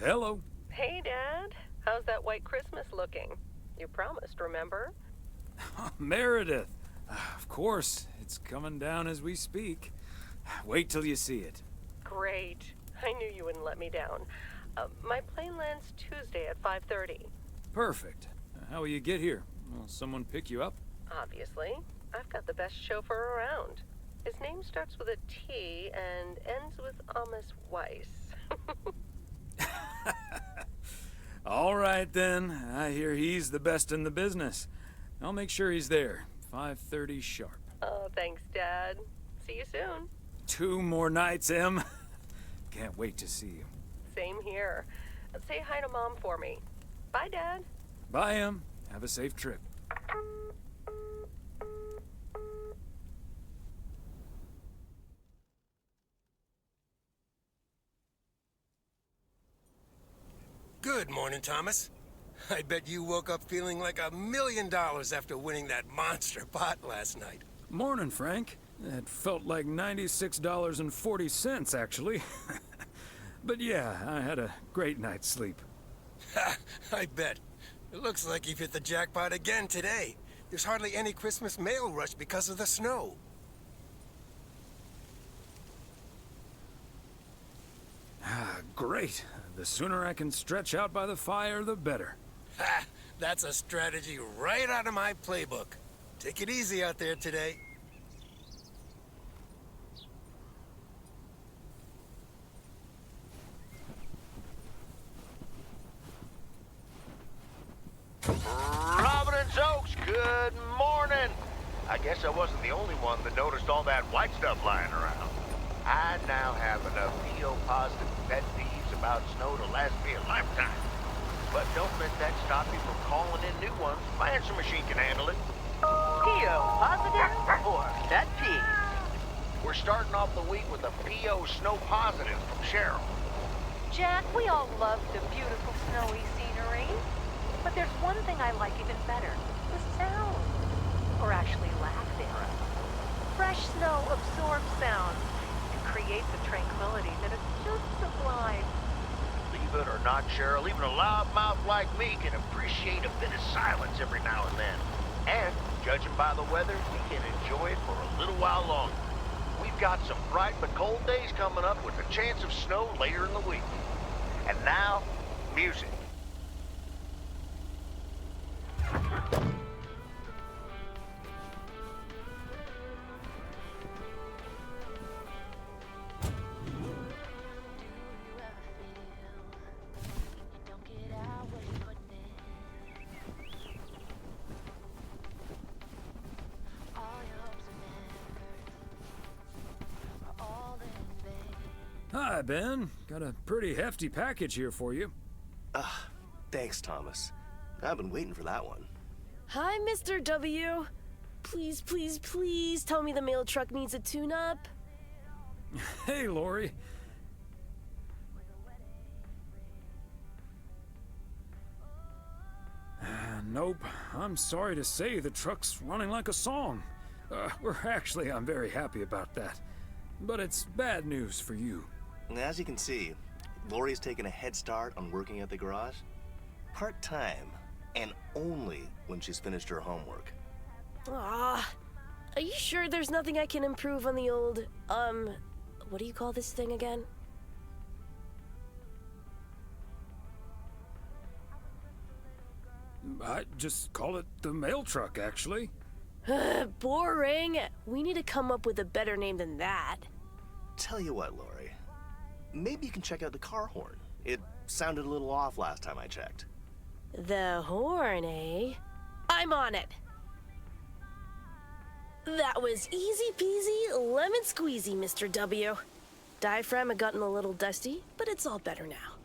Hello. Hey, Dad. How's that white Christmas looking? You promised, remember? Meredith. Of course, it's coming down as we speak. Wait till you see it. Great. I knew you wouldn't let me down. My plane lands Tuesday at 5:30. Perfect. How will you get here? Will someone pick you up? Obviously. I've got the best chauffeur around. His name starts with a T and ends with Thomas Weiss. All right, then. I hear he's the best in the business. I'll make sure he's there. 5:30 sharp. Oh, thanks, Dad. See you soon. 2 more nights, Em. Can't wait to see you. Same here. Say hi to Mom for me. Bye, Dad. Bye, Em. Have a safe trip. Good morning, Thomas. I bet you woke up feeling like $1 million after winning that monster pot last night. Morning, Frank. It felt like $96.40, actually. But yeah, I had a great night's sleep. Ha! I bet. It looks like you've hit the jackpot again today. There's hardly any Christmas mail rush because of the snow. Ah, great. The sooner I can stretch out by the fire, the better. Ha! That's a strategy right out of my playbook. Take it easy out there today. Providence Oaks, good morning. I guess I wasn't the only one that noticed all that white stuff lying around. I now have enough PO-positive pet peeves about snow to last me a lifetime. But don't let that stop you from calling in new ones. My answer machine can handle it. PO positive or pet peeve? We're starting off the week with a PO snow positive from Cheryl. Jack, we all love the beautiful snowy scenery. But there's one thing I like even better. The sound. Or actually lack thereof. Fresh snow absorbs sound and creates a tranquility that is just sublime. Believe it or not, Cheryl, even a loudmouth like me can appreciate a bit of silence every now and then. And, judging by the weather, we can enjoy it for a little while longer. We've got some bright but cold days coming up with a chance of snow later in the week. And now, music. Hi, Ben. Got a pretty hefty package here for you. Thanks, Thomas. I've been waiting for that one. Hi, Mr. W. Please, please, please tell me the mail truck needs a tune-up. Hey, Lori. Nope. I'm sorry to say the truck's running like a song. I'm very happy about that. But it's bad news for you. As you can see, Lori's taken a head start on working at the garage. Part-time, and only when she's finished her homework. Are you sure there's nothing I can improve on the old, what do you call this thing again? I just call it the mail truck, actually. Boring. We need to come up with a better name than that. Tell you what, Lori. Maybe you can check out the car horn. It sounded a little off last time I checked. The horn, eh? I'm on it. That was easy peasy, lemon squeezy, Mr. W. Diaphragm had gotten a little dusty, but it's all better now.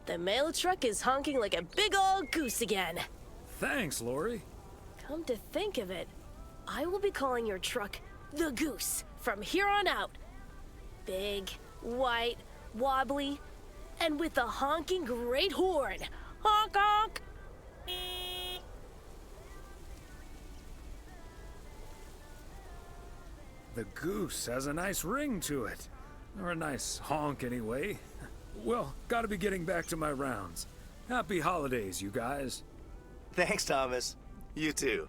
The mail truck is honking like a big old goose again. Thanks, Lori. Come to think of it, I will be calling your truck the Goose from here on out. Big, white, wobbly, and with a honking great horn. Honk honk! The Goose has a nice ring to it. Or a nice honk, anyway. Well, gotta be getting back to my rounds. Happy holidays, you guys. Thanks, Thomas. You too.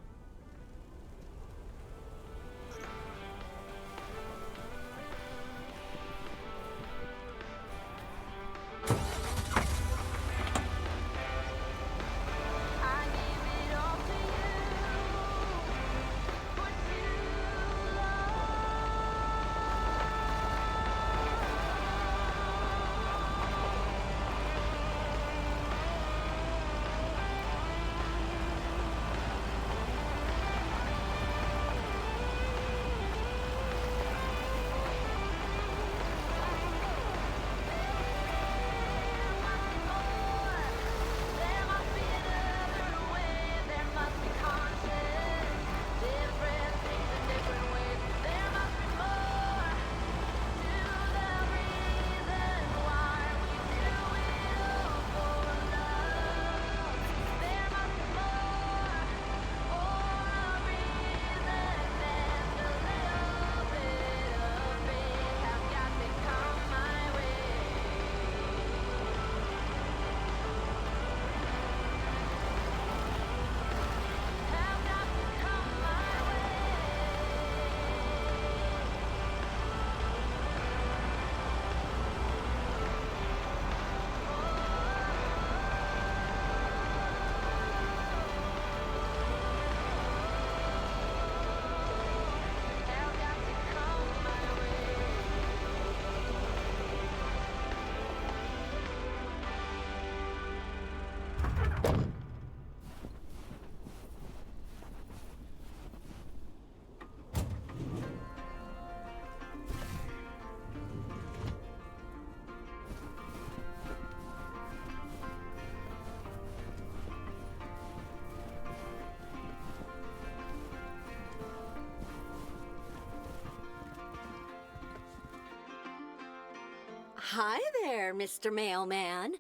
Hi there, Mr. Mailman.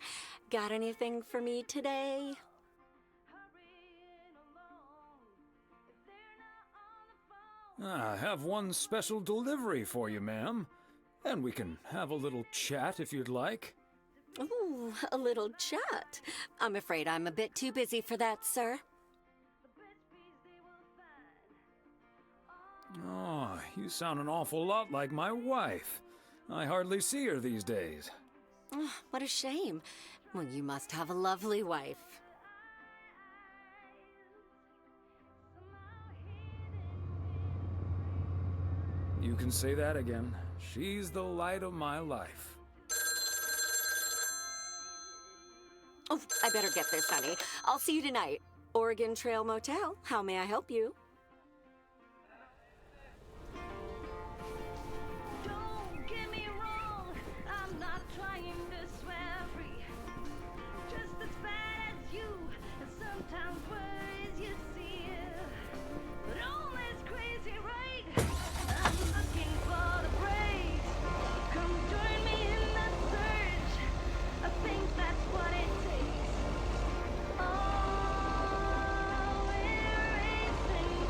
Got anything for me today? I have one special delivery for you, ma'am. And we can have a little chat if you'd like. Ooh, a little chat. I'm afraid I'm a bit too busy for that, sir. Oh, you sound an awful lot like my wife. I hardly see her these days. Oh, what a shame. Well, you must have a lovely wife. You can say that again. She's the light of my life. Oh, I better get this, honey. I'll see you tonight. Oregon Trail Motel. How may I help you? Don't get me wrong, I'm not trying to swear free. Just as bad as you, and sometimes words you see. But all this crazy, right? I'm looking for the breaks. Come join me in the search. I think that's what it takes. Oh, we're racing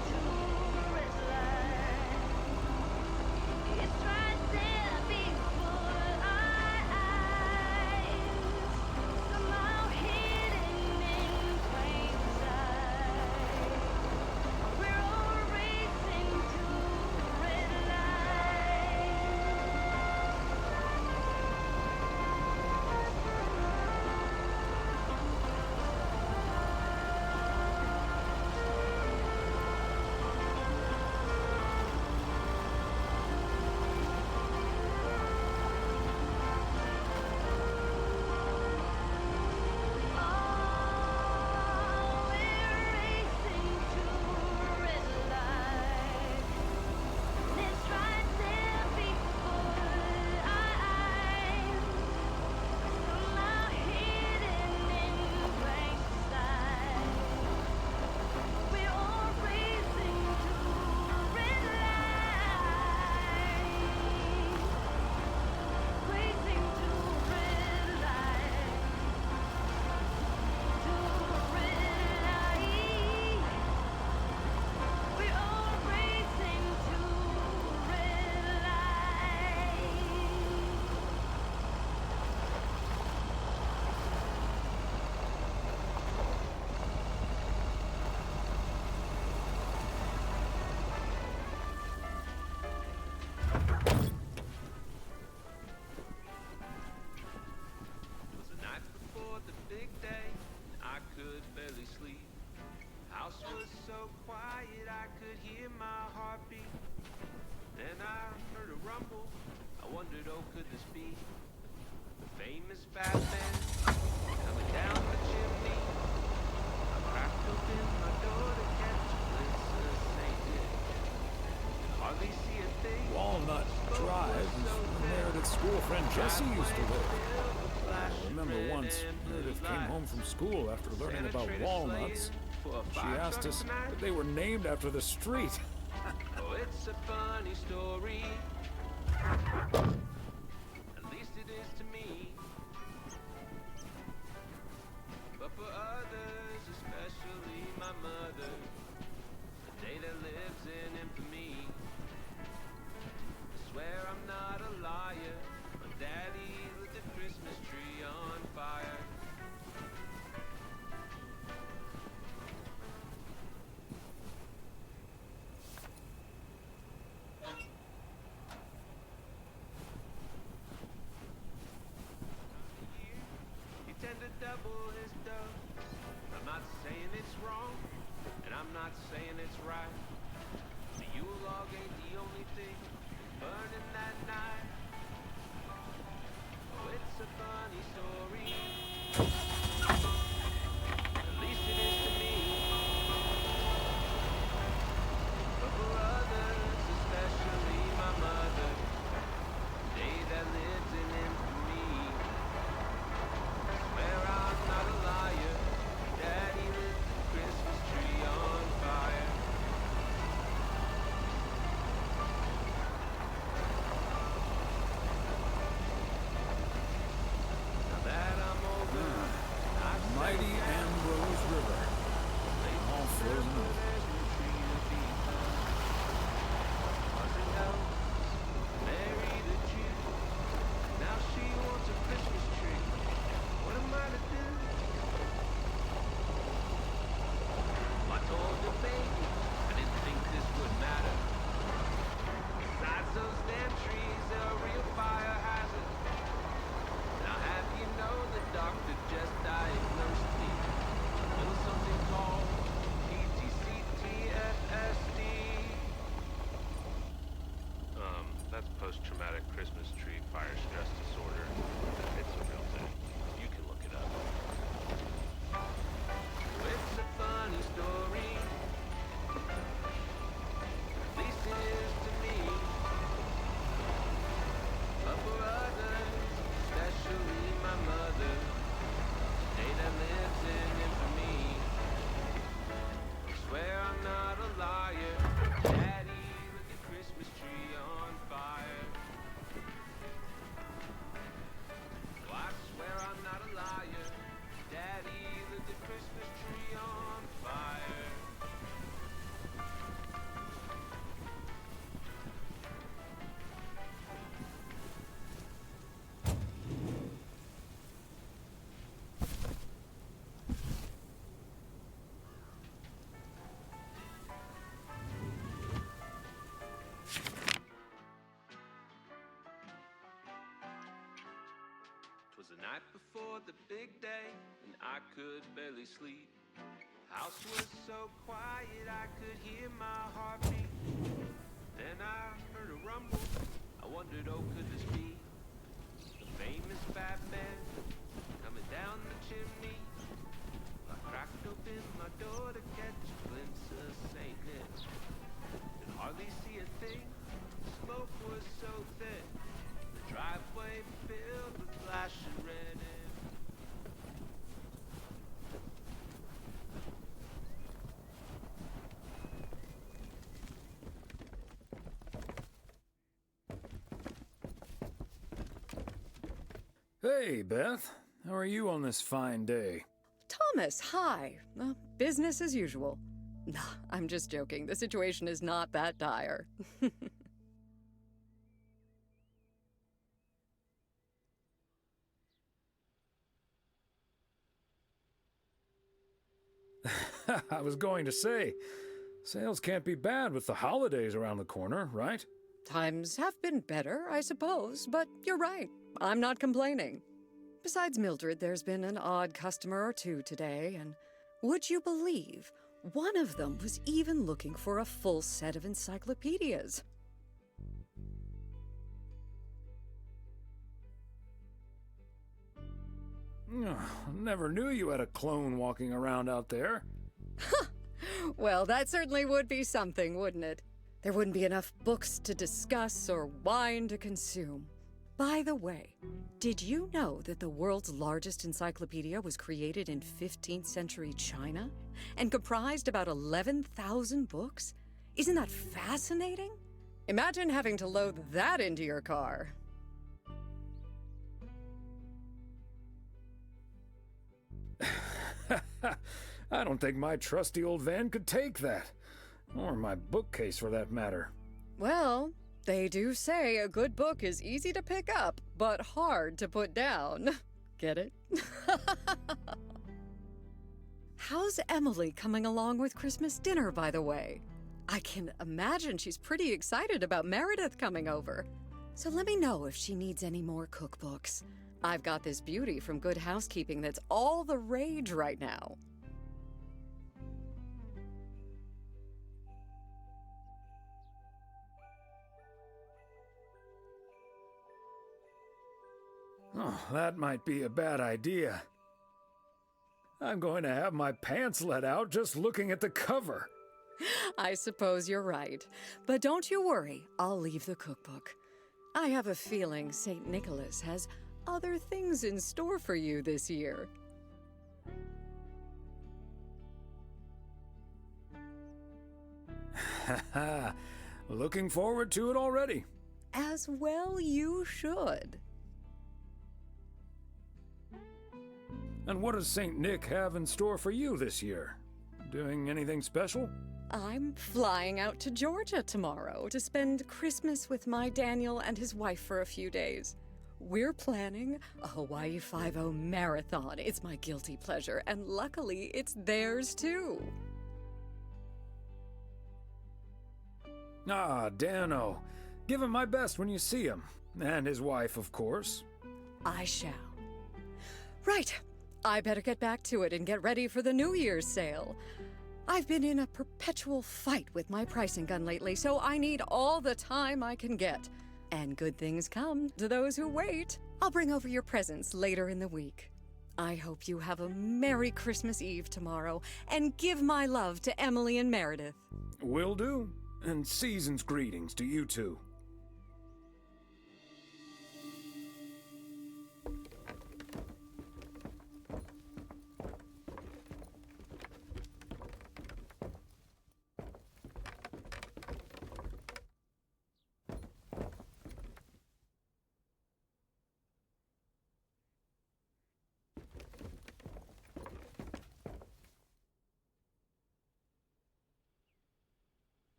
House was so quiet I could hear my heartbeat. Then I heard a rumble. I wondered, oh, could this be the famous Batman coming down the chimney? I cracked open my door to catch a glimpse of St. Nick. Hardly see a thing. Walnut Drive is where Meredith's school friend Jesse used to live. I remember once Meredith came home from school after learning about walnuts. She asked us if they were named after the street. Oh, it's a funny story. At least it is to me. But for others, especially my mother, a day that lives in infamy. I swear I'm not a liar. My daddy lit the Christmas tree on fire. He tend to double his dose. I'm not saying it's wrong, and I'm not saying it's right. The Yule log ain't the only thing burning that night. Oh, it's a funny story. At least it is to me. But for others, especially my mother, a day that lives in infamy. I swear I'm not a liar. Daddy lit the Christmas tree on fire. Now that I'm older, I've Mighty Ambrose River. All frozen over. there's no tree to be found. Wasn't else, married a Jew. Now she wants a Christmas tree. What am I to do? I told the baby I didn't think this would matter. Besides those damn trees, they're a real fire hazard. Now have you know the doctor just diagnosed me with a little something called PTCTFSD. That's post-traumatic Christmas tree fire stress disorder. It's a real thing. You can look it up. It's a funny story. At least it is to me. But for others, especially my mother, a day that lives in infamy. I swear I'm not a liar. Daddy lit the Christmas tree on fire. Oh, I swear I'm not a liar. Daddy lit the Christmas tree on fire. Twas the night before the big day, and I could barely sleep. House was so quiet I could hear my heartbeat. Then I heard a rumble. I wondered, oh, could this be the famous Batman coming down the chimney? I cracked open my door to catch a glimpse of St. Nick. Could hardly see a thing. The smoke was so thick. The driveway filled with flashing red air. Hey, Beth. How are you on this fine day? Thomas, hi. Business as usual. Nah, I'm just joking. The situation is not that dire. I was going to say, sales can't be bad with the holidays around the corner, right? Times have been better, I suppose, but you're right. I'm not complaining. Besides Mildred, there's been an odd customer or two today, and would you believe One of them was even looking for a full set of encyclopedias. Never knew you had a clone walking around out there. Well, that certainly would be something, wouldn't it? There wouldn't be enough books to discuss or wine to consume. By the way, did you know that the world's largest encyclopedia was created in 15th century China and comprised about 11,000 books? Isn't that fascinating? Imagine having to load that into your car. I don't think my trusty old van could take that. Or my bookcase, for that matter. Well, they do say a good book is easy to pick up, but hard to put down. Get it? How's Emily coming along with Christmas dinner, by the way? I can imagine she's pretty excited about Meredith coming over. So let me know if she needs any more cookbooks. I've got this beauty from Good Housekeeping that's all the rage right now. Oh, that might be a bad idea. I'm going to have my pants let out just looking at the cover. I suppose you're right. But don't you worry, I'll leave the cookbook. I have a feeling St. Nicholas has other things in store for you this year. Haha, looking forward to it already. As well you should. And what does St. Nick have in store for you this year? Doing anything special? I'm flying out to Georgia tomorrow to spend Christmas with my Daniel and his wife for a few days. We're planning a Hawaii Five-0 marathon. It's my guilty pleasure, and luckily it's theirs too. Ah, Dano. Give him my best when you see him. And his wife, of course. I shall. Right. I better get back to it and get ready for the New Year's sale. I've been in a perpetual fight with my pricing gun lately, so I need all the time I can get. And good things come to those who wait. I'll bring over your presents later in the week. I hope you have a Merry Christmas Eve tomorrow, and give my love to Emily and Meredith. Will do. And season's greetings to you two.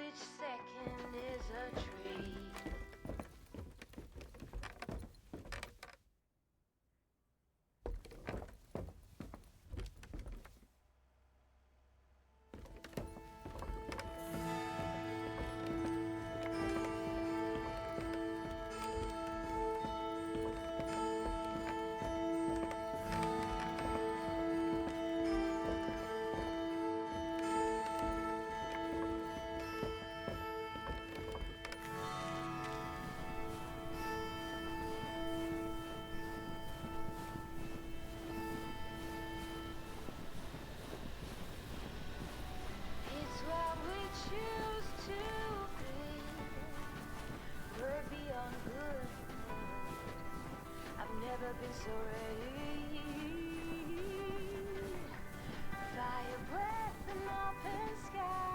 Each second is a tree. Never been so ready. Fire breath and open sky.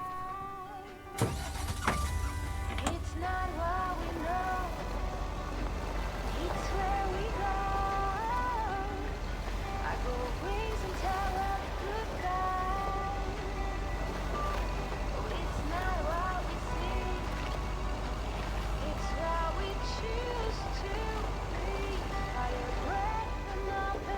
It's not what we know, it's where we go. I go wings and tell us goodbye. Oh, it's not what we see, it's what we choose to be. Fire breath and open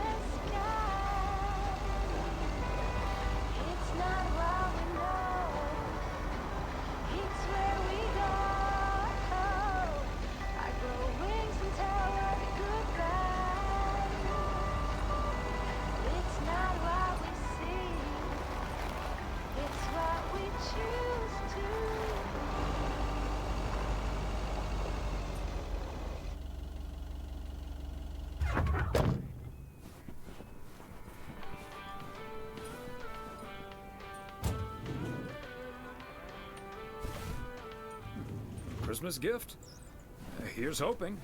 Christmas gift? Here's hoping.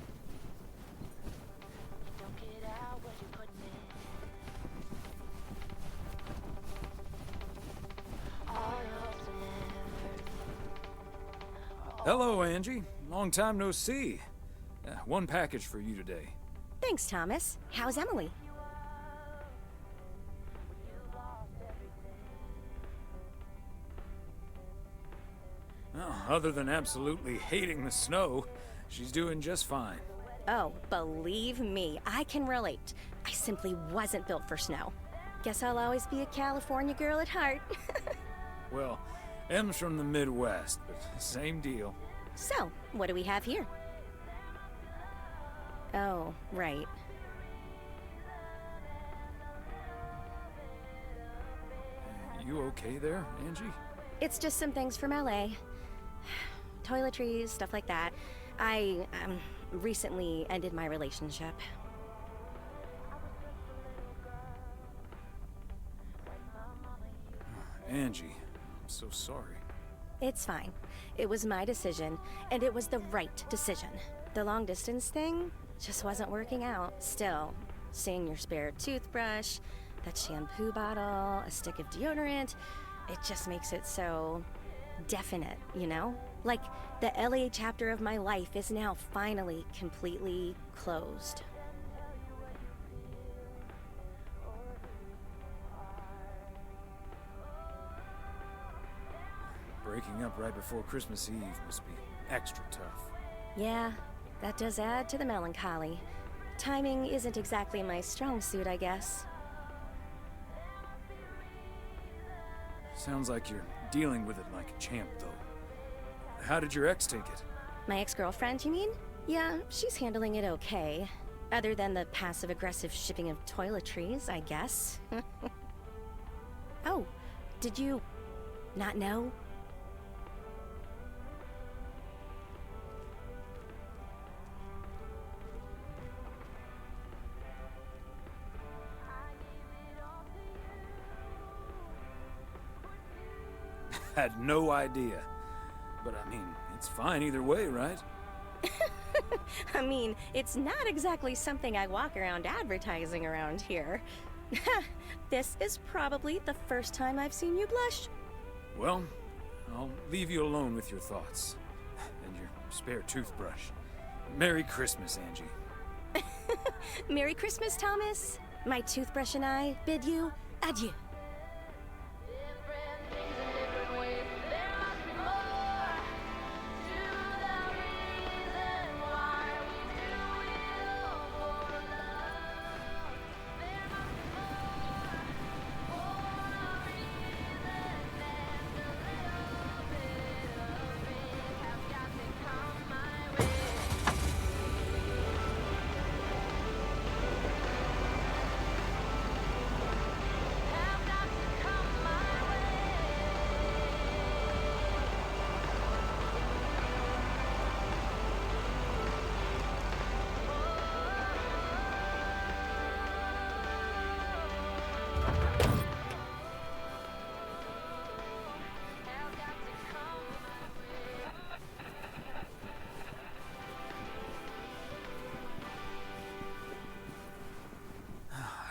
Hello, Angie. Long time no see. One package for you today. Thanks, Thomas. How's Emily? Well, other than absolutely hating the snow, she's doing just fine. Oh, believe me, I can relate. I simply wasn't built for snow. Guess I'll always be a California girl at heart. Well, Em's from the Midwest, but same deal. So, what do we have here? Oh, right. You okay there, Angie? It's just some things from LA. Toiletries, stuff like that. I, recently ended my relationship. Angie, I'm so sorry. It's fine. It was my decision, and it was the right decision. The long-distance thing just wasn't working out. Still, seeing your spare toothbrush, that shampoo bottle, a stick of deodorant, it just makes it so definite, you know? Like, the LA chapter of my life is now finally completely closed. Breaking up right before Christmas Eve must be extra tough. Yeah, that does add to the melancholy. Timing isn't exactly my strong suit, I guess. Sounds like you're dealing with it like a champ, though. How did your ex take it? My ex-girlfriend, you mean? Yeah, she's handling it okay. Other than the passive-aggressive shipping of toiletries, I guess. Oh, did you not know? Had no idea. But I mean, it's fine either way, right? I mean, it's not exactly something I walk around advertising around here. This is probably the first time I've seen you blush. Well, I'll leave you alone with your thoughts. And your spare toothbrush. Merry Christmas, Angie. Merry Christmas, Thomas. My toothbrush and I bid you adieu.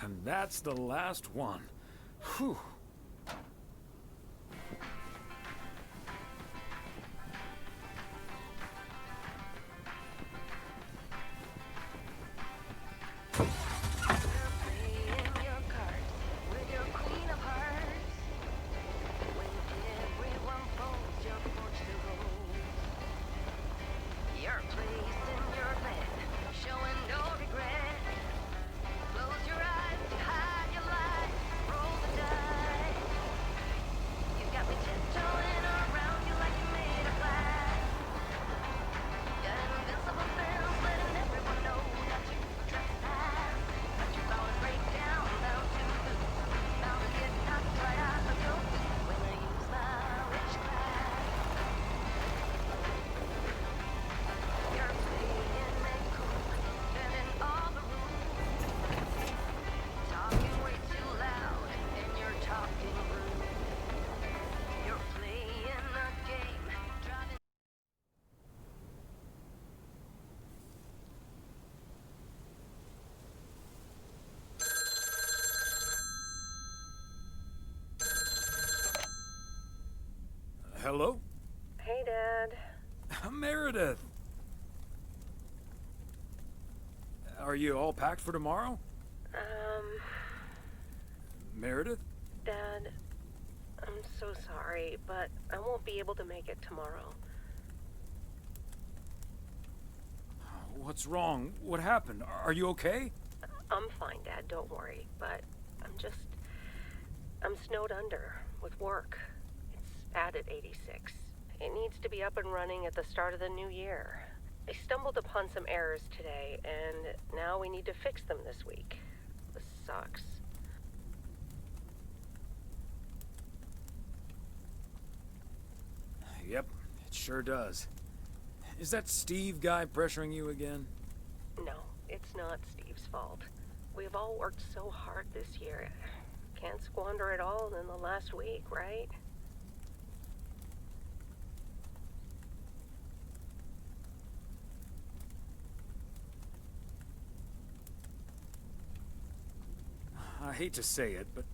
And that's the last one. Whew. Hello? Hey, Dad. Meredith! Are you all packed for tomorrow? Meredith? Dad, I'm so sorry, but I won't be able to make it tomorrow. What's wrong? What happened? Are you okay? I'm fine, Dad, don't worry, but I'm snowed under with work. It's at 86. It needs to be up and running at the start of the new year. I stumbled upon some errors today, and now we need to fix them this week. This sucks. Yep, it sure does. Is that Steve guy pressuring you again? No, it's not Steve's fault. We've all worked so hard this year. Can't squander it all in the last week, right? I hate to say it, but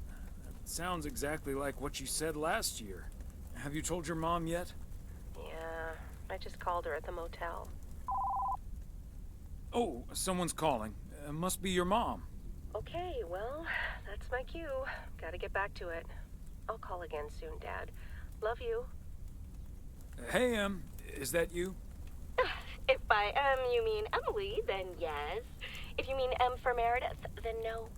it sounds exactly like what you said last year. Have you told your mom yet? Yeah, I just called her at the motel. Oh, someone's calling. Must be your mom. Okay, well, that's my cue. Gotta get back to it. I'll call again soon, Dad. Love you. Hey, is that you? If by you mean Emily, then yes. If you mean M for Meredith, then no.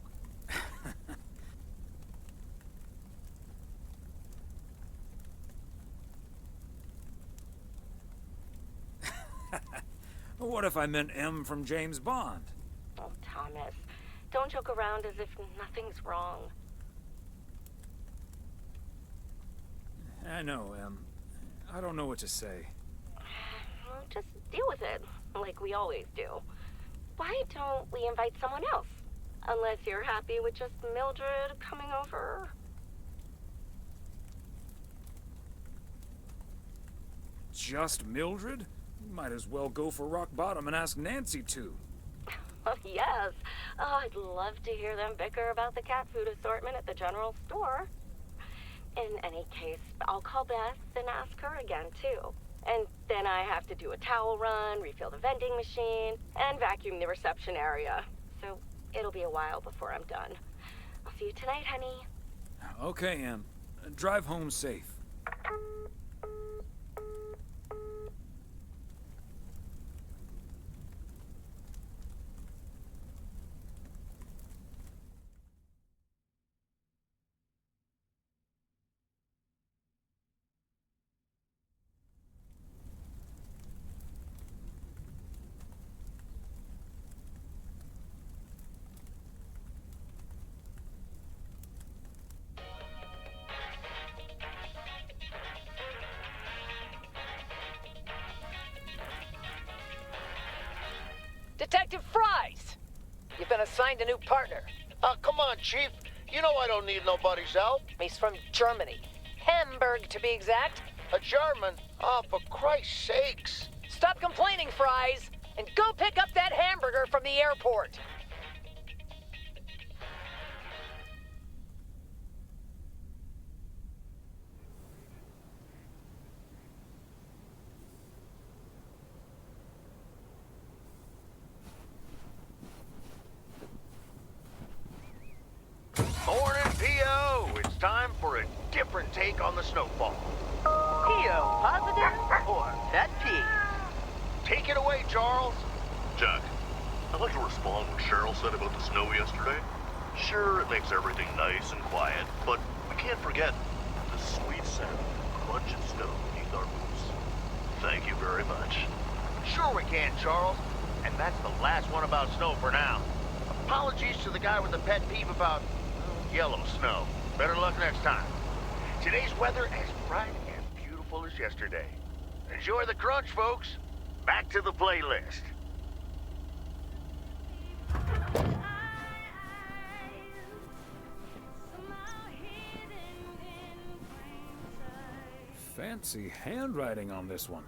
What if I meant M from James Bond? Oh, Thomas, don't joke around as if nothing's wrong. I know, Em. I don't know what to say. Well, just deal with it, like we always do. Why don't we invite someone else? Unless you're happy with just Mildred coming over. Just Mildred? Might as well go for rock bottom and ask Nancy to. Yes. Oh, I'd love to hear them bicker about the cat food assortment at the general store. In any case, I'll call Beth and ask her again, too. And then I have to do a towel run, refill the vending machine, and vacuum the reception area. So it'll be a while before I'm done. I'll see you tonight, honey. Okay, Em. Drive home safe. Detective Fries! You've been assigned a new partner. Come on, Chief. You know I don't need nobody's help. He's from Germany. Hamburg, to be exact. A German? Oh, for Christ's sakes. Stop complaining, Fries, and go pick up that hamburger from the airport. Morning, P.O. It's time for a different take on the snowfall. P.O. positive or pet peeve? Take it away, Charles. Jack, I'd like to respond what Cheryl said about the snow yesterday. Sure, it makes everything nice and quiet, but we can't forget the sweet sound of crunching snow beneath our boots. Thank you very much. Sure we can, Charles. And that's the last one about snow for now. Apologies to the guy with the pet peeve about yellow snow. Better luck next time. Today's weather as bright and beautiful as yesterday. Enjoy the crunch, folks. Back to the playlist. Fancy handwriting on this one.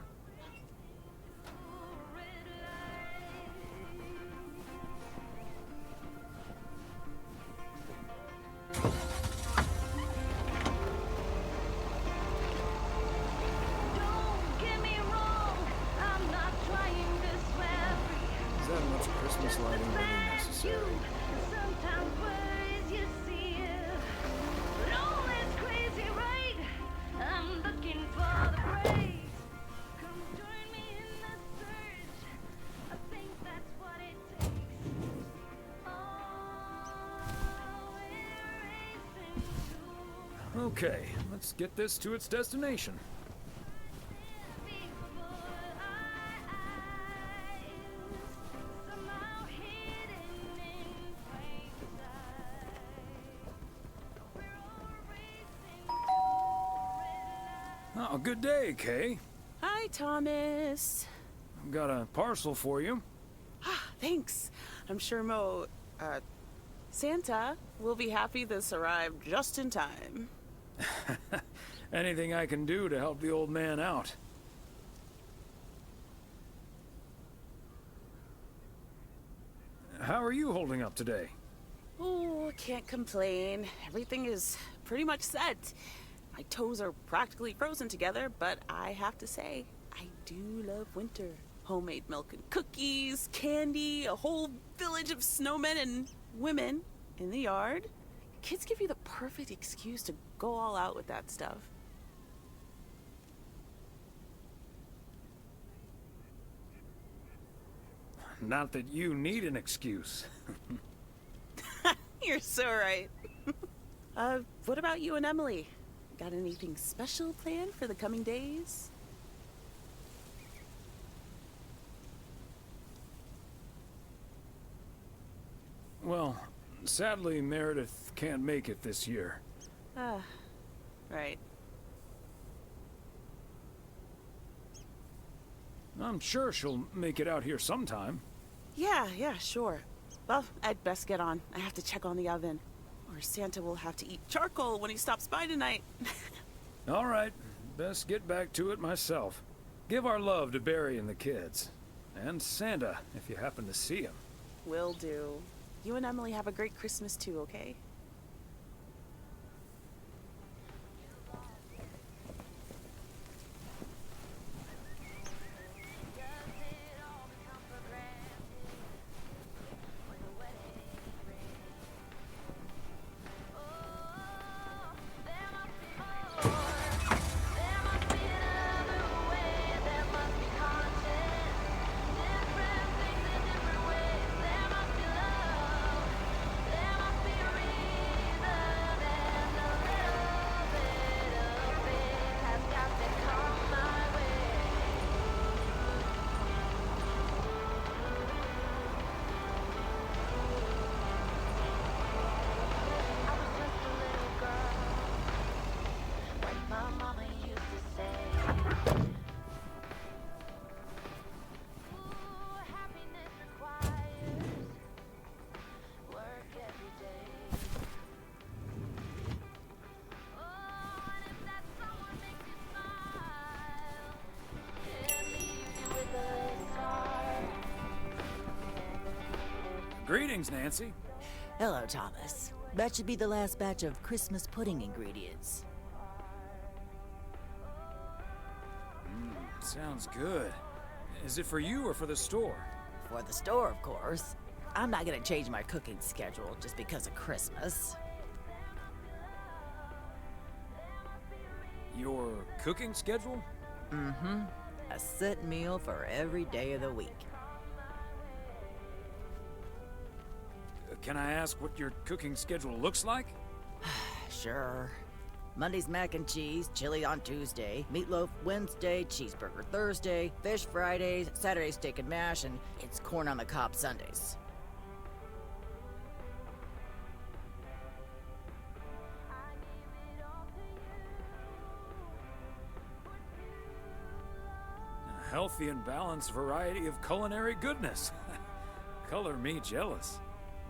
Okay, let's get this to its destination. Oh, good day, Kay. Hi, Thomas. I've got a parcel for you. Thanks. I'm sure Santa will be happy this arrived just in time. Anything I can do to help the old man out. How are you holding up today? Oh, can't complain. Everything is pretty much set. My toes are practically frozen together, but I have to say, I do love winter. Homemade milk and cookies, candy, a whole village of snowmen and women in the yard. Kids give you the perfect excuse to go all out with that stuff. Not that you need an excuse. You're so right. What about you and Emily? Got anything special planned for the coming days? Well, sadly, Meredith can't make it this year. Right. I'm sure she'll make it out here sometime. Yeah, sure. Well, I'd best get on. I have to check on the oven. Or Santa will have to eat charcoal when he stops by tonight. All right, best get back to it myself. Give our love to Barry and the kids. And Santa, if you happen to see him. Will do. You and Emily have a great Christmas too, okay? Greetings, Nancy. Hello, Thomas. That should be the last batch of Christmas pudding ingredients. Sounds good. Is it for you or for the store? For the store, of course. I'm not gonna change my cooking schedule just because of Christmas. Your cooking schedule? Mm-hmm. A set meal for every day of the week. Can I ask what your cooking schedule looks like? Sure. Monday's mac and cheese, chili on Tuesday, meatloaf Wednesday, cheeseburger Thursday, fish Fridays, Saturday steak and mash, and it's corn on the cob Sundays. A healthy and balanced variety of culinary goodness. Color me jealous.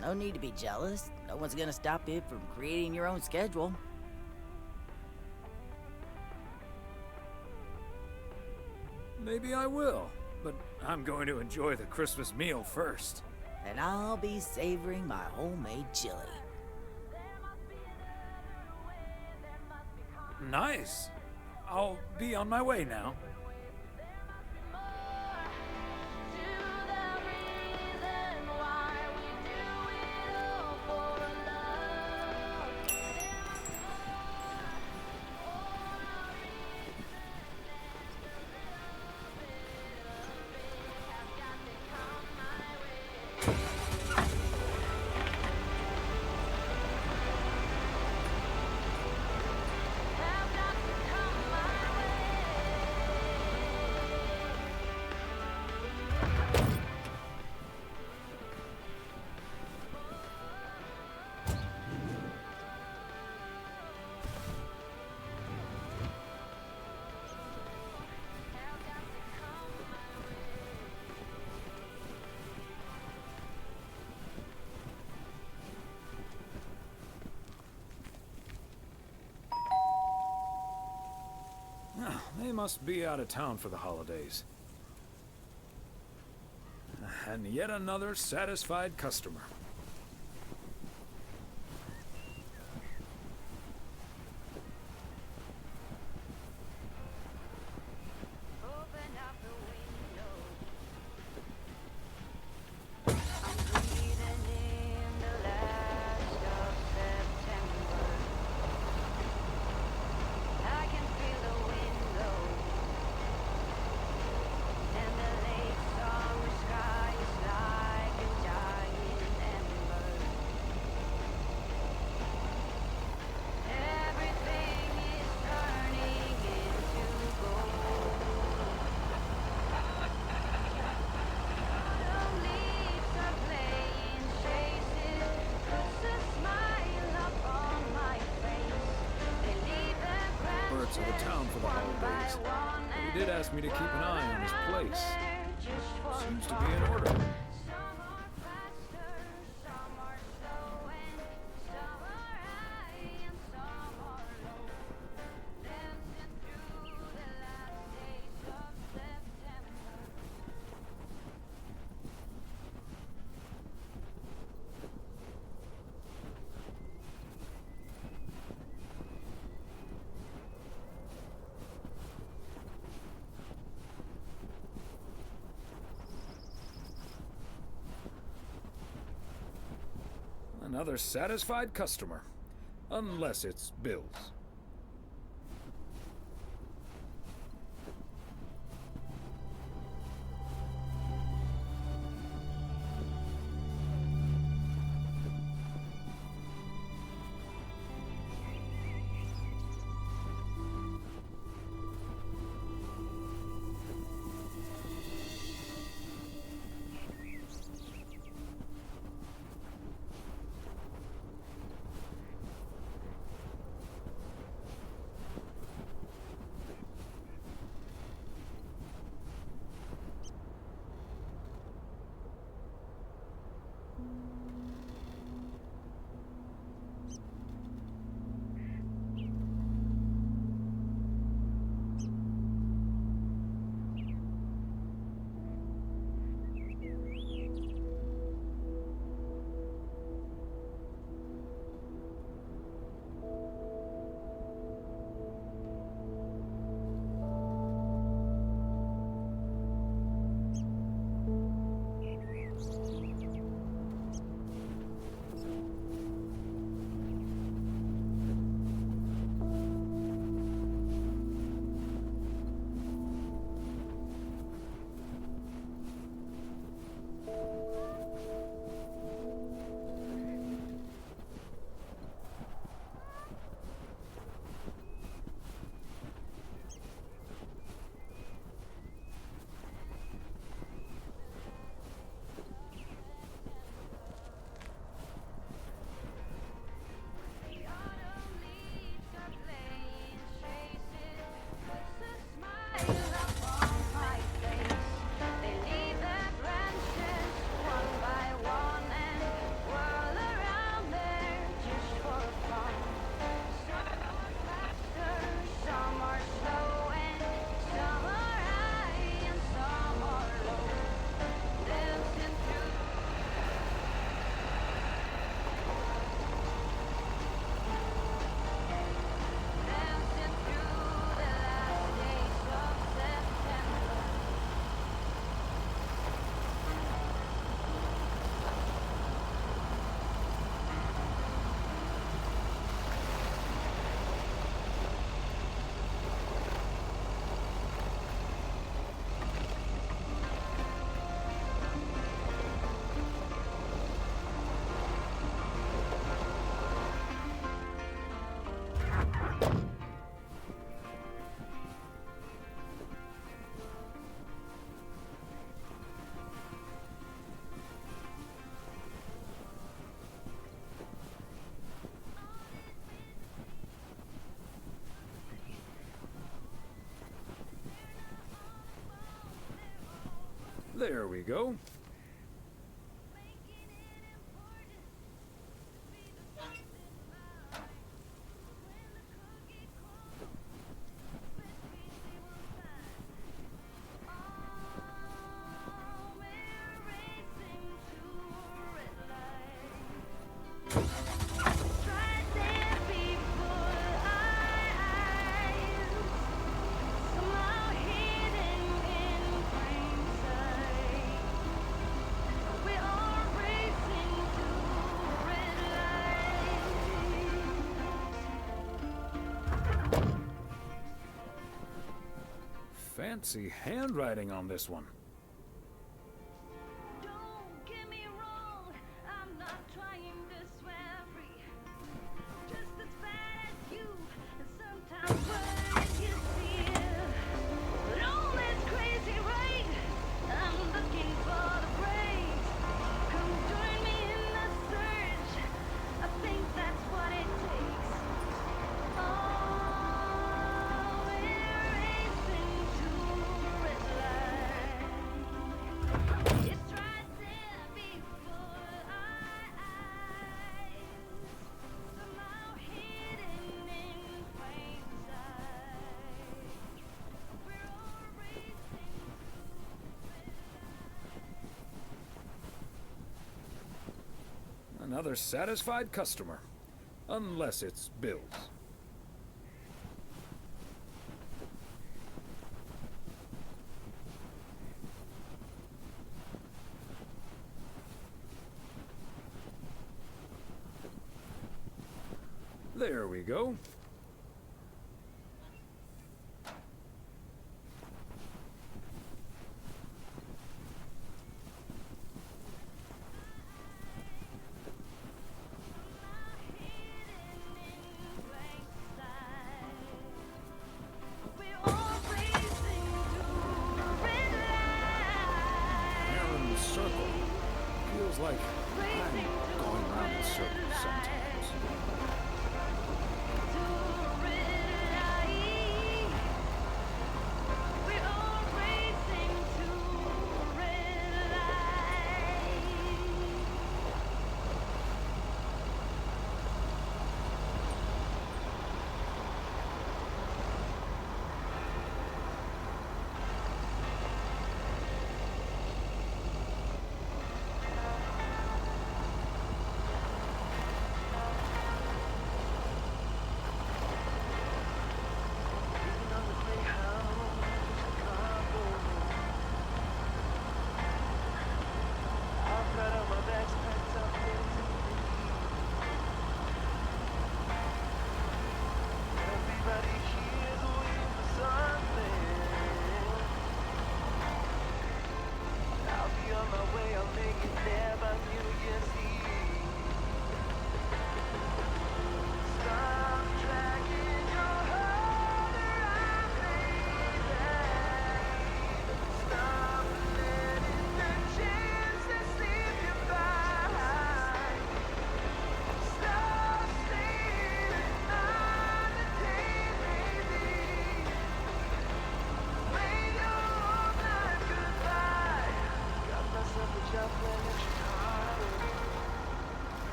No need to be jealous. No one's gonna stop you from creating your own schedule. Maybe I will, but I'm going to enjoy the Christmas meal first. And I'll be savoring my homemade chili. Nice. I'll be on my way now. They must be out of town for the holidays. And yet another satisfied customer. Bert's out of town for the holidays. He did ask me to keep an eye on his place. Seems to be in order. Another satisfied customer. Unless it's Bill's. There we go. fancy handwriting on this one. Don't get me wrong, I'm not trying to swear free. Just as bad as you, and sometimes worse you feel. But all this crazy right, I'm looking for the praise. Come join me in the search, I think that's what it takes. Oh, we're racing to red light. It's right there before our eyes, somehow hidden in plain sight. We're all racing Another satisfied customer. Unless it's Bill's. There we go. Aaron's circle. Feels like I'm going around in circles sometimes.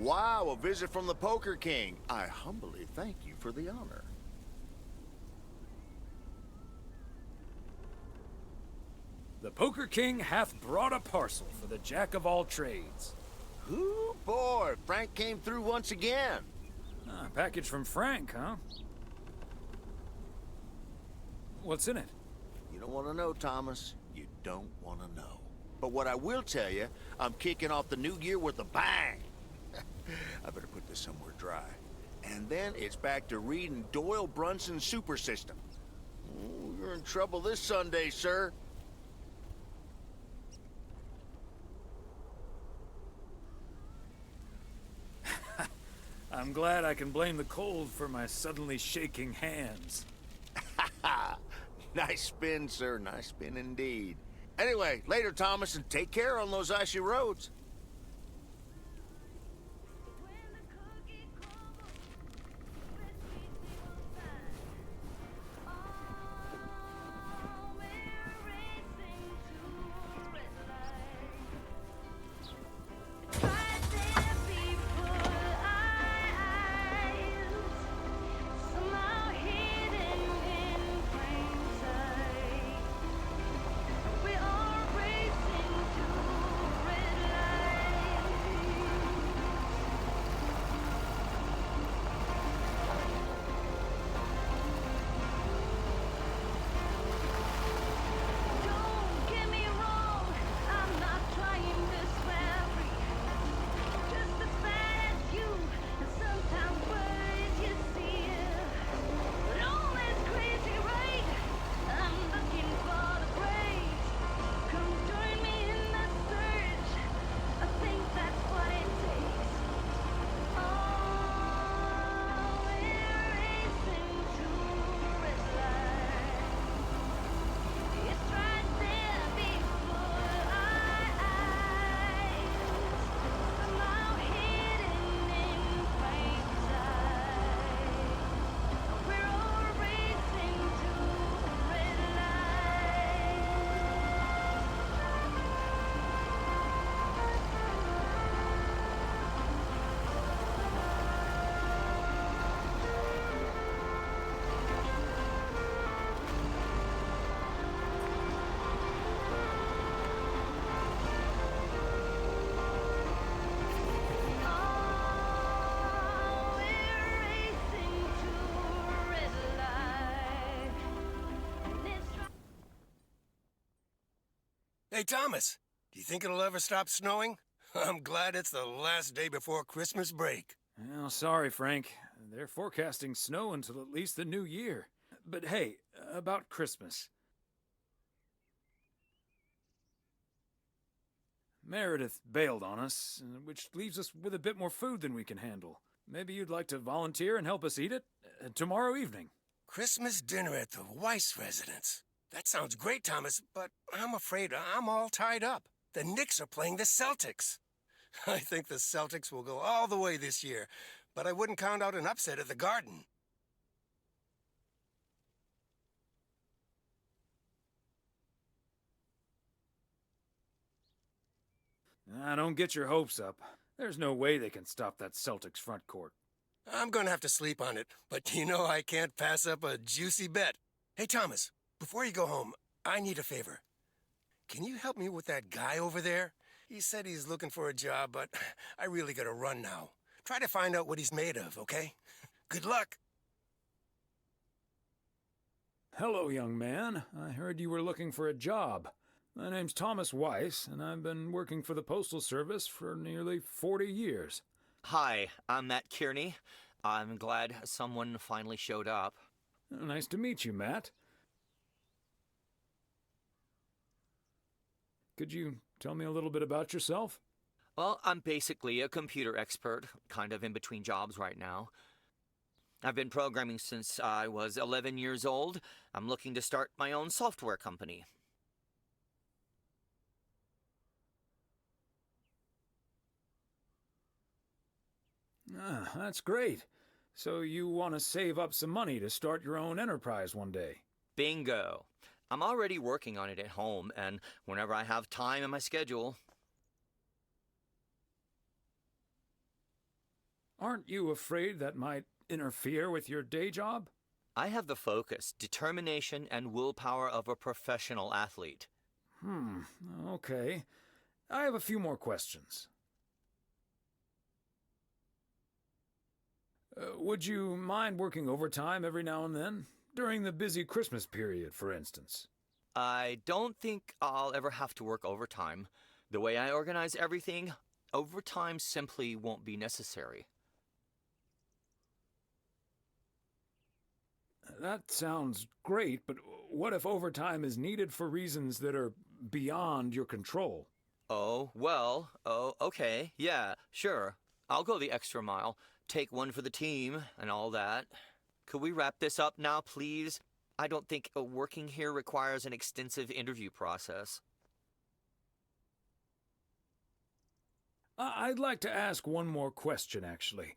Wow, a visit from the Poker King. I humbly thank you for the honor. The Poker King hath brought a parcel for the jack of all trades. Ooh, boy, Frank came through once again. Ah, a package from Frank, huh? What's in it? You don't want to know, Thomas. You don't want to know. But what I will tell you, I'm kicking off the new year with a bang. I better put this somewhere dry. And then it's back to reading Doyle Brunson's Super System. Ooh, you're in trouble this Sunday, sir. I'm glad I can blame the cold for my suddenly shaking hands. Nice spin, sir. Nice spin indeed. Anyway, later, Thomas, and take care on those icy roads. Hey, Thomas, do you think it'll ever stop snowing? I'm glad it's the last day before Christmas break. Well, sorry, Frank. They're forecasting snow until at least the new year. But hey, about Christmas. Meredith bailed on us, which leaves us with a bit more food than we can handle. Maybe you'd like to volunteer and help us eat it tomorrow evening. Christmas dinner at the Weiss residence. That sounds great, Thomas, but I'm afraid I'm all tied up. The Knicks are playing the Celtics. I think the Celtics will go all the way this year, but I wouldn't count out an upset at the Garden. Don't get your hopes up. There's no way they can stop that Celtics front court. I'm gonna have to sleep on it, but you know I can't pass up a juicy bet. Hey, Thomas, before you go home, I need a favor. Can you help me with that guy over there? He said he's looking for a job, but I really gotta run now. Try to find out what he's made of, okay? Good luck. Hello, young man. I heard you were looking for a job. My name's Thomas Weiss, and I've been working for the Postal Service for nearly 40 years. Hi, I'm Matt Kearney. I'm glad someone finally showed up. Nice to meet you, Matt. Could you tell me a little bit about yourself? Well, I'm basically a computer expert, kind of in between jobs right now. I've been programming since I was 11 years old. I'm looking to start my own software company. That's great. So you want to save up some money to start your own enterprise one day? Bingo. I'm already working on it at home, and whenever I have time in my schedule. Aren't you afraid that might interfere with your day job? I have the focus, determination, and willpower of a professional athlete. Okay. I have a few more questions. Would you mind working overtime every now and then? During the busy Christmas period, for instance. I don't think I'll ever have to work overtime. The way I organize everything, overtime simply won't be necessary. That sounds great, but what if overtime is needed for reasons that are beyond your control? Okay, yeah, sure. I'll go the extra mile. Take one for the team and all that. Could we wrap this up now, please? I don't think working here requires an extensive interview process. I'd like to ask one more question, actually.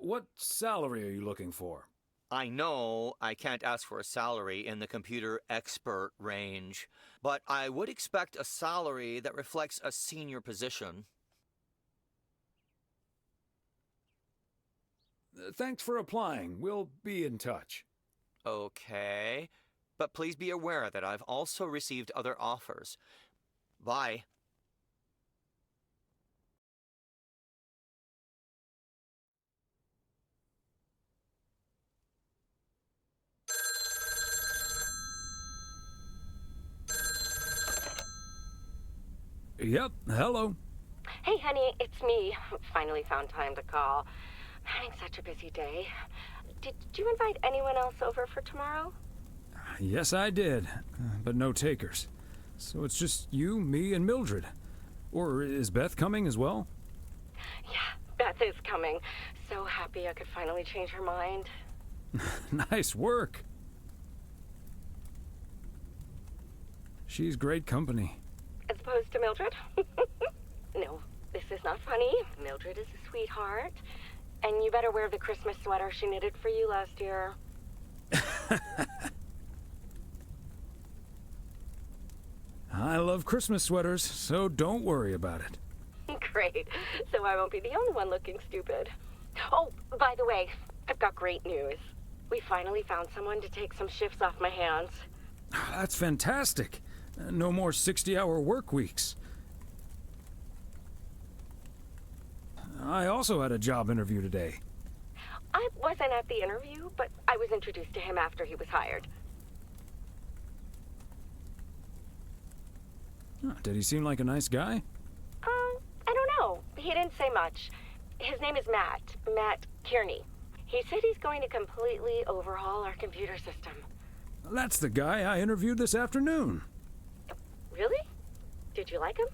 What salary are you looking for? I know I can't ask for a salary in the computer expert range, but I would expect a salary that reflects a senior position. Thanks for applying. We'll be in touch. Okay, but please be aware that I've also received other offers. Bye. Yep, hello. Hey, honey, it's me. Finally found time to call. Having such a busy day. Did you invite anyone else over for tomorrow? Yes, I did, but no takers. So it's just you, me, and Mildred. Or is Beth coming as well? Yeah, Beth is coming. So happy I could finally change her mind. Nice work. She's great company. As opposed to Mildred? No, this is not funny. Mildred is a sweetheart. And you better wear the Christmas sweater she knitted for you last year. I love Christmas sweaters, so don't worry about it. Great. So I won't be the only one looking stupid. Oh, by the way, I've got great news. We finally found someone to take some shifts off my hands. That's fantastic. No more 60-hour work weeks. I also had a job interview today. I wasn't at the interview, but I was introduced to him after he was hired. Did he seem like a nice guy? I don't know. He didn't say much. His name is Matt Kearney. He said he's going to completely overhaul our computer system. That's the guy I interviewed this afternoon. Really? Did you like him?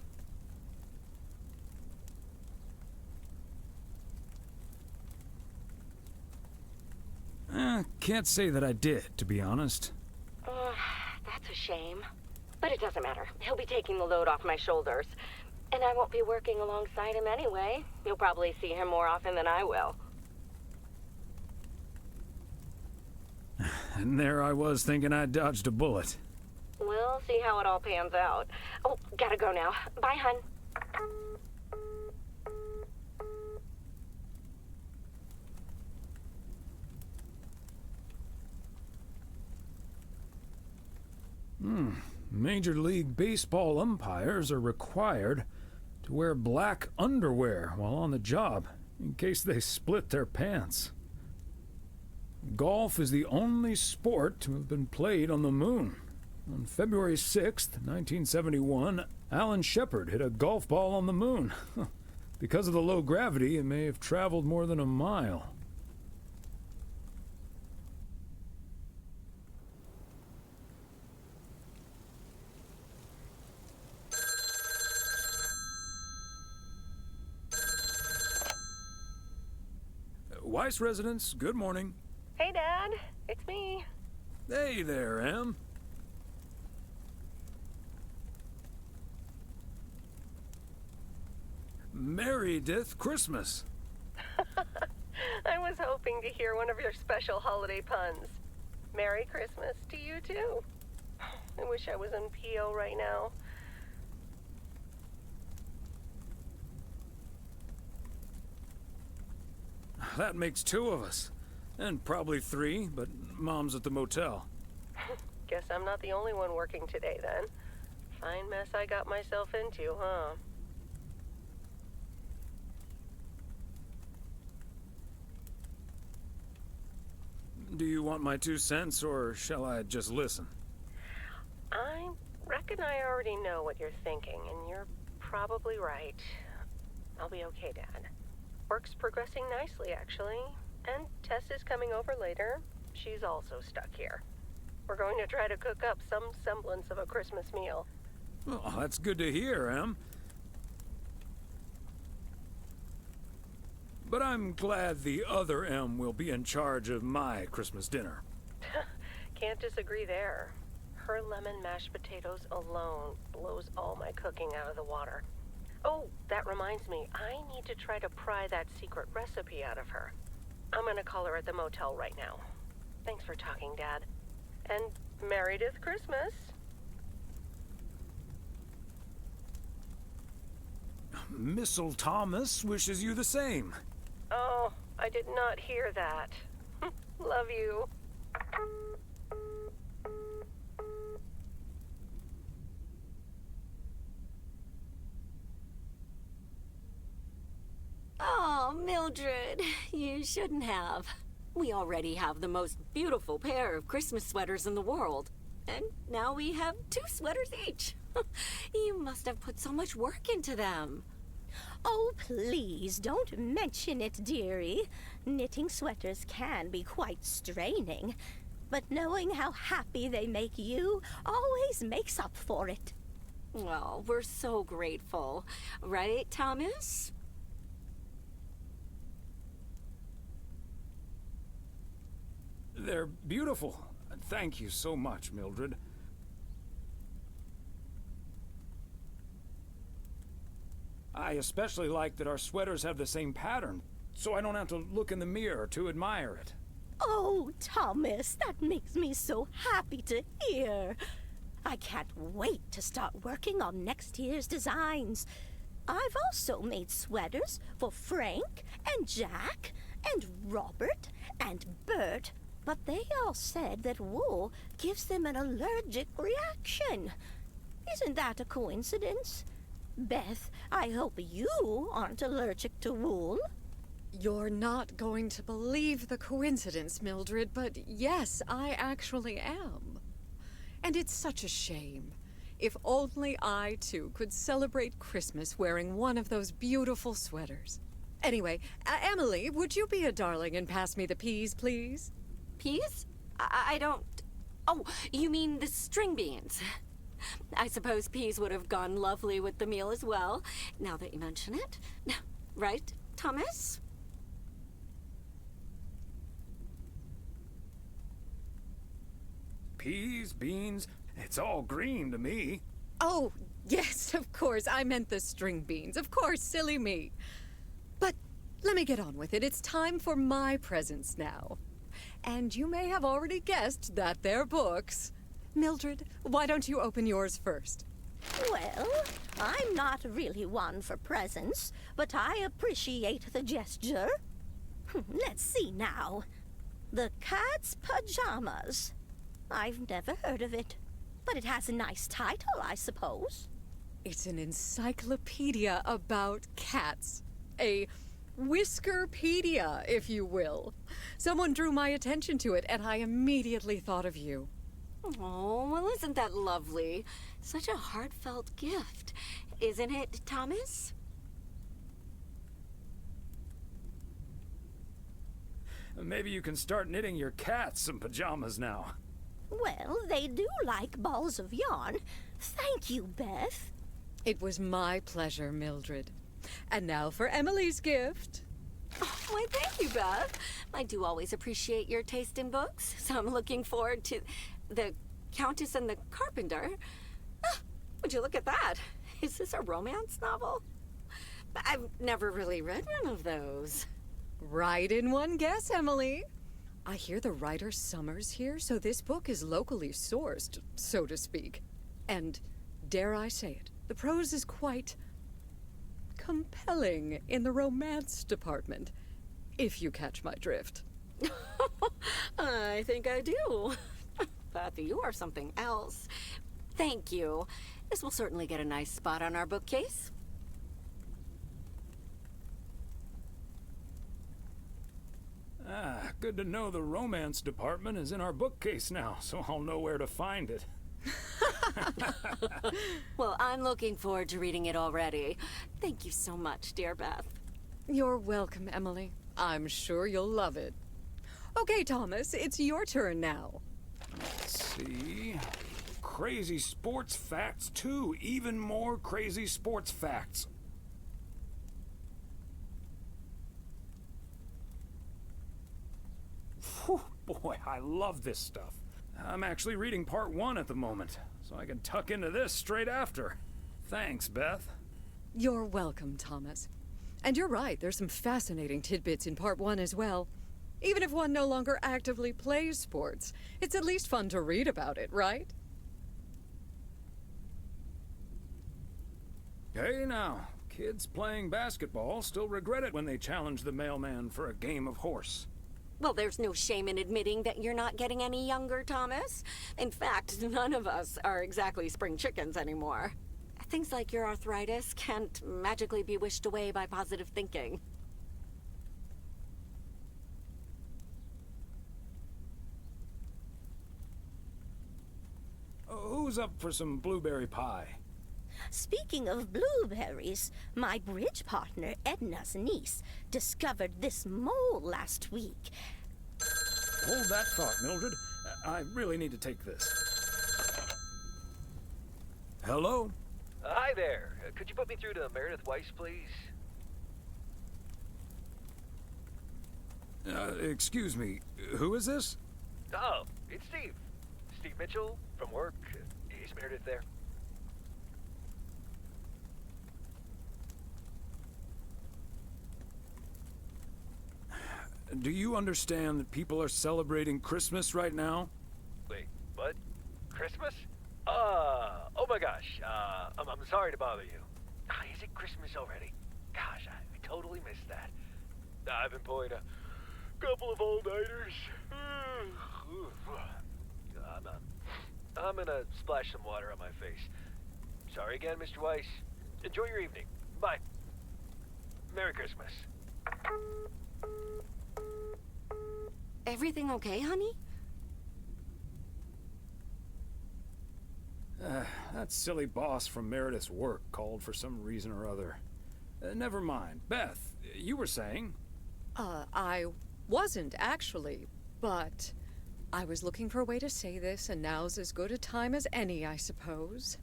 Can't say that I did, to be honest. That's a shame. But it doesn't matter. He'll be taking the load off my shoulders. And I won't be working alongside him anyway. You'll probably see him more often than I will. And there I was thinking I dodged a bullet. We'll see how it all pans out. Oh, gotta go now. Bye, hun. Major League Baseball umpires are required to wear black underwear while on the job, in case they split their pants. Golf is the only sport to have been played on the moon. On February 6th, 1971, Alan Shepard hit a golf ball on the moon. Because of the low gravity, it may have traveled more than a mile. Weiss residence, good morning. Hey, Dad. It's me. Hey there, Em. Meredith Christmas. I was hoping to hear one of your special holiday puns. Merry Christmas to you, too. I wish I was in PO right now. That makes 2 of us. And probably 3, but Mom's at the motel. Guess I'm not the only one working today, then. Fine mess I got myself into, huh? Do you want my 2 cents, or shall I just listen? I reckon I already know what you're thinking, and you're probably right. I'll be okay, Dad. Work's progressing nicely, actually. And Tess is coming over later. She's also stuck here. We're going to try to cook up some semblance of a Christmas meal. Oh, that's good to hear, Em. But I'm glad the other M will be in charge of my Christmas dinner. Can't disagree there. Her lemon mashed potatoes alone blows all my cooking out of the water. Oh, that reminds me, I need to try to pry that secret recipe out of her. I'm gonna call her at the motel right now. Thanks for talking, Dad. And Meredith Christmas. Missile Thomas wishes you the same. Oh, I did not hear that. Love you. Oh, Mildred, you shouldn't have. We already have the most beautiful pair of Christmas sweaters in the world. And now we have 2 sweaters each. You must have put so much work into them. Oh, please don't mention it, dearie. Knitting sweaters can be quite straining, but knowing how happy they make you always makes up for it. Well, we're so grateful. Right, Thomas? They're beautiful. Thank you so much, Mildred. I especially like that our sweaters have the same pattern, so I don't have to look in the mirror to admire it. Oh, Thomas, that makes me so happy to hear. I can't wait to start working on next year's designs. I've also made sweaters for Frank and Jack and Robert and Bert, but they all said that wool gives them an allergic reaction. Isn't that a coincidence? Beth, I hope you aren't allergic to wool. You're not going to believe the coincidence, Mildred, but yes, I actually am. And it's such a shame. If only I, too, could celebrate Christmas wearing one of those beautiful sweaters. Anyway, Emily, would you be a darling and pass me the peas, please? Peas? I don't... Oh, you mean the string beans. I suppose peas would have gone lovely with the meal as well, now that you mention it. Right, Thomas? Peas, beans, it's all green to me. Oh, yes, of course. I meant the string beans. Of course, silly me. But let me get on with it. It's time for my presents now. And you may have already guessed that they're books. Mildred, why don't you open yours first? Well, I'm not really one for presents, but I appreciate the gesture. Let's see now. The Cat's Pajamas. I've never heard of it, but it has a nice title, I suppose. It's an encyclopedia about cats. A Whiskerpedia, if you will. Someone drew my attention to it, and I immediately thought of you. Oh, well, isn't that lovely? Such a heartfelt gift. Isn't it, Thomas? Maybe you can start knitting your cats some pajamas now. Well, they do like balls of yarn. Thank you, Beth. It was my pleasure, Mildred. And now for Emily's gift. Oh, why, thank you, Beth. I do always appreciate your taste in books, so I'm looking forward to The Countess and the Carpenter. Would you look at that? Is this a romance novel? I've never really read one of those. Right in one guess, Emily. I hear the writer Summers here, so this book is locally sourced, so to speak. And, dare I say it, the prose is quite compelling in the romance department, if you catch my drift. I think I do. Beth, you are something else. Thank you. This will certainly get a nice spot on our bookcase. Ah, good to know the romance department is in our bookcase now, so I'll know where to find it. Well, I'm looking forward to reading it already. Thank you so much, dear Beth. You're welcome, Emily. I'm sure you'll love it. Okay, Thomas, it's your turn now. Let's see. Crazy sports facts, too. Even more crazy sports facts. Whew, boy, I love this stuff. I'm actually reading part 1 at the moment, so I can tuck into this straight after. Thanks, Beth. You're welcome, Thomas. And you're right, there's some fascinating tidbits in part 1 as well. Even if one no longer actively plays sports, it's at least fun to read about it, right? Hey now, kids playing basketball still regret it when they challenge the mailman for a game of horse. Well, there's no shame in admitting that you're not getting any younger, Thomas. In fact, none of us are exactly spring chickens anymore. Things like your arthritis can't magically be wished away by positive thinking. Who's up for some blueberry pie? Speaking of blueberries, my bridge partner, Edna's niece, discovered this mole last week. Hold that thought, Mildred. I really need to take this. Hello? Hi there. Could you put me through to Meredith Weiss, please? Excuse me. Who is this? Oh, it's Steve. Steve Mitchell from work. Is Meredith there? Do you understand that people are celebrating Christmas right now? Wait, what? Christmas? Oh my gosh. I'm sorry to bother you. Is it Christmas already? Gosh, I totally missed that. I've been pulling a couple of all-nighters. I'm gonna splash some water on my face. Sorry again, Mr. Weiss. Enjoy your evening. Bye. Merry Christmas. Everything okay, honey? That silly boss from Meredith's work called for some reason or other. Never mind. Beth, you were saying? I wasn't actually, but I was looking for a way to say this, and now's as good a time as any, I suppose.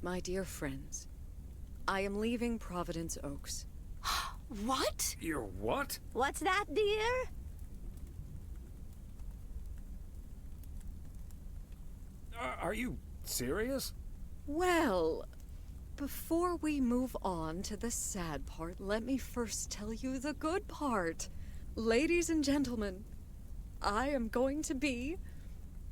My dear friends, I am leaving Providence Oaks. What? You're what? What's that, dear? Are you serious? Well, before we move on to the sad part, let me first tell you the good part. Ladies and gentlemen, I am going to be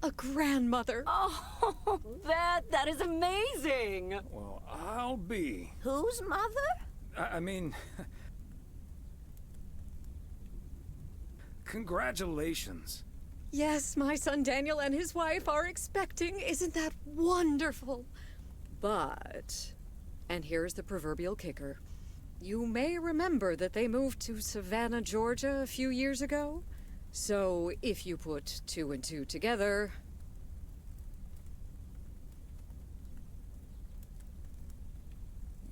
a grandmother. Oh, Beth, that is amazing. Well, I'll be. Whose mother? I mean... Congratulations. Yes, my son Daniel and his wife are expecting. Isn't that wonderful? But, and here's the proverbial kicker. You may remember that they moved to Savannah, Georgia a few years ago. So if you put 2 and 2 together...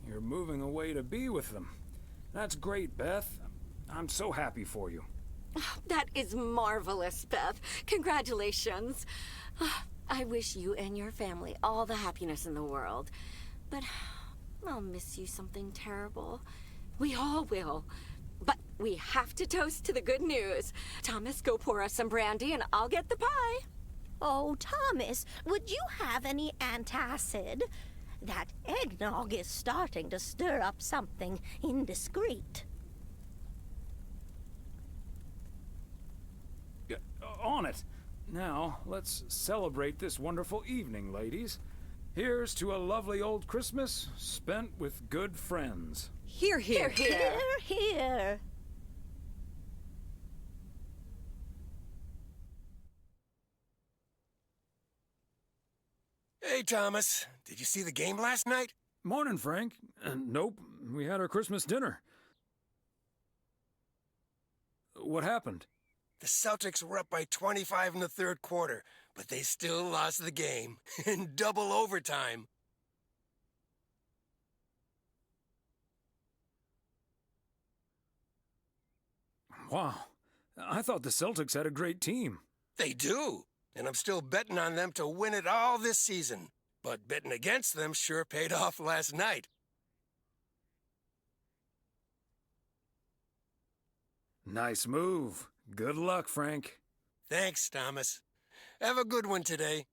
You're moving away to be with them. That's great, Beth. I'm so happy for you. That is marvelous, Beth. Congratulations. I wish you and your family all the happiness in the world. But I'll miss you something terrible. We all will. But we have to toast to the good news. Thomas, go pour us some brandy and I'll get the pie. Oh, Thomas, would you have any antacid? That eggnog is starting to stir up something indiscreet. On it. Now, let's celebrate this wonderful evening, ladies. Here's to a lovely old Christmas spent with good friends. Hear, hear. Hear, hear. Hey, Thomas. Did you see the game last night? Morning, Frank. Nope. We had our Christmas dinner. What happened? The Celtics were up by 25 in the third quarter, but they still lost the game in double overtime. Wow. I thought the Celtics had a great team. They do, and I'm still betting on them to win it all this season. But betting against them sure paid off last night. Nice move. Good luck, Frank. Thanks, Thomas. Have a good one today.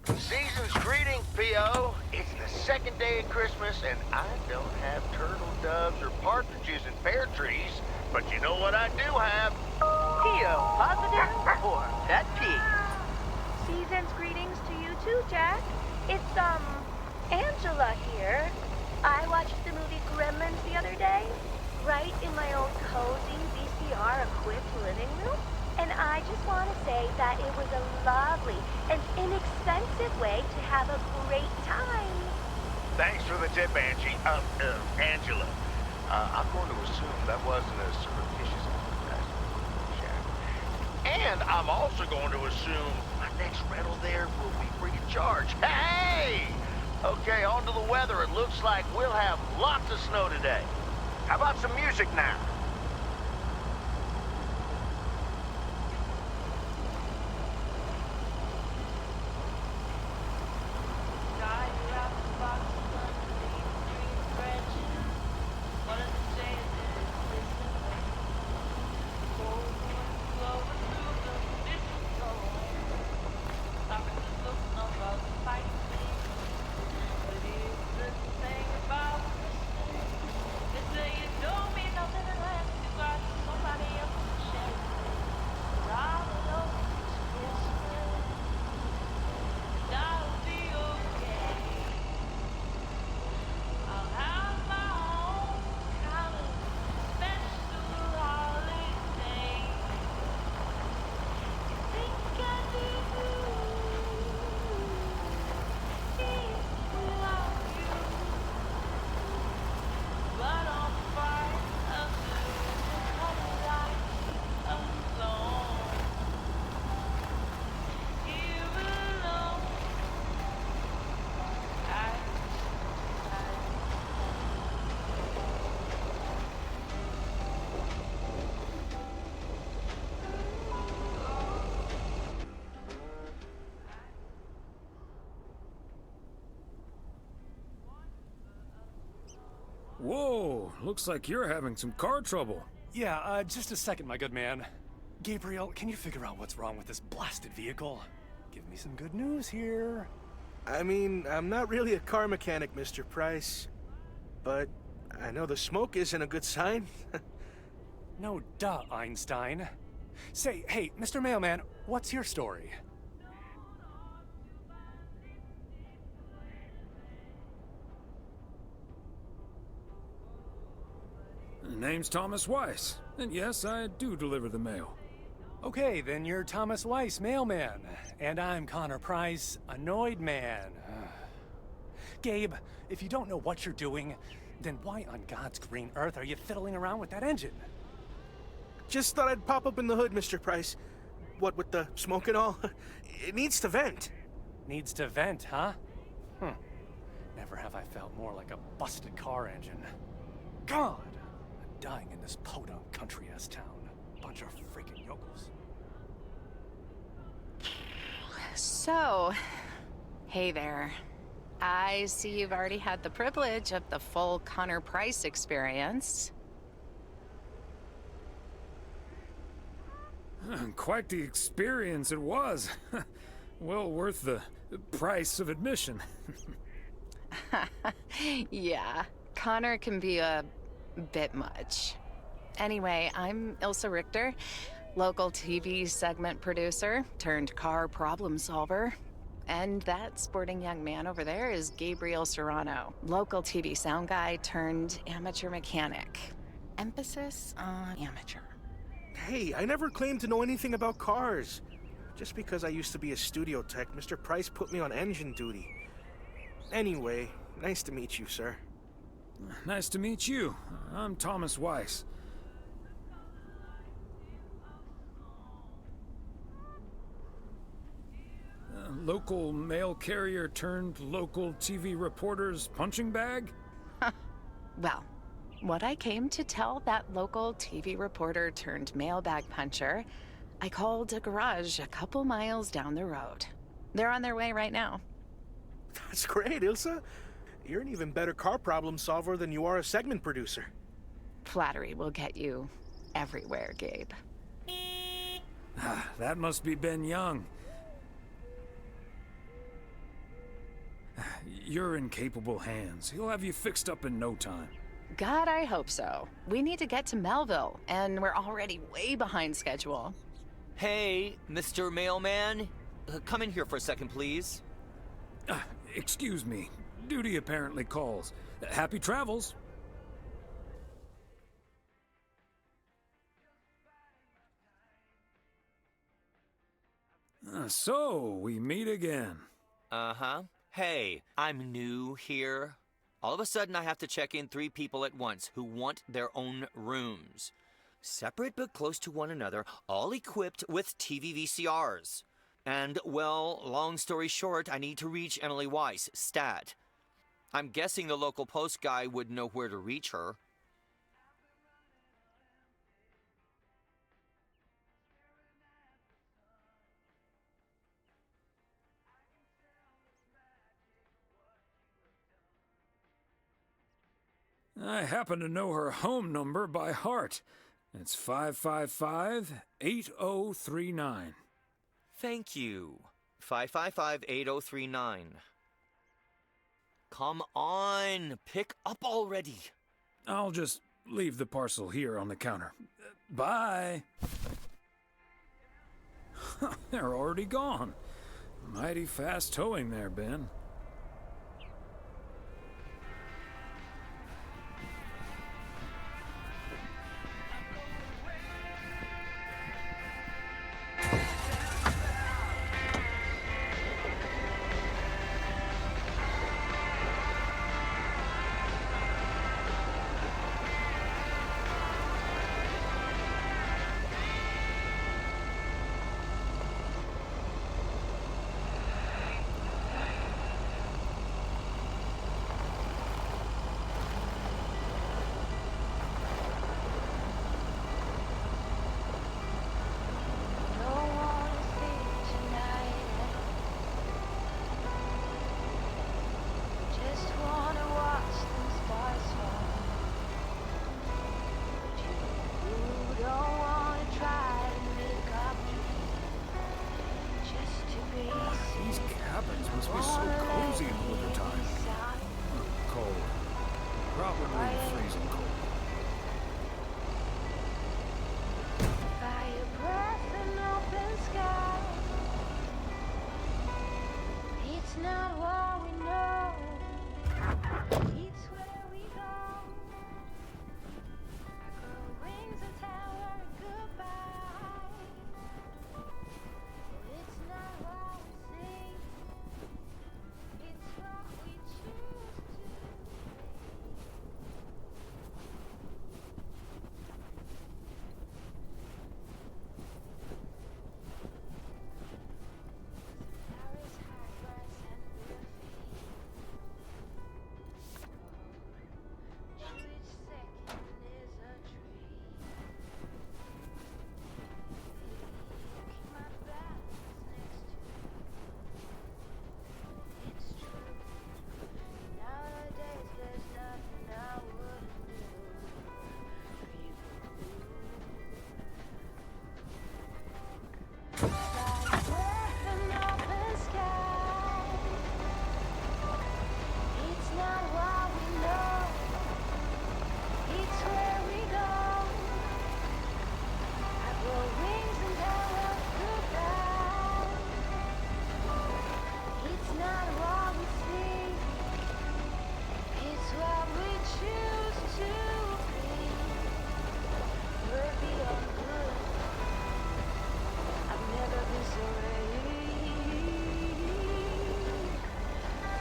Season's greetings, P.O. It's the second day of Christmas, and I don't have turtle doves or partridges in pear trees. But you know what I do have? P.O. positive or pet peeve? Season's greetings to you too, Jack. It's, Angela here. I watched the movie Gremlins the other day, right in my own cozy VCR-equipped living room. And I just want to say that it was a lovely and inexpensive way to have a great time. Thanks for the tip, Angie. Angela. I'm going to assume that wasn't a surreptitious advertisement. And I'm also going to assume my next rental there will be free of charge. Hey! Okay, on to the weather. It looks like we'll have lots of snow today. How about some music now? Whoa, looks like you're having some car trouble. Yeah, just a second, my good man. Gabriel, can you figure out what's wrong with this blasted vehicle? Give me some good news here. I mean, I'm not really a car mechanic, Mr. Price. But I know the smoke isn't a good sign. No duh, Einstein. Say, hey, Mr. Mailman, what's your story? Name's Thomas Weiss, and yes, I do deliver the mail. Okay, then you're Thomas Weiss, mailman. And I'm Connor Price, annoyed man. Gabe, if you don't know what you're doing, then why on God's green earth are you fiddling around with that engine? Just thought I'd pop up in the hood, Mr. Price. What with the smoke and all? It needs to vent. Needs to vent, huh? Never have I felt more like a busted car engine. God! I'm dying in this podunk country-ass town. Bunch of freaking yokels. So, hey there. I see you've already had the privilege of the full Connor Price experience. Quite the experience it was. Well worth the price of admission. Yeah, Connor can be a bit much. Anyway, I'm Ilsa Richter, local TV segment producer turned car problem solver. And that sporting young man over there is Gabriel Serrano, local TV sound guy turned amateur mechanic. Emphasis on amateur. Hey, I never claimed to know anything about cars. Just because I used to be a studio tech, Mr. Price put me on engine duty. Anyway, nice to meet you, sir. Nice to meet you. I'm Thomas Weiss. Local mail carrier turned local TV reporter's punching bag? Well, what I came to tell that local TV reporter turned mailbag puncher, I called a garage a couple miles down the road. They're on their way right now. That's great, Ilsa. You're an even better car problem solver than you are a segment producer. Flattery will get you everywhere, Gabe. That must be Ben Young. You're in capable hands. He'll have you fixed up in no time. God, I hope so. We need to get to Melville, and we're already way behind schedule. Hey, Mr. Mailman. Come in here for a second, please. Excuse me. Duty apparently calls. Happy travels. So, we meet again. Uh-huh. Hey, I'm new here. All of a sudden, I have to check in 3 people at once who want their own rooms. Separate but close to one another, all equipped with TV VCRs. And, well, long story short, I need to reach Emily Weiss, stat. I'm guessing the local post guy would know where to reach her. I happen to know her home number by heart. It's 555-8039. Thank you. 555-8039. Come on, pick up already. I'll just leave the parcel here on the counter. Bye. They're already gone. Mighty fast towing there, Ben. Things must be so cozy in the wintertime. Cold. Probably freezing cold. By your breath and open sky. It's not what we know. It's where we go. I grow wings and tell her goodbye. It's not what we see. It's what we choose to be. Flowers, high grass, and we're free. Each second is a dream. Keep my balance next to you. It's true. Nowadays there's nothing I wouldn't do for you. By breath and open sky. It's not what we know. It's where we go. I grow wings and tell us goodbye. It's not what we see. It's what we choose to be. We're beyond good. I've never been so ready.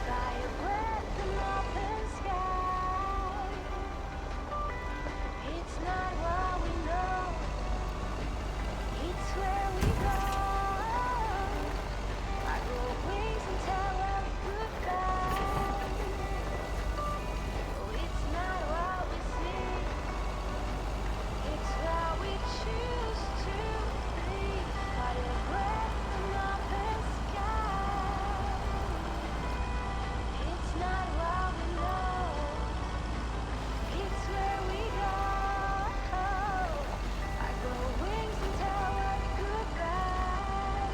Fire breath and open sky. It's not what we know. It's where we go. I grow wings and tell her goodbye. Oh, it's not what we see. It's what we choose to be. Fire breath and open sky. It's not what we know. It's where we go. I grow wings and tell her goodbye.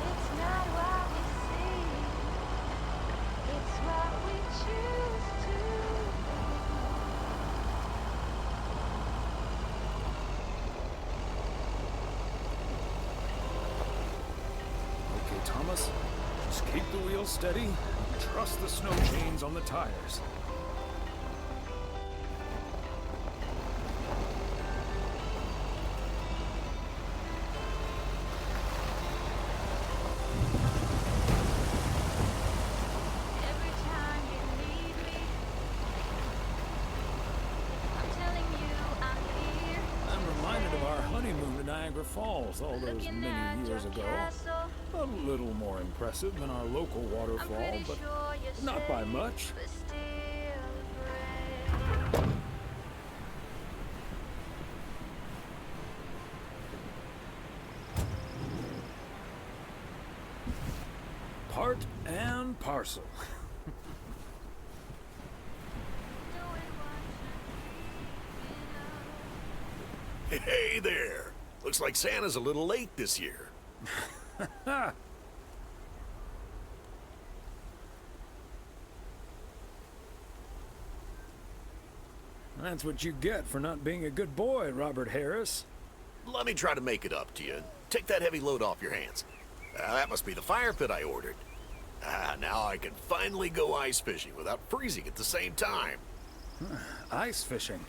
It's not what we see. It's what we choose to be. Okay, Thomas. Just keep the wheels steady and trust the snow chains on the tires. Every time you need me, I'm telling you I'm here. I'm reminded of our honeymoon to Niagara Falls all those many years ago. A little more impressive than our local waterfall, but not by much. But still afraid. Part and parcel. Hey there! Looks like Santa's a little late this year. That's what you get for not being a good boy, Robert Harris. Let me try to make it up to you. Take that heavy load off your hands. That must be the fire pit I ordered. Now I can finally go ice fishing without freezing at the same time. Ice fishing.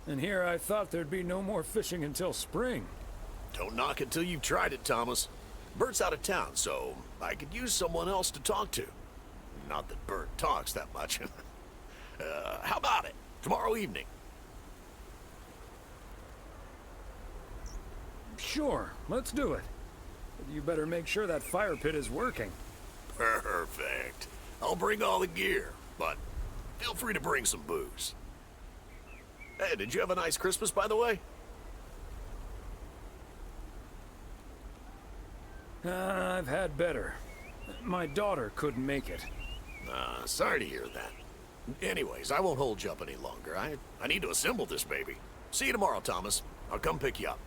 And here I thought there'd be no more fishing until spring. Don't knock it till you've tried it, Thomas. Bert's out of town, so I could use someone else to talk to. Not that Bert talks that much. How about it? Tomorrow evening? Sure, let's do it. But you better make sure that fire pit is working. Perfect. I'll bring all the gear, but feel free to bring some booze. Hey, did you have a nice Christmas, by the way? I've had better. My daughter couldn't make it. Sorry to hear that. Anyways, I won't hold you up any longer. I need to assemble this baby. See you tomorrow, Thomas. I'll come pick you up.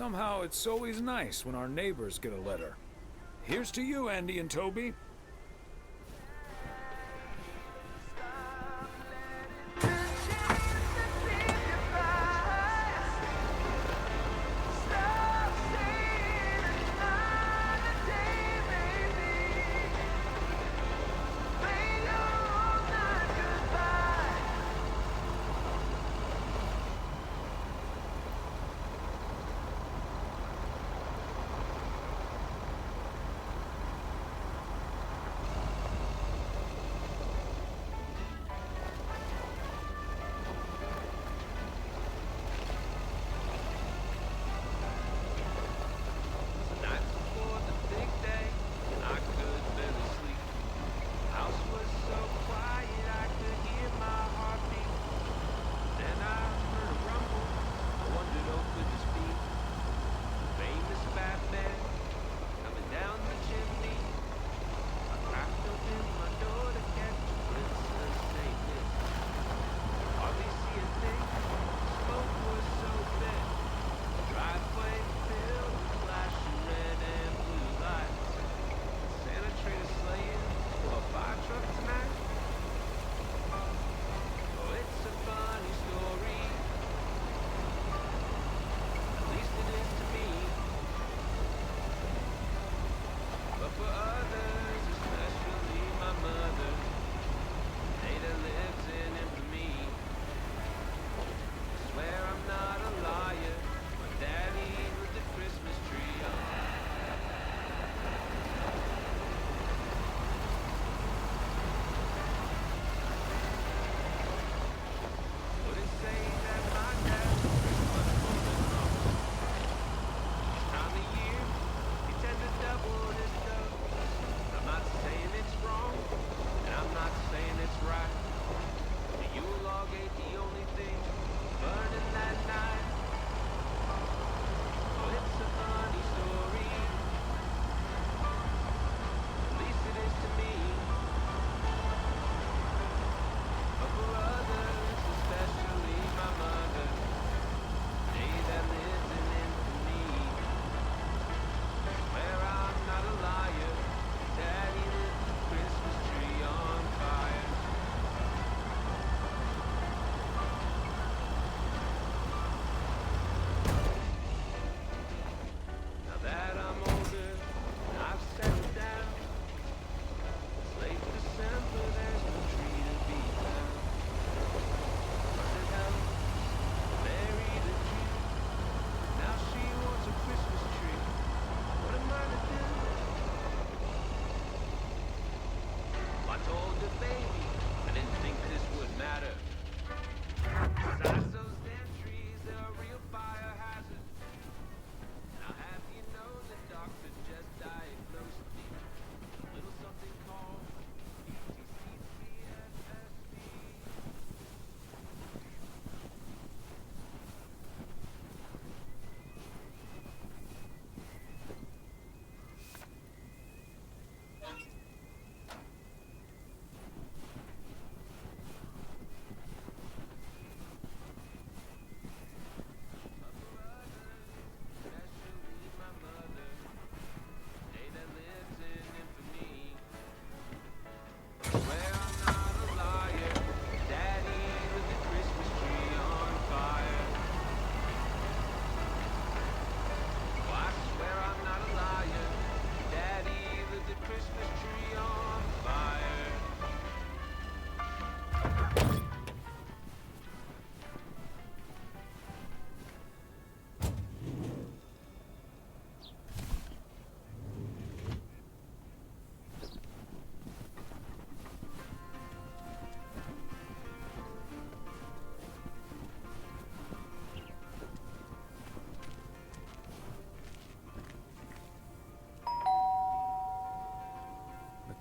Somehow it's always nice when our neighbors get a letter. Here's to you, Andy and Toby.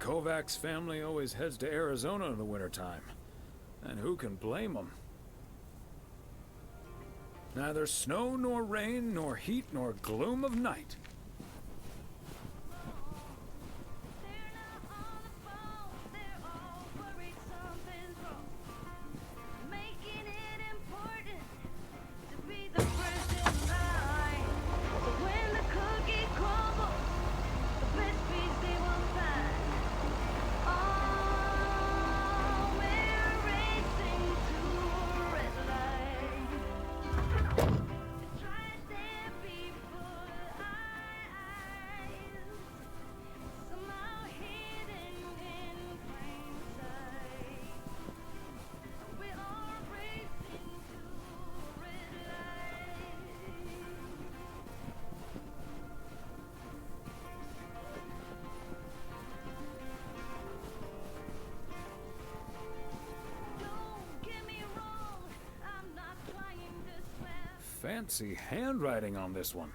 Kovacs family always heads to Arizona in the wintertime. And who can blame them? Neither snow nor rain, nor heat nor gloom of night. Fancy handwriting on this one.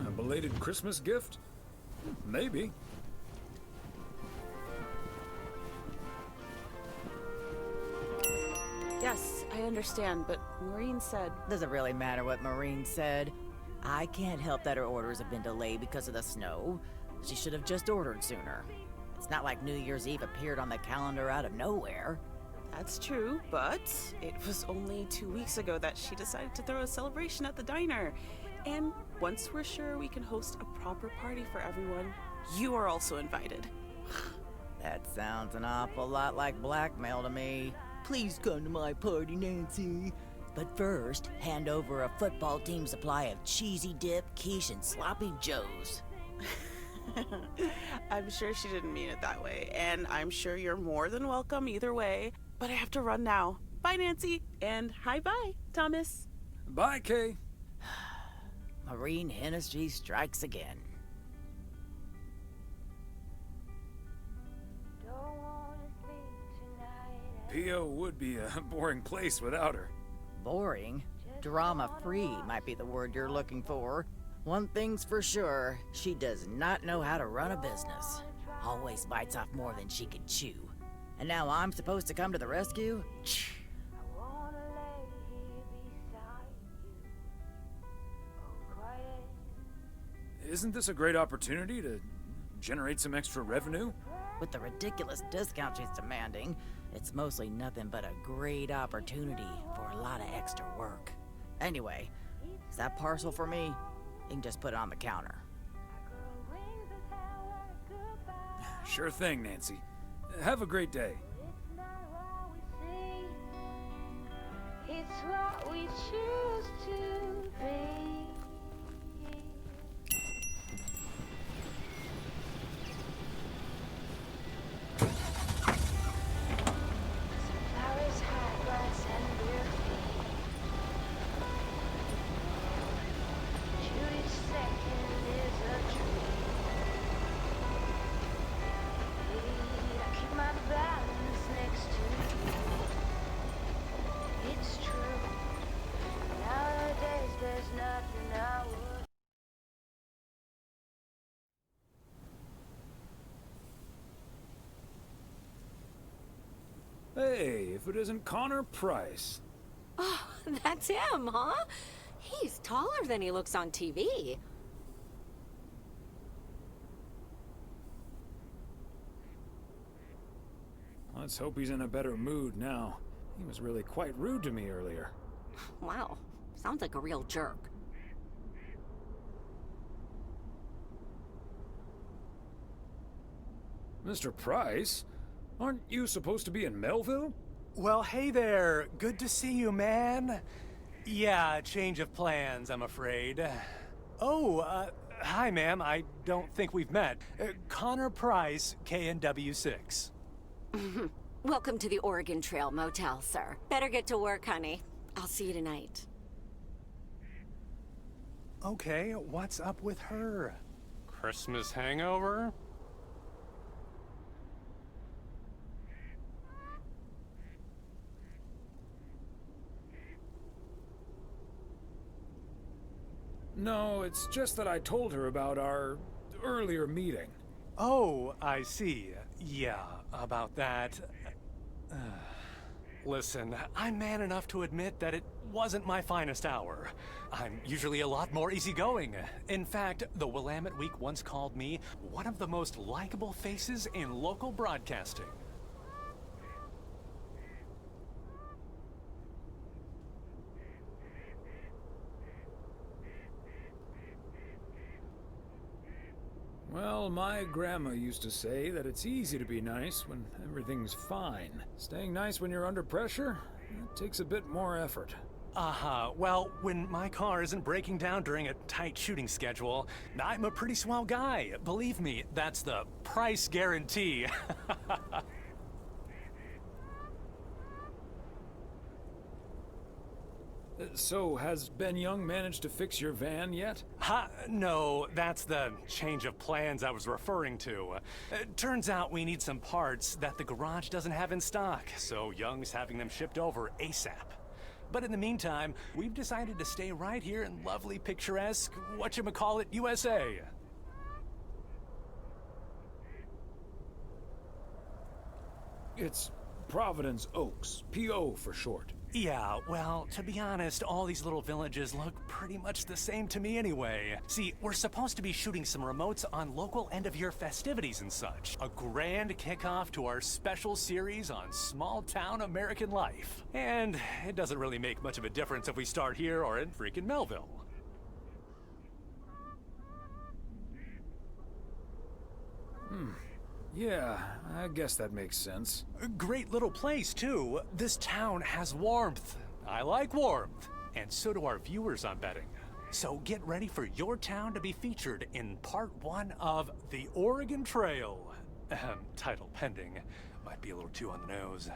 A belated Christmas gift? Maybe. Yes, I understand, but Maureen said... Doesn't really matter what Maureen said. I can't help that her orders have been delayed because of the snow. She should have just ordered sooner. It's not like New Year's Eve appeared on the calendar out of nowhere. That's true, but it was only 2 weeks ago that she decided to throw a celebration at the diner. And once we're sure we can host a proper party for everyone, you are also invited. That sounds an awful lot like blackmail to me. Please come to my party, Nancy. But first, hand over a football team supply of cheesy dip, quiche, and sloppy joes. I'm sure she didn't mean it that way, and I'm sure you're more than welcome either way. But I have to run now. Bye, Nancy, and hi-bye, Thomas. Bye, Kay. Maureen Hennessy strikes again. P.O. would be a boring place without her. Boring? Drama-free might be the word you're looking for. One thing's for sure, she does not know how to run a business. Always bites off more than she can chew. And now I'm supposed to come to the rescue? Isn't this a great opportunity to generate some extra revenue? With the ridiculous discount she's demanding, it's mostly nothing but a great opportunity for a lot of extra work. Anyway, is that parcel for me? You can just put it on the counter. Sure thing, Nancy. Have a great day. It's what we choose to be. Flowers, hot glass, and beer feet. Each second is a treat. I keep my balance next to you. It's true. Nowadays there's nothing I would. Hey, if it isn't Connor Price. Oh, that's him, huh? He's taller than he looks on TV. Let's hope he's in a better mood now. He was really quite rude to me earlier. Wow, sounds like a real jerk. Mr. Price? Aren't you supposed to be in Melville? Well, hey there. Good to see you, man. Yeah, change of plans, I'm afraid. Oh, hi, ma'am. I don't think we've met. Connor Price, KNW6. Welcome to the Oregon Trail Motel, sir. Better get to work, honey. I'll see you tonight. Okay, what's up with her? Christmas hangover? No, it's just that I told her about our earlier meeting. Oh, I see. Yeah, about that. Listen, I'm man enough to admit that it wasn't my finest hour. I'm usually a lot more easygoing. In fact, the Willamette Week once called me one of the most likable faces in local broadcasting. Well, my grandma used to say that it's easy to be nice when everything's fine. Staying nice when you're under pressure, that takes a bit more effort. Well, when my car isn't breaking down during a tight shooting schedule, I'm a pretty swell guy. Believe me, that's the price guarantee. So, has Ben Young managed to fix your van yet? No, that's the change of plans I was referring to. Turns out we need some parts that the garage doesn't have in stock, so Young's having them shipped over ASAP. But in the meantime, we've decided to stay right here in lovely, picturesque, whatchamacallit, USA. It's Providence Oaks, P.O. for short. Yeah, well, to be honest, all these little villages look pretty much the same to me anyway. See, we're supposed to be shooting some remotes on local end-of-year festivities and such. A grand kickoff to our special series on small-town American life. And it doesn't really make much of a difference if we start here or in freaking Melville. Yeah, I guess that makes sense. A great little place, too. This town has warmth. I like warmth. And so do our viewers, I'm betting. So get ready for your town to be featured in part 1 of The Oregon Trail. Title pending. Might be a little too on the nose.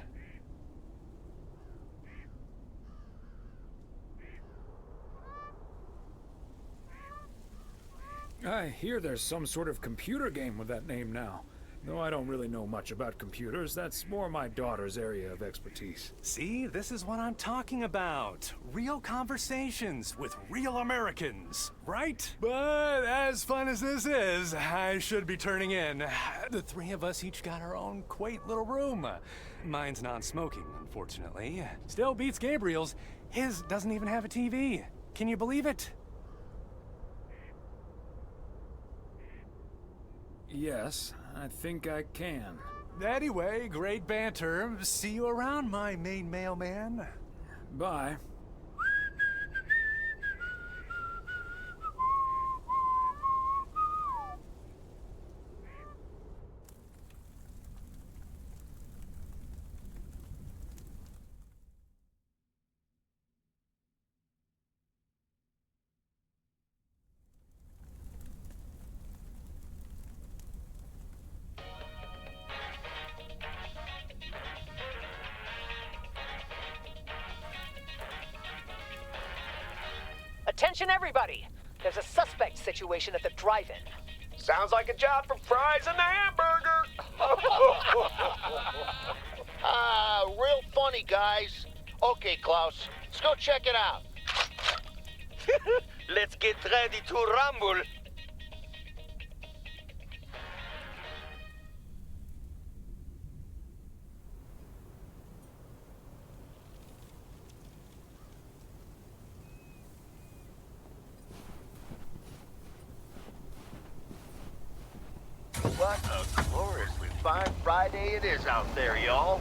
I hear there's some sort of computer game with that name now. Though I don't really know much about computers, that's more my daughter's area of expertise. See, this is what I'm talking about. Real conversations with real Americans, right? But as fun as this is, I should be turning in. The three of us each got our own quaint little room. Mine's non-smoking, unfortunately. Still beats Gabriel's. His doesn't even have a TV. Can you believe it? Yes, I think I can. Anyway, great banter. See you around, my main mailman. Bye. Attention everybody! There's a suspect situation at the drive-in. Sounds like a job for fries and the hamburger. Real funny, guys. Okay, Klaus, let's go check it out. Let's get ready to rumble. What a gloriously fine Friday it is out there, y'all.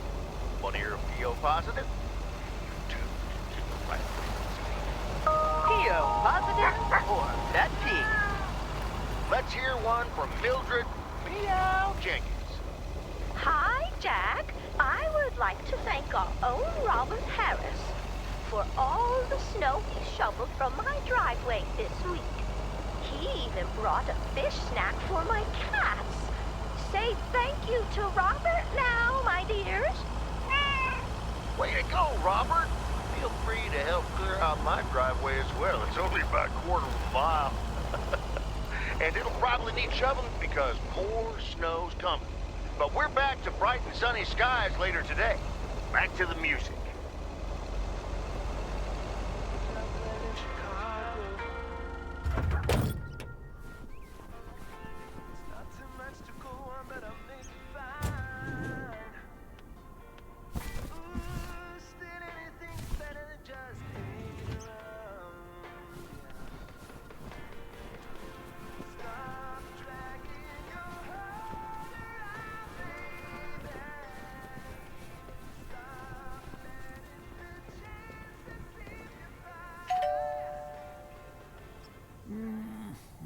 Want to hear a PO positive? You too. Right. PO positive or that pig? Let's hear one from Mildred Meow Jenkins. Hi, Jack. I would like to thank our own Robert Harris for all the snow he shoveled from my driveway this week. He even brought a fish snack for my cats. Say thank you to Robert now, my dears. Way to go, Robert. Feel free to help clear out my driveway as well. It's only about a quarter of a mile. And it'll probably need shoveling because more snow's coming. But we're back to bright and sunny skies later today. Back to the music.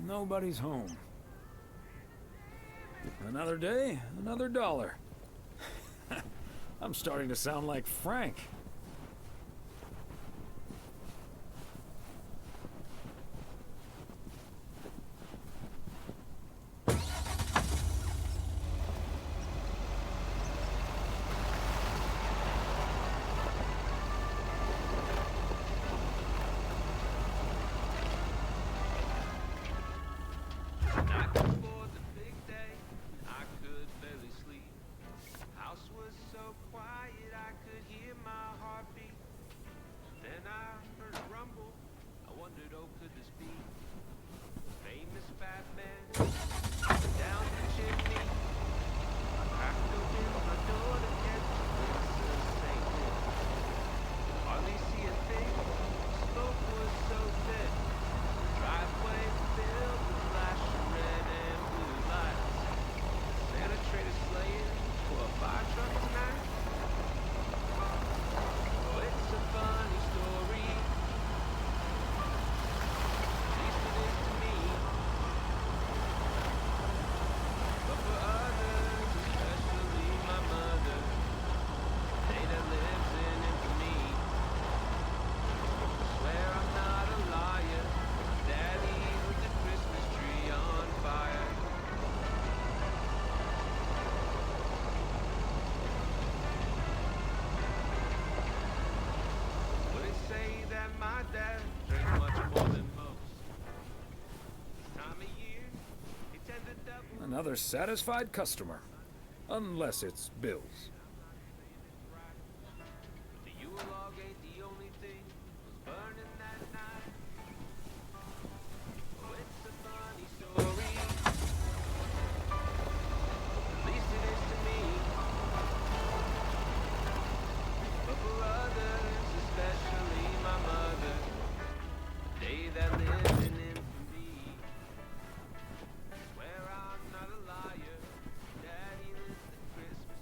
Nobody's home. Another day, another dollar. I'm starting to sound like Frank. Another satisfied customer. Unless it's Bill's.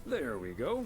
There we go.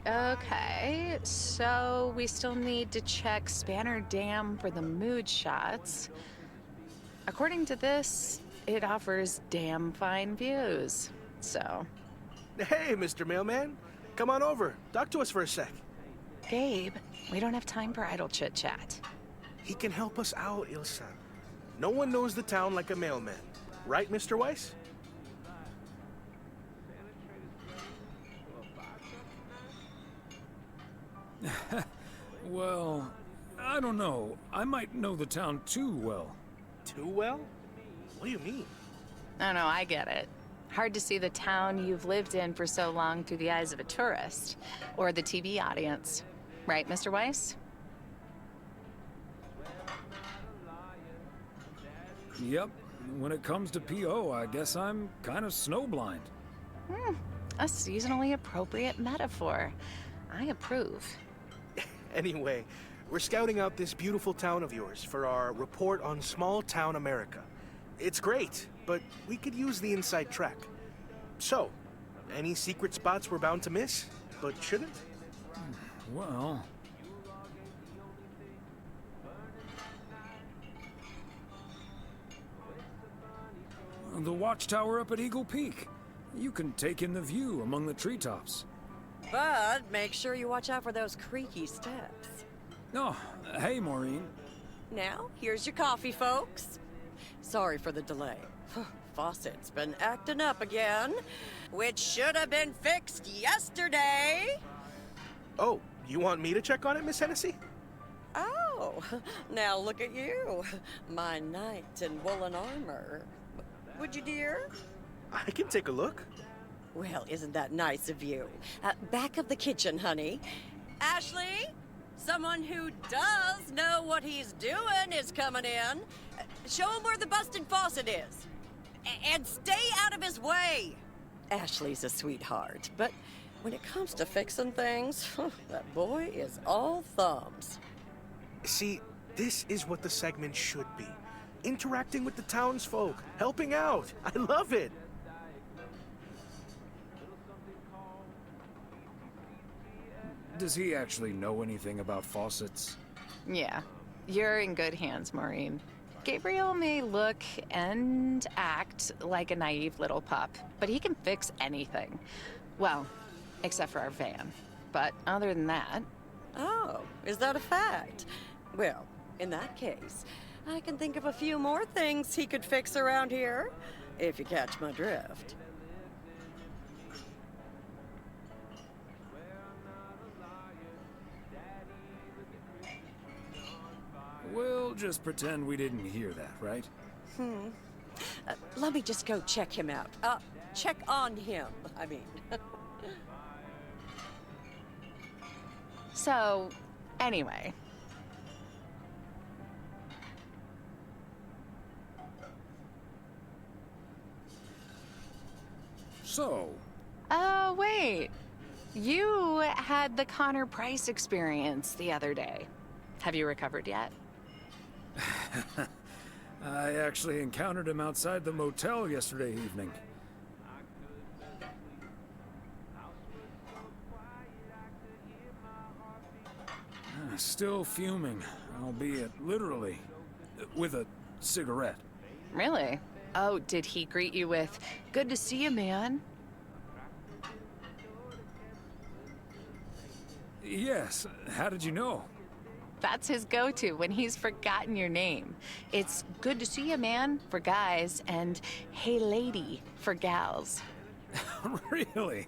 Okay, so we still need to check Spanner Dam for the mood shots. According to this, it offers damn fine views, so... Hey, Mr. Mailman. Come on over. Talk to us for a sec. Gabe, we don't have time for idle chit-chat. He can help us out, Ilsa. No one knows the town like a mailman. Right, Mr. Weiss? Well, I don't know. I might know the town too well. Too well? What do you mean? No, I get it. Hard to see the town you've lived in for so long through the eyes of a tourist or the TV audience. Right, Mr. Weiss? Yep. When it comes to P.O., I guess I'm kind of snowblind. A seasonally appropriate metaphor. I approve. Anyway, we're scouting out this beautiful town of yours for our report on small town America. It's great, but we could use the inside track. So, any secret spots we're bound to miss, but shouldn't? Well... the watchtower up at Eagle Peak. You can take in the view among the treetops. But make sure you watch out for those creaky steps. Oh, hey, Maureen. Now, here's your coffee, folks. Sorry for the delay. Faucet's been acting up again, which should have been fixed yesterday. Oh, you want me to check on it, Miss Hennessy? Oh, now look at you. My knight in woolen armor. Would you, dear? I can take a look. Well, isn't that nice of you? Back of the kitchen, honey. Ashley, someone who does know what he's doing is coming in. Show him where the busted faucet is. And stay out of his way. Ashley's a sweetheart, but when it comes to fixing things, that boy is all thumbs. See, this is what the segment should be. Interacting with the townsfolk, helping out. I love it. Does he actually know anything about faucets? Yeah, you're in good hands, Maureen. Gabriel may look and act like a naive little pup, but he can fix anything. Well, except for our van. But other than that... Oh, is that a fact? Well, in that case, I can think of a few more things he could fix around here, if you catch my drift. We'll just pretend we didn't hear that, right? Let me just go check him out. Check on him, I mean. So, anyway... So... Oh, wait. You had the Connor Price experience the other day. Have you recovered yet? I actually encountered him outside the motel yesterday evening. Still fuming, albeit literally, with a cigarette. Really? Oh, did he greet you with, "Good to see you, man"? Yes. How did you know? That's his go-to when he's forgotten your name. It's "Good to see you, man" for guys and "Hey, lady" for gals. Really?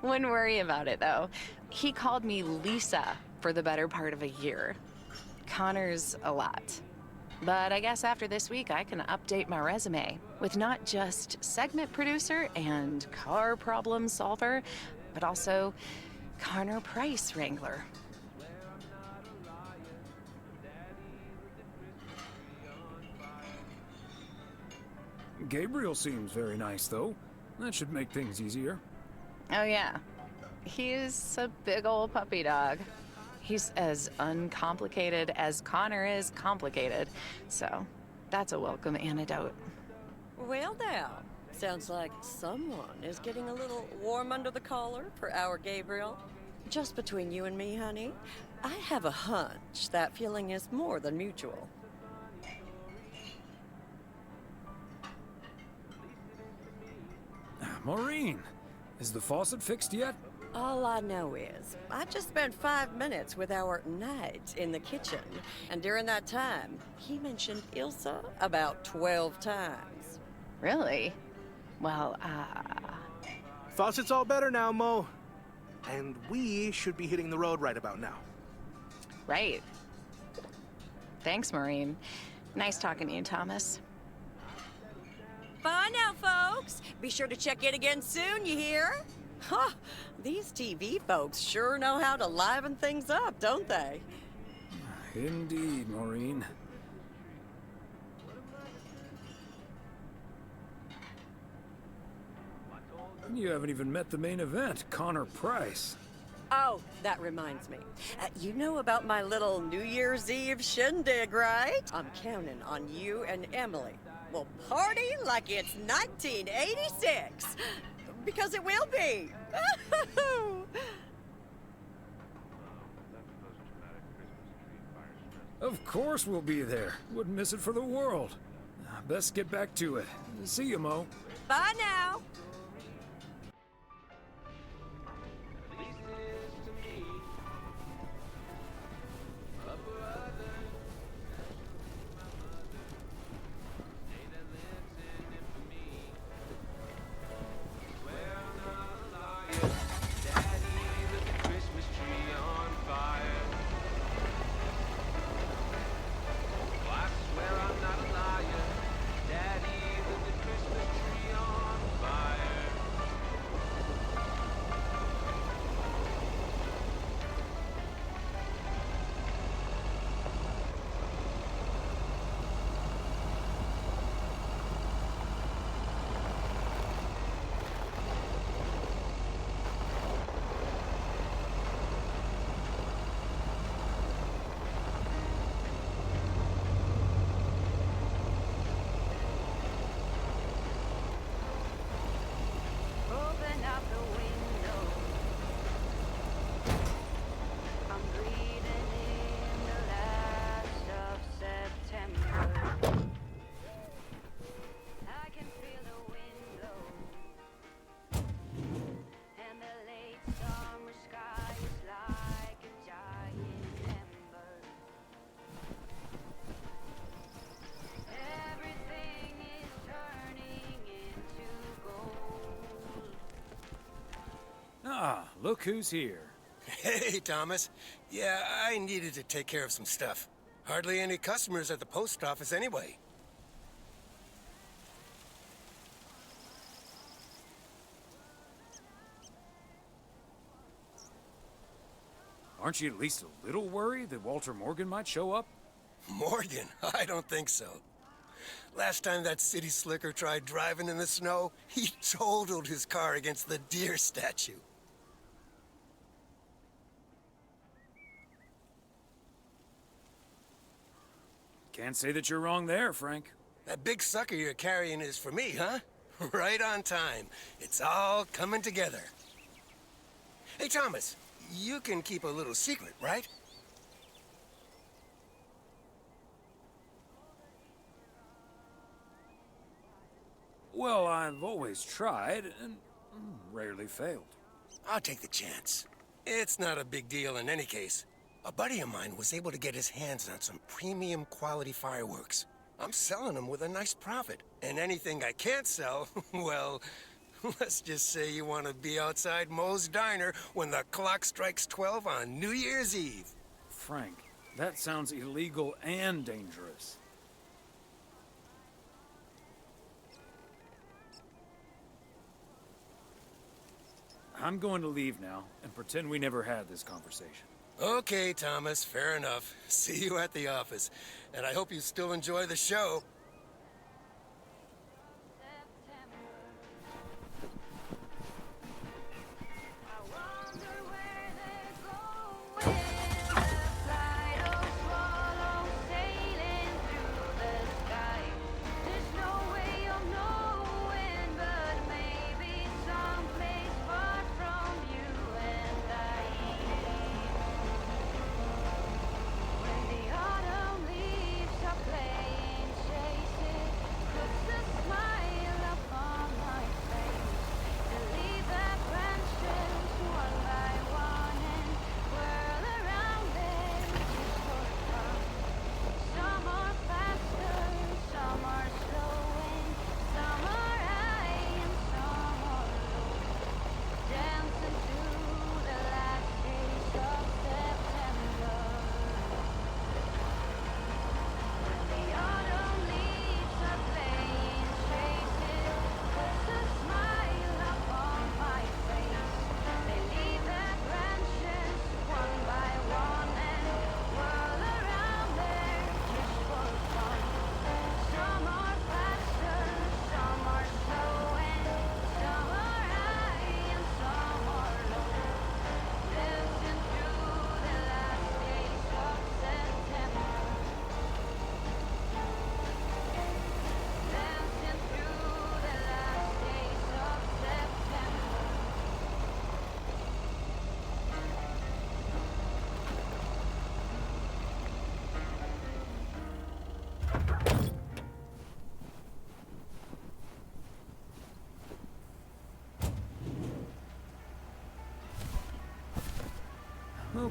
Wouldn't worry about it, though. He called me Lisa for the better part of a year. Connor's a lot. But I guess after this week, I can update my resume with not just segment producer and car problem solver, but also Connor Price wrangler. Gabriel seems very nice, though. That should make things easier. Oh, yeah. He's a big old puppy dog. He's as uncomplicated as Connor is complicated, so that's a welcome antidote. Well now, sounds like someone is getting a little warm under the collar for our Gabriel. Just between you and me, honey, I have a hunch that feeling is more than mutual. Maureen, is the faucet fixed yet? All I know is, I just spent 5 minutes with our knight in the kitchen, and during that time, he mentioned Ilsa about 12 times. Really? Well, Faucet's all better now, Mo. And we should be hitting the road right about now. Right. Thanks, Maureen. Nice talking to you, Thomas. Bye now, folks. Be sure to check in again soon, you hear? Huh, these TV folks sure know how to liven things up, don't they? Indeed, Maureen. You haven't even met the main event, Connor Price. Oh, that reminds me. You know about my little New Year's Eve shindig, right? I'm counting on you and Emily. We'll party like it's 1986. Because it will be. Of course we'll be there. Wouldn't miss it for the world. Best get back to it. See you, Mo. Bye now. Open up the window. I'm breathing in the last of September. I can feel the wind blow, and the late summer sky is like a giant ember. Everything is turning into gold. Ah, look who's here. Hey, Thomas. Yeah, I needed to take care of some stuff. Hardly any customers at the post office anyway. Aren't you at least a little worried that Walter Morgan might show up? Morgan? I don't think so. Last time that city slicker tried driving in the snow, he totaled his car against the deer statue. Can't say that you're wrong there, Frank. That big sucker you're carrying is for me, huh? Right on time. It's all coming together. Hey, Thomas, you can keep a little secret, right? Well, I've always tried and rarely failed. I'll take the chance. It's not a big deal in any case. A buddy of mine was able to get his hands on some premium quality fireworks. I'm selling them with a nice profit. And anything I can't sell, well, let's just say you want to be outside Moe's Diner when the clock strikes 12 on New Year's Eve. Frank, that sounds illegal and dangerous. I'm going to leave now and pretend we never had this conversation. Okay, Thomas, fair enough. See you at the office. And I hope you still enjoy the show. When the autumn leaves are playing shade.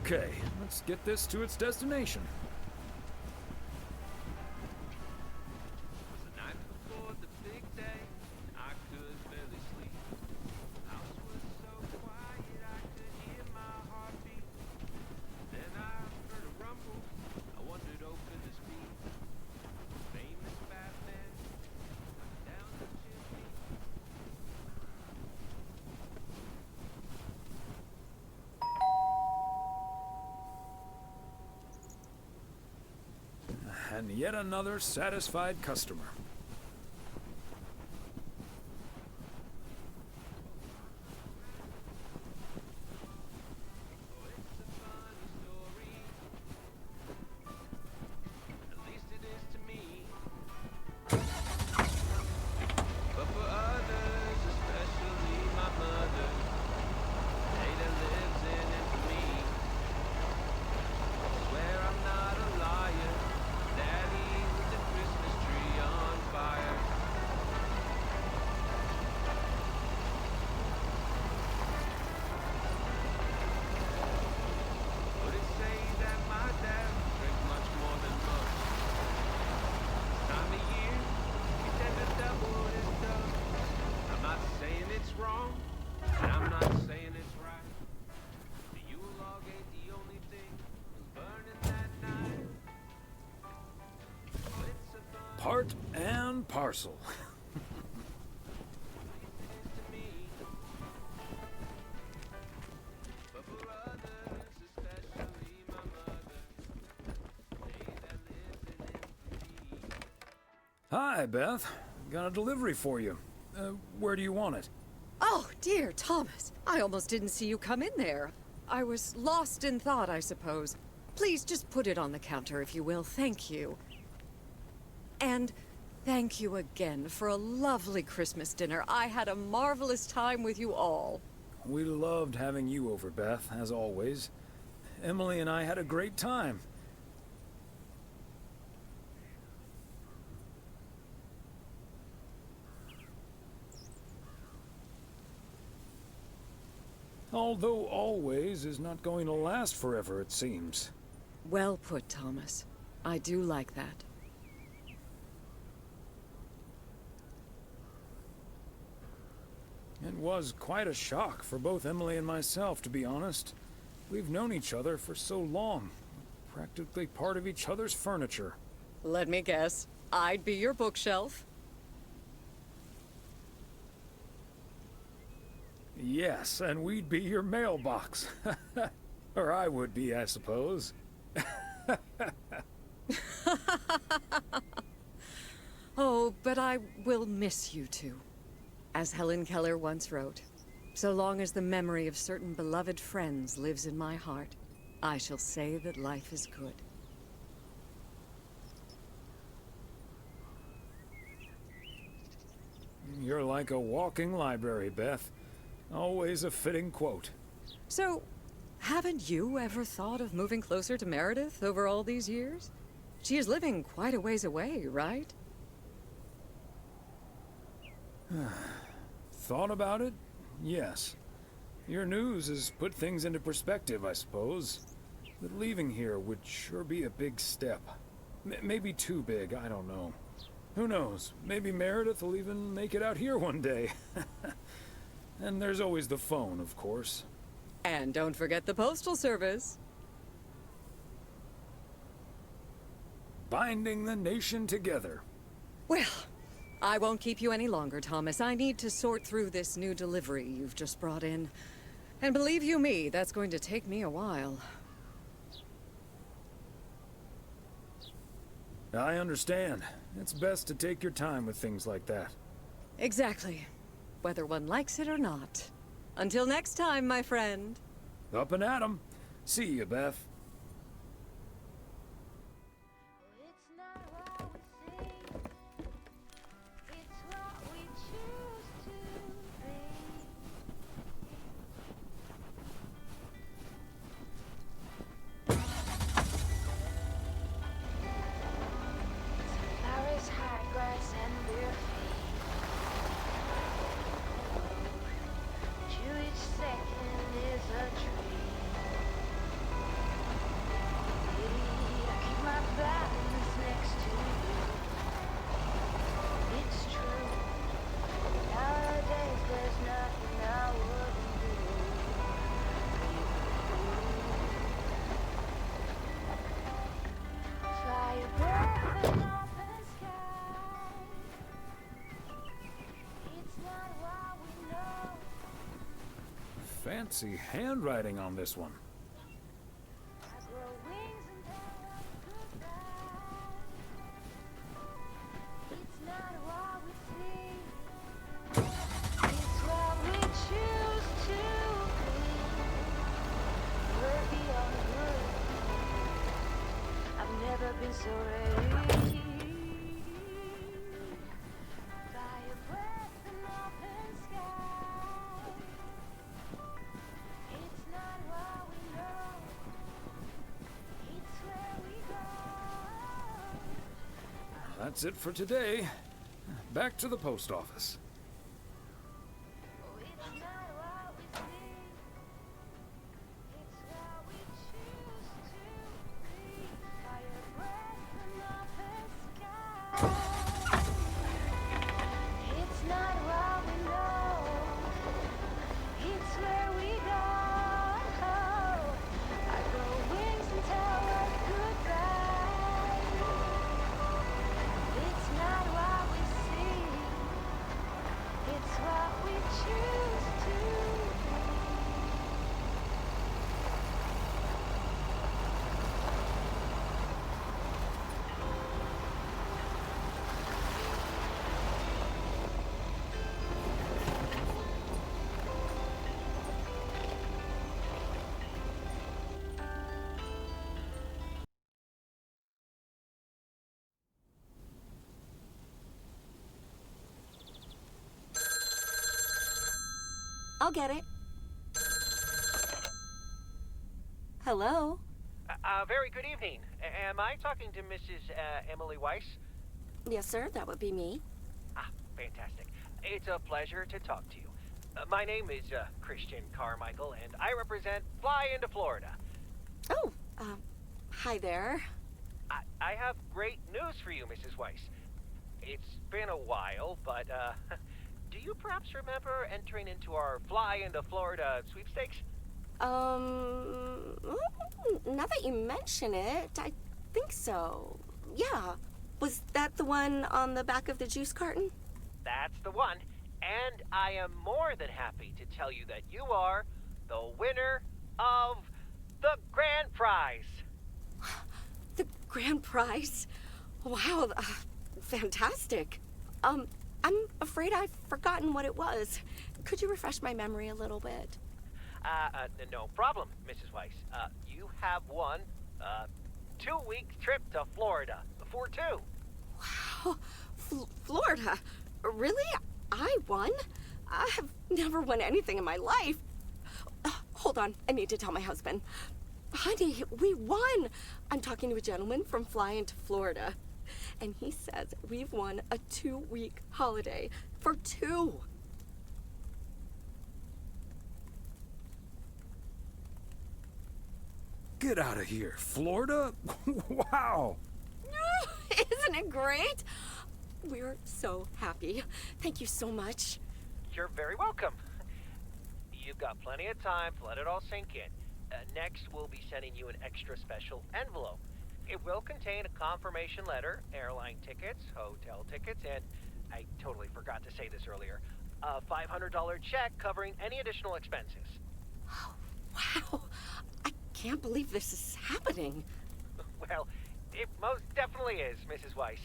Okay, let's get this to its destination. The night before the big day, I could barely sleep. House was so quiet I could hear my heartbeat. Then I heard a rumble. I wandered over the speed. Famous Batman coming down the chimney. And yet another satisfied customer. At least it is to me. But for others, especially my mother, day that lives in infamy. Swear I'm not a liar. Daddy lit the Christmas tree on fire. Would it say that my dad drank much more than most? This time of year, he tend to double his dose. I'm not saying it's wrong, and I'm not saying it's right. The Yule log ain't the only thing burning that night. Part and parcel. Hi, Beth. Got a delivery for you. Where do you want it? Oh, dear Thomas. I almost didn't see you come in there. I was lost in thought, I suppose. Please just put it on the counter, if you will. Thank you. And thank you again for a lovely Christmas dinner. I had a marvelous time with you all. We loved having you over, Beth, as always. Emily and I had a great time. Although always is not going to last forever, it seems. Well put, Thomas. I do like that. It was quite a shock for both Emily and myself, to be honest. We've known each other for so long. Practically part of each other's furniture. Let me guess. I'd be your bookshelf. Yes, and we'd be your mailbox. Or I would be, I suppose. Oh, but I will miss you two. As Helen Keller once wrote, so long as the memory of certain beloved friends lives in my heart, I shall say that life is good. You're like a walking library, Beth. Always a fitting quote. So, haven't you ever thought of moving closer to Meredith over all these years? She is living quite a ways away, right? Thought about it? Yes. Your news has put things into perspective, I suppose. But leaving here would sure be a big step. Maybe too big, I don't know. Who knows? Maybe Meredith will even make it out here one day. And there's always the phone, of course. And don't forget the postal service. Binding the nation together. Well, I won't keep you any longer, Thomas. I need to sort through this new delivery you've just brought in. And believe you me, that's going to take me a while. I understand. It's best to take your time with things like that. Exactly. Whether one likes it or not. Until next time, my friend. Up and at 'em. See you, Beth. Flowers, high grass, and bare feet. To each second is a tree. fancy handwriting on this one. Been so ready. Fire breath and open sky. It's not what we know. It's where we go. That's it for today. Back to the post office. I'll get it. Hello? Very good evening. Am I talking to Mrs. Emily Weiss? Yes, sir, that would be me. Ah, fantastic. It's a pleasure to talk to you. My name is Christian Carmichael, and I represent Fly into Florida. Oh, hi there. I have great news for you, Mrs. Weiss. It's been a while, but, do you perhaps remember entering into our Fly into Florida sweepstakes? Now that you mention it, I think so. Yeah. Was that the one on the back of the juice carton? That's the one. And I am more than happy to tell you that you are the winner of the grand prize. The grand prize? Wow, fantastic. I'm afraid I've forgotten what it was. Could you refresh my memory a little bit? No problem, Mrs. Weiss. You have won a 2-week trip to Florida for two. Wow, Florida? Really? I won? I have never won anything in my life. Hold on, I need to tell my husband. Honey, we won! I'm talking to a gentleman from Fly into Florida, and he says we've won a 2-week holiday for two. Get out of here, Florida? Wow! Isn't it great? We're so happy. Thank you so much. You're very welcome. You've got plenty of time to let it all sink in. Next, we'll be sending you an extra special envelope. It will contain a confirmation letter, airline tickets, hotel tickets, and I totally forgot to say this earlier, a $500 check covering any additional expenses. Oh, wow. I can't believe this is happening. Well, it most definitely is, Mrs. Weiss.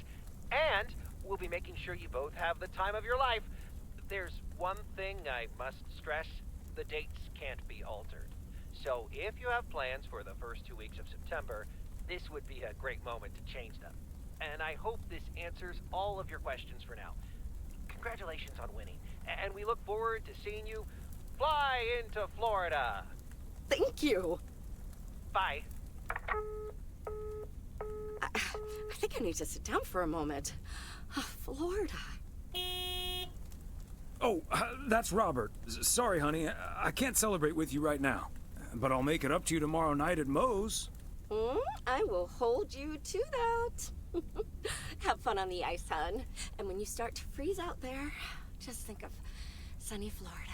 And we'll be making sure you both have the time of your life. There's one thing I must stress. The dates can't be altered. So if you have plans for the first 2 weeks of September, this would be a great moment to change them. And I hope this answers all of your questions for now. Congratulations on winning. And we look forward to seeing you fly into Florida. Thank you. Bye. I think I need to sit down for a moment. Florida. Oh, that's Robert. Sorry, honey. I can't celebrate with you right now. But I'll make it up to you tomorrow night at Moe's. I will hold you to that. Have fun on the ice, hon. And when you start to freeze out there, just think of sunny Florida.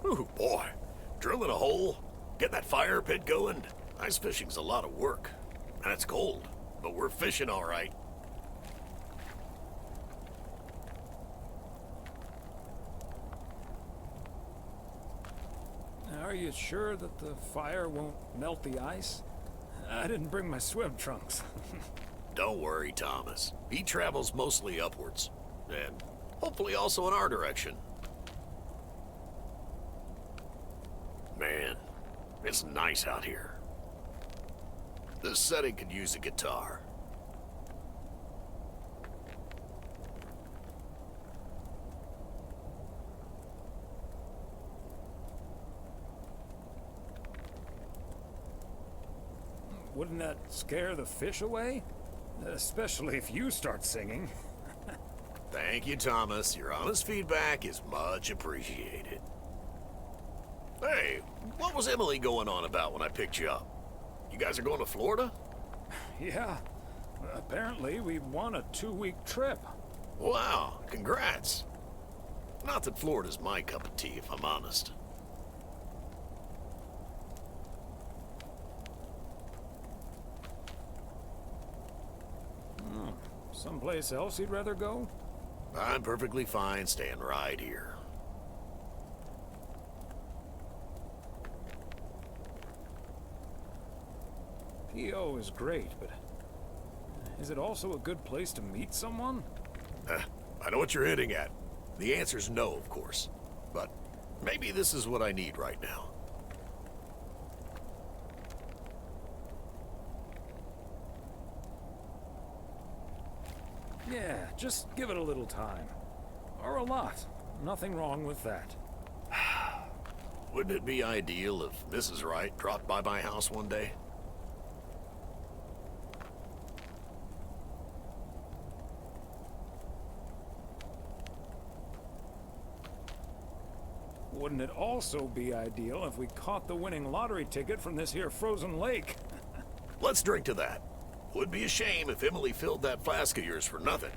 Ooh, boy. Drilling a hole, getting that fire pit going. Ice fishing's a lot of work. And it's cold, but we're fishing all right. Are you sure that the fire won't melt the ice? I didn't bring my swim trunks. Don't worry, Thomas. He travels mostly upwards. And hopefully also in our direction. Man, it's nice out here. This setting could use a guitar. Wouldn't that scare the fish away? Especially if you start singing. Thank you, Thomas. Your honest feedback is much appreciated. Hey, what was Emily going on about when I picked you up? You guys are going to Florida? Yeah. Apparently, we won a 2-week trip. Wow, congrats. Not that Florida's my cup of tea, if I'm honest. Someplace else you'd rather go? I'm perfectly fine staying right here. P.O. is great, but is it also a good place to meet someone? I know what you're hitting at. The answer's no, of course. But maybe this is what I need right now. Yeah, just give it a little time. Or a lot. Nothing wrong with that. Wouldn't it be ideal if Mrs. Wright dropped by my house one day? Wouldn't it also be ideal if we caught the winning lottery ticket from this here frozen lake? Let's drink to that. Would be a shame if Emily filled that flask of yours for nothing.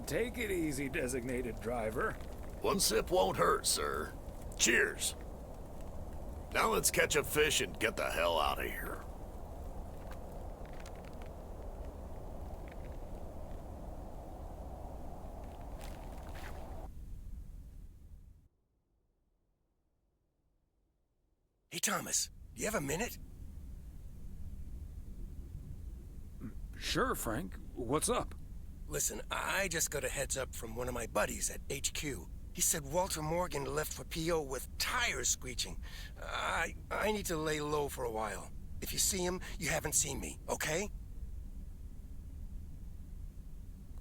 Take it easy, designated driver. One sip won't hurt, sir. Cheers. Now let's catch a fish and get the hell out of here. Hey, Thomas, do you have a minute? Sure, Frank. What's up? Listen, I just got a heads up from one of my buddies at HQ. He said Walter Morgan left for P.O. with tires screeching. I need to lay low for a while. If you see him, you haven't seen me, okay?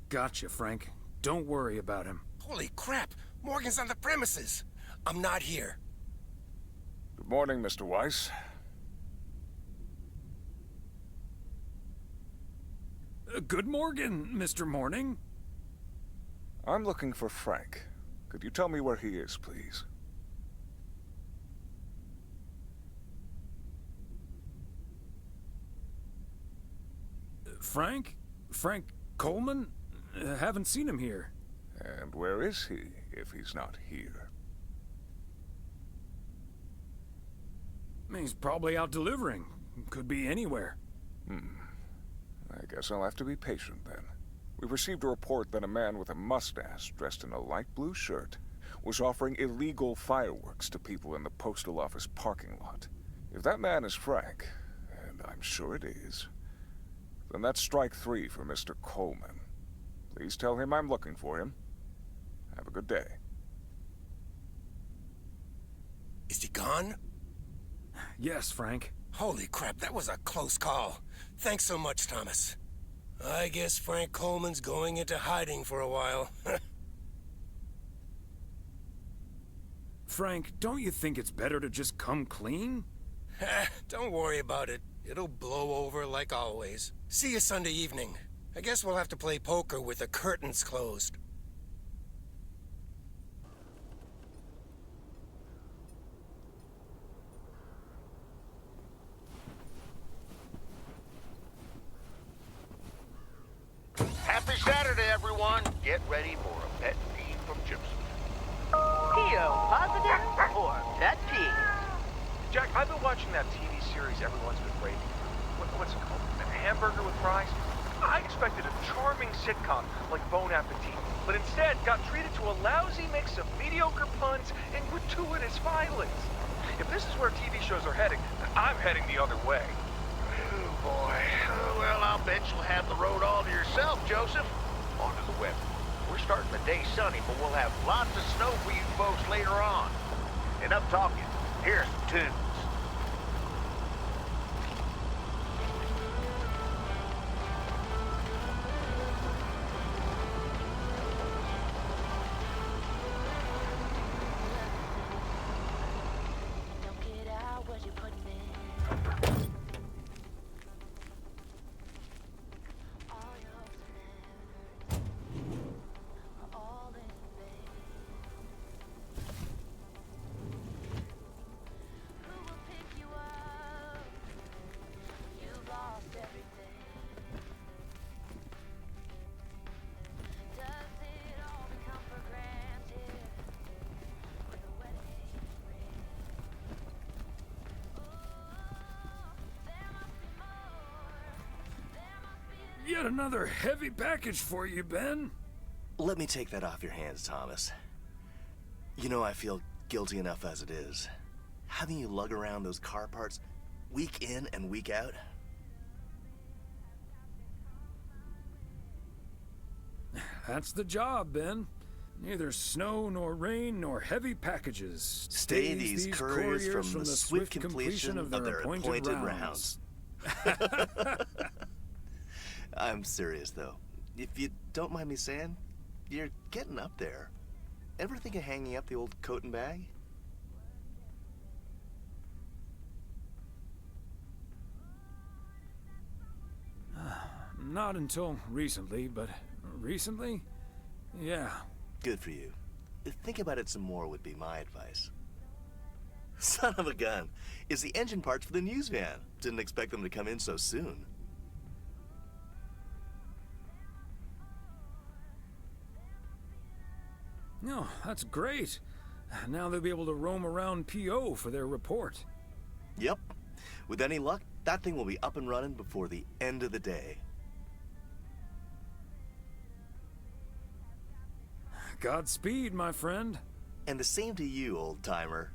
Gotcha, Frank. Don't worry about him. Holy crap! Morgan's on the premises! I'm not here. Good morning, Mr. Weiss. Good morning, Mr. Morning. I'm looking for Frank. Could you tell me where he is, please? Frank? Frank Coleman? Haven't seen him here. And where is he, if he's not here? He's probably out delivering. Could be anywhere. I guess I'll have to be patient then. We've received a report that a man with a mustache dressed in a light blue shirt was offering illegal fireworks to people in the postal office parking lot. If that man is Frank, and I'm sure it is, then that's strike 3 for Mr. Coleman. Please tell him I'm looking for him. Have a good day. Is he gone? Yes, Frank. Holy crap, that was a close call. Thanks so much, Thomas. I guess Frank Coleman's going into hiding for a while. Frank, don't you think it's better to just come clean? Don't worry about it. It'll blow over like always. See you Sunday evening. I guess we'll have to play poker with the curtains closed. Happy Saturday, everyone. Get ready for a pet peeve from Gypsy. P.O. positive or pet peeve? Jack, I've been watching that TV series everyone's been raving through. What's it called? A hamburger with fries? I expected a charming sitcom like Bon Appetit, but instead got treated to a lousy mix of mediocre puns and gratuitous violence. If this is where TV shows are heading, I'm heading the other way. Oh, boy. Well, I'll bet you'll have the road all to yourself, Joseph. On to the weather. We're starting the day sunny, but we'll have lots of snow for you folks later on. Enough talking. Here's some tunes. Yet another heavy package for you, Ben. Let me take that off your hands, Thomas. You know I feel guilty enough as it is. Having you lug around those car parts week in and week out. That's the job, Ben. Neither snow nor rain nor heavy packages Stay these couriers from the swift completion of their appointed rounds. I'm serious, though. If you don't mind me saying, you're getting up there. Ever think of hanging up the old coat and bag? Not until recently, but recently? Yeah. Good for you. Think about it some more would be my advice. Son of a gun. It's the engine parts for the news van. Didn't expect them to come in so soon. No, that's great. Now they'll be able to roam around PO for their report. Yep. With any luck, that thing will be up and running before the end of the day. Godspeed, my friend. And the same to you, old-timer.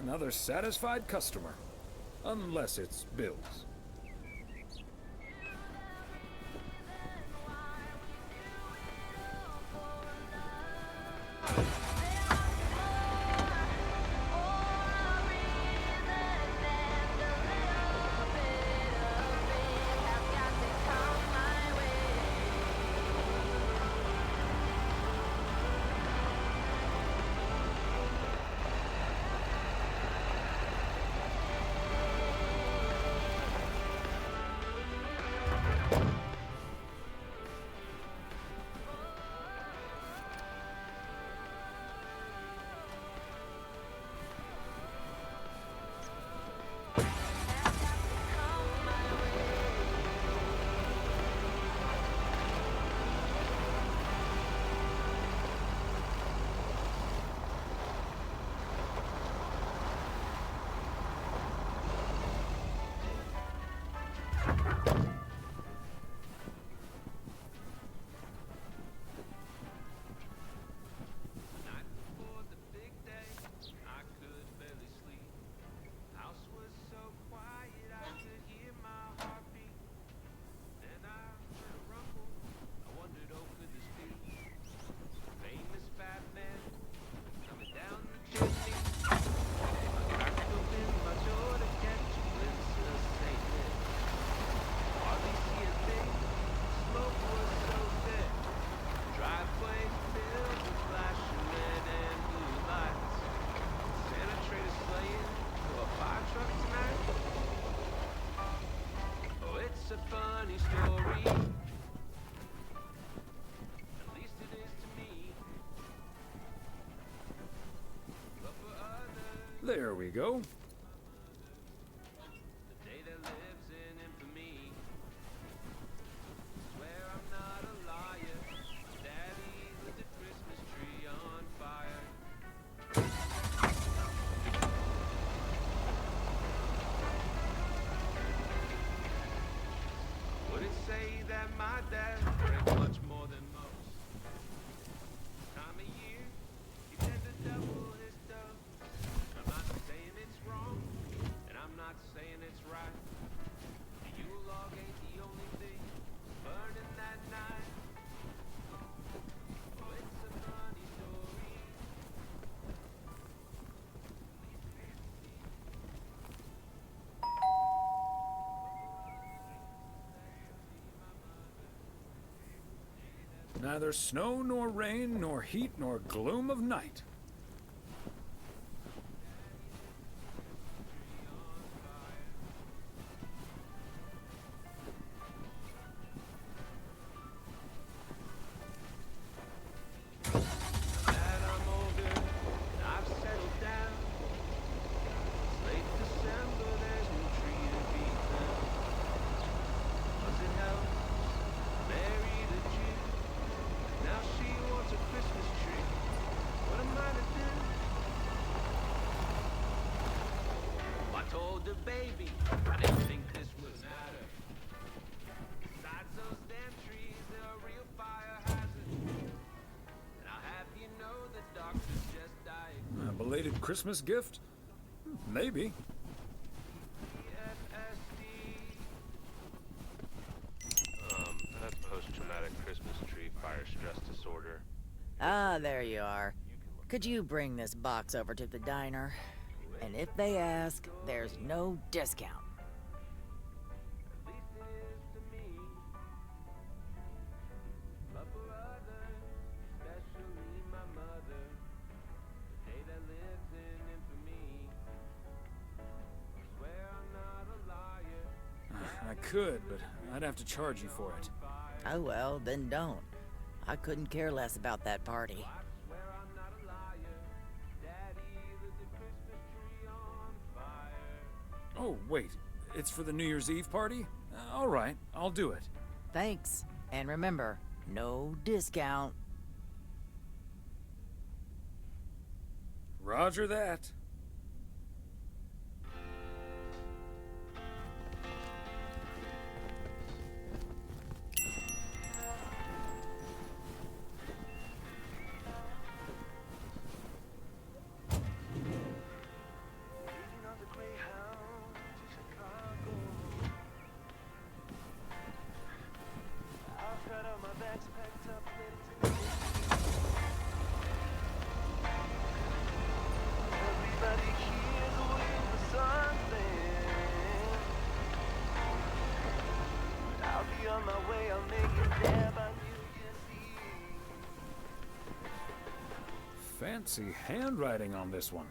Another satisfied customer. Unless it's Bill's. we go. Would it say that my dad drank much more than most? Time of year, he tend to double his dose. I'm not saying it's wrong, and I'm not saying it's right. The Yule log ain't the only thing burning that night. Oh, it's a funny story. Neither snow nor rain, nor heat nor gloom of night. I've settled down. It's late December, there's no tree to be found. Does it help? Married a Jew. Now she wants a Christmas tree. What am I to do? I told the baby I didn't think this would matter. Besides those damn trees, they're a real fire hazard. And I'll have you know the doctor's just died. A belated Christmas gift? Maybe. I have post-traumatic Christmas tree fire stress disorder. Ah, there you are. Could you bring this box over to the diner? And if they ask, there's no discount. But for others, especially my mother, the day that lives in infamy. I swear I'm not a liar. I could, but I'd have to charge you for it. Oh well, then don't. I couldn't care less about that party. Oh, wait. It's for the New Year's Eve party? All right, I'll do it. Thanks. And remember, no discount. Roger that. Fancy handwriting on this one.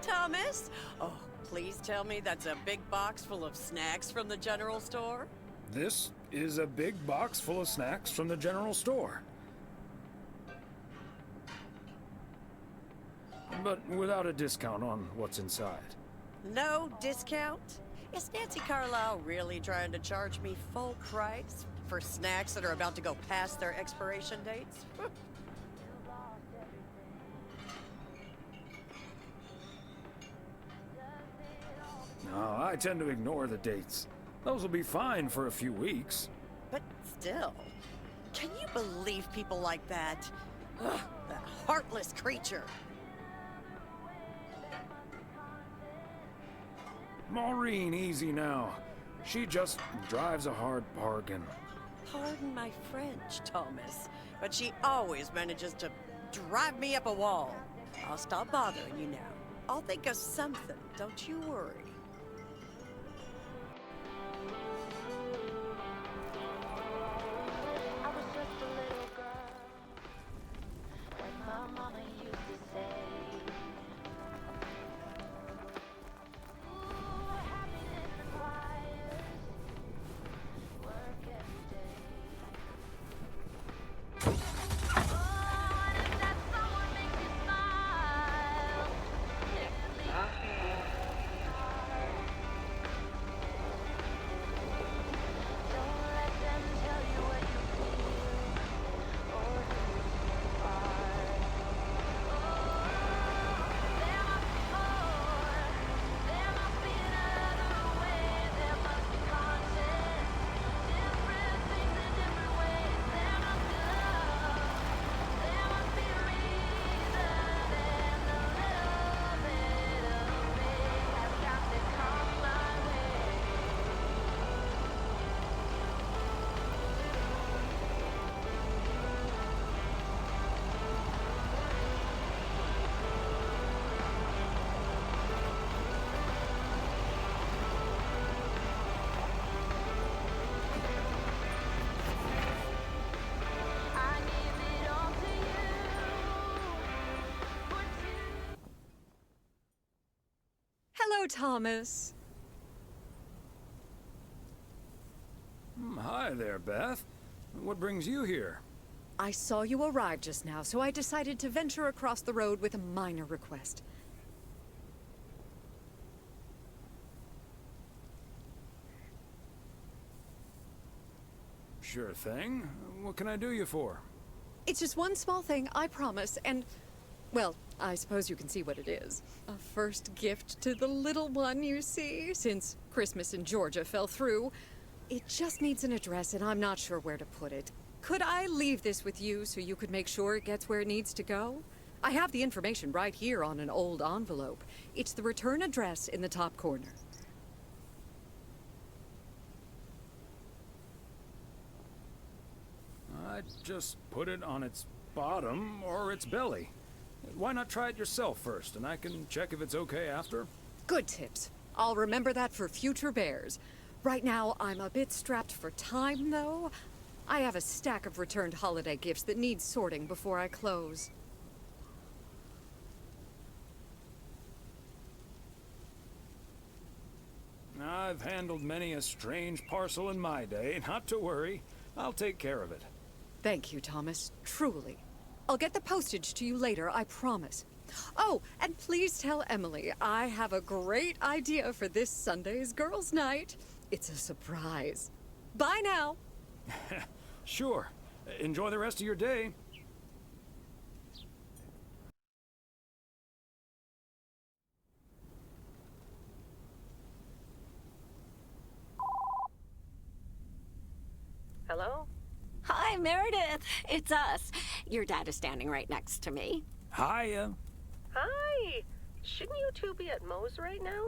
Thomas? Oh, please tell me that's a big box full of snacks from the general store? This is a big box full of snacks from the general store. But without a discount on what's inside. No discount? Is Nancy Carlisle really trying to charge me full price for snacks that are about to go past their expiration dates? No, I tend to ignore the dates. Those will be fine for a few weeks. But still, can you believe people like that? Ugh, that heartless creature. Maureen, easy now. She just drives a hard bargain. Pardon my French, Thomas, but she always manages to drive me up a wall. I'll stop bothering you now. I'll think of something, don't you worry. Hello, Thomas. Hi there, Beth. What brings you here? I saw you arrive just now, so I decided to venture across the road with a minor request. Sure thing. What can I do you for? It's just one small thing, I promise, and, well, I suppose you can see what it is. A first gift to the little one, you see, since Christmas in Georgia fell through. It just needs an address, and I'm not sure where to put it. Could I leave this with you so you could make sure it gets where it needs to go? I have the information right here on an old envelope. It's the return address in the top corner. I'd just put it on its bottom or its belly. Why not try it yourself first, and I can check if it's okay after? Good tips. I'll remember that for future bears. Right now, I'm a bit strapped for time, though. I have a stack of returned holiday gifts that need sorting before I close. I've handled many a strange parcel in my day. Not to worry. I'll take care of it. Thank you, Thomas. Truly. I'll get the postage to you later, I promise. Oh, and please tell Emily I have a great idea for this Sunday's girls' night. It's a surprise. Bye now. Sure. Enjoy the rest of your day. Hello? Hi, Meredith. It's us. Your dad is standing right next to me. Hiya. Hi. Shouldn't you two be at Moe's right now?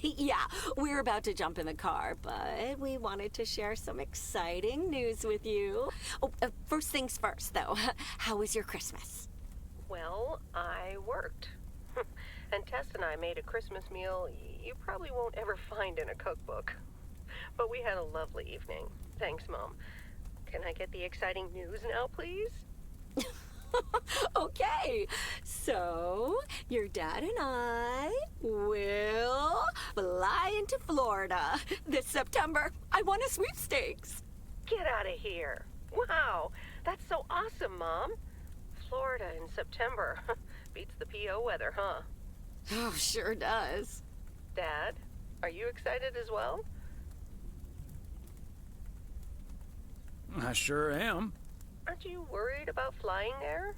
Yeah, we're about to jump in the car, but we wanted to share some exciting news with you. Oh, first things first, though. How was your Christmas? Well, I worked. And Tess and I made a Christmas meal you probably won't ever find in a cookbook. But we had a lovely evening. Thanks, Mom. Can I get the exciting news now, please? Okay, so your dad and I will fly into Florida. This September, I won a sweepstakes. Get out of here. Wow, that's so awesome, Mom. Florida in September. Beats the PO weather, huh? Oh, sure does. Dad, are you excited as well? I sure am. Aren't you worried about flying there?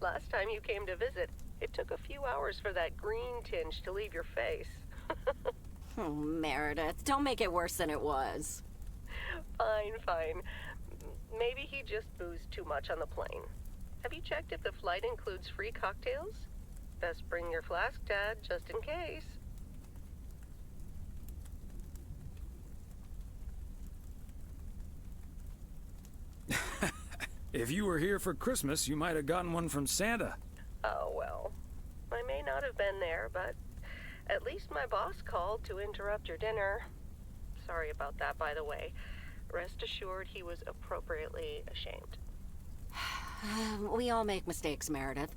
Last time you came to visit, it took a few hours for that green tinge to leave your face. Oh, Meredith, don't make it worse than it was. Fine. Maybe he just boozed too much on the plane. Have you checked if the flight includes free cocktails? Best bring your flask, Dad, just in case. If you were here for Christmas, you might have gotten one from Santa. Oh, well. I may not have been there, but at least my boss called to interrupt your dinner. Sorry about that, by the way. Rest assured he was appropriately ashamed. We all make mistakes, Meredith.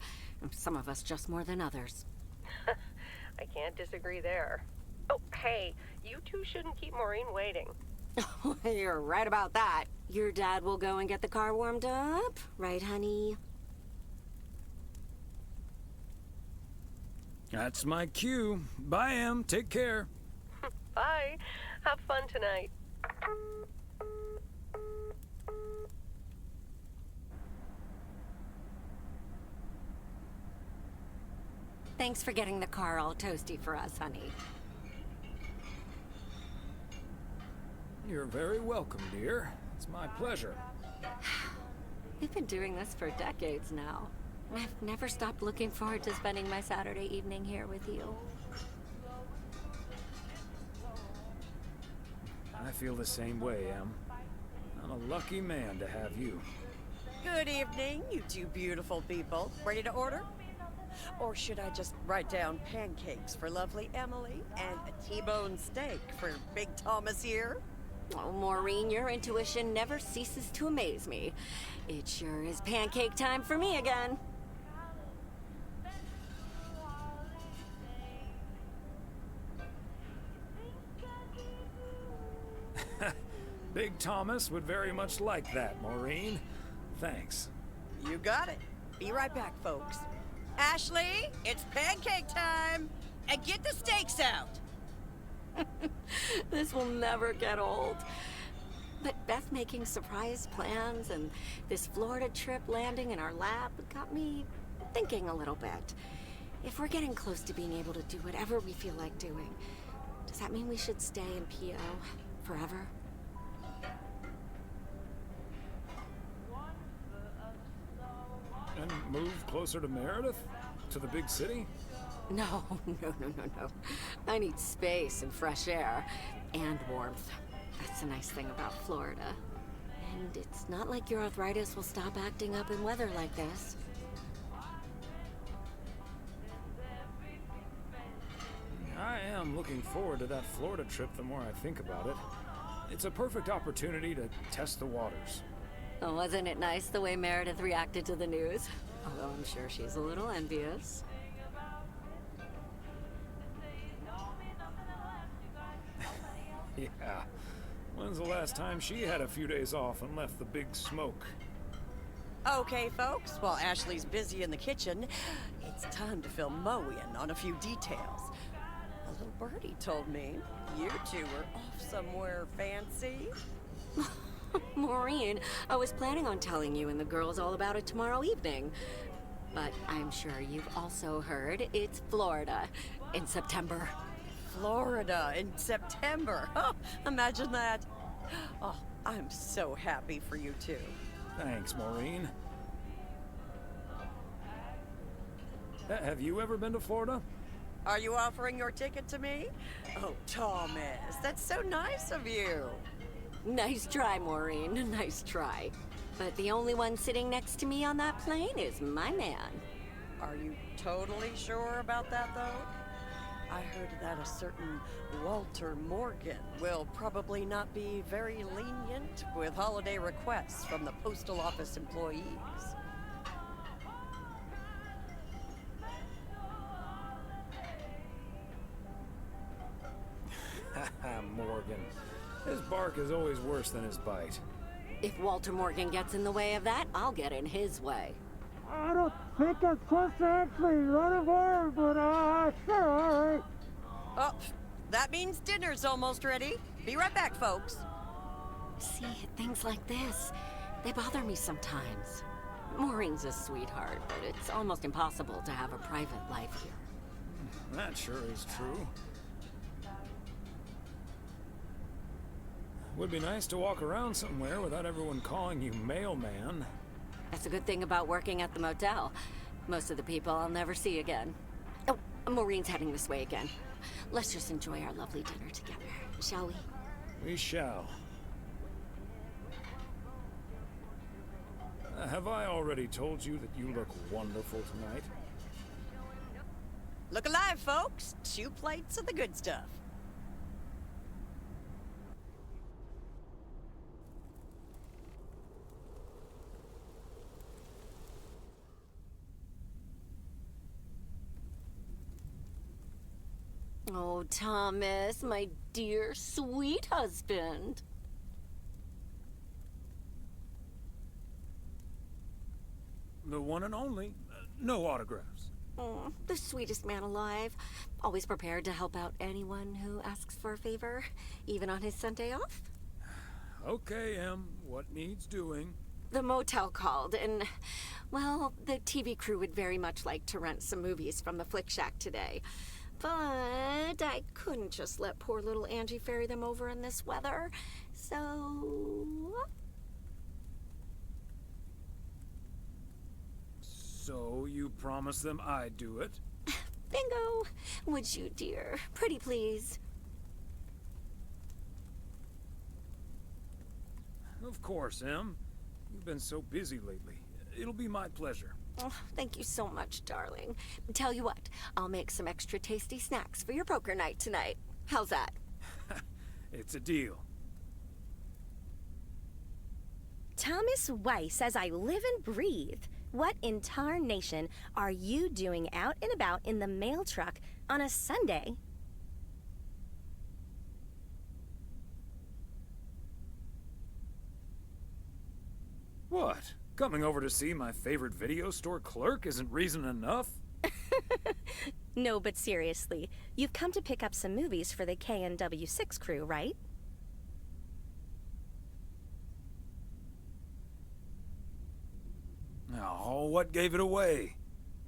Some of us just more than others. I can't disagree there. Oh, hey, you two shouldn't keep Maureen waiting. You're right about that. Your dad will go and get the car warmed up, right, honey? That's my cue. Bye, Em. Take care. Bye. Have fun tonight. Thanks for getting the car all toasty for us, honey. You're very welcome, dear. It's my pleasure. We've been doing this for decades now. I've never stopped looking forward to spending my Saturday evening here with you. I feel the same way, Em. I'm a lucky man to have you. Good evening, you two beautiful people. Ready to order? Or should I just write down pancakes for lovely Emily and a T-bone steak for Big Thomas here? Oh, Maureen, your intuition never ceases to amaze me. It sure is pancake time for me again. Big Thomas would very much like that, Maureen. Thanks. You got it. Be right back, folks. Ashley, it's pancake time! And get the steaks out! This will never get old. But Beth making surprise plans and this Florida trip landing in our lap got me thinking a little bit. If we're getting close to being able to do whatever we feel like doing, does that mean we should stay in PO forever? And move closer to Meredith? To the big city? No. I need space and fresh air. And warmth. That's the nice thing about Florida. And it's not like your arthritis will stop acting up in weather like this. I am looking forward to that Florida trip the more I think about it. It's a perfect opportunity to test the waters. Oh, wasn't it nice the way Meredith reacted to the news? Although I'm sure she's a little envious. Yeah. When's the last time she had a few days off and left the big smoke? Okay, folks, while Ashley's busy in the kitchen, it's time to fill Moe in on a few details. A little birdie told me you two were off somewhere fancy. Maureen, I was planning on telling you and the girls all about it tomorrow evening. But I'm sure you've also heard it's Florida in September. Florida in September. Oh, imagine that. Oh, I'm so happy for you two. Thanks, Maureen. Have you ever been to Florida? Are you offering your ticket to me? Oh, Thomas, that's so nice of you. Nice try, Maureen. Nice try. But the only one sitting next to me on that plane is my man. Are you totally sure about that, though? I heard that a certain Walter Morgan will probably not be very lenient with holiday requests from the postal office employees. Morgan. His bark is always worse than his bite. If Walter Morgan gets in the way of that, I'll get in his way. I don't think I'm supposed to actually run over, but sure. Oh, that means dinner's almost ready. Be right back, folks. See, things like this, they bother me sometimes. Maureen's a sweetheart, but it's almost impossible to have a private life here. That sure is true. Would be nice to walk around somewhere without everyone calling you mailman. That's a good thing about working at the motel. Most of the people I'll never see again. Oh, Maureen's heading this way again. Let's just enjoy our lovely dinner together, shall we? We shall. Have I already told you that you look wonderful tonight? Look alive, folks. 2 plates of the good stuff. Oh, Thomas, my dear, sweet husband. The one and only. No autographs. Oh, the sweetest man alive. Always prepared to help out anyone who asks for a favor, even on his Sunday off. Okay, Em. What needs doing? The motel called, and, well, the TV crew would very much like to rent some movies from the Flick Shack today. But I couldn't just let poor little Angie ferry them over in this weather, so... So you promised them I'd do it? Bingo! Would you, dear? Pretty please. Of course, Em. You've been so busy lately. It'll be my pleasure. Oh, thank you so much, darling. Tell you what, I'll make some extra tasty snacks for your poker night tonight. How's that? It's a deal. Thomas Weiss says I live and breathe. What in tarnation are you doing out and about in the mail truck on a Sunday? What? Coming over to see my favorite video store clerk isn't reason enough? No, but seriously, you've come to pick up some movies for the KNW6 crew, right? Oh, what gave it away?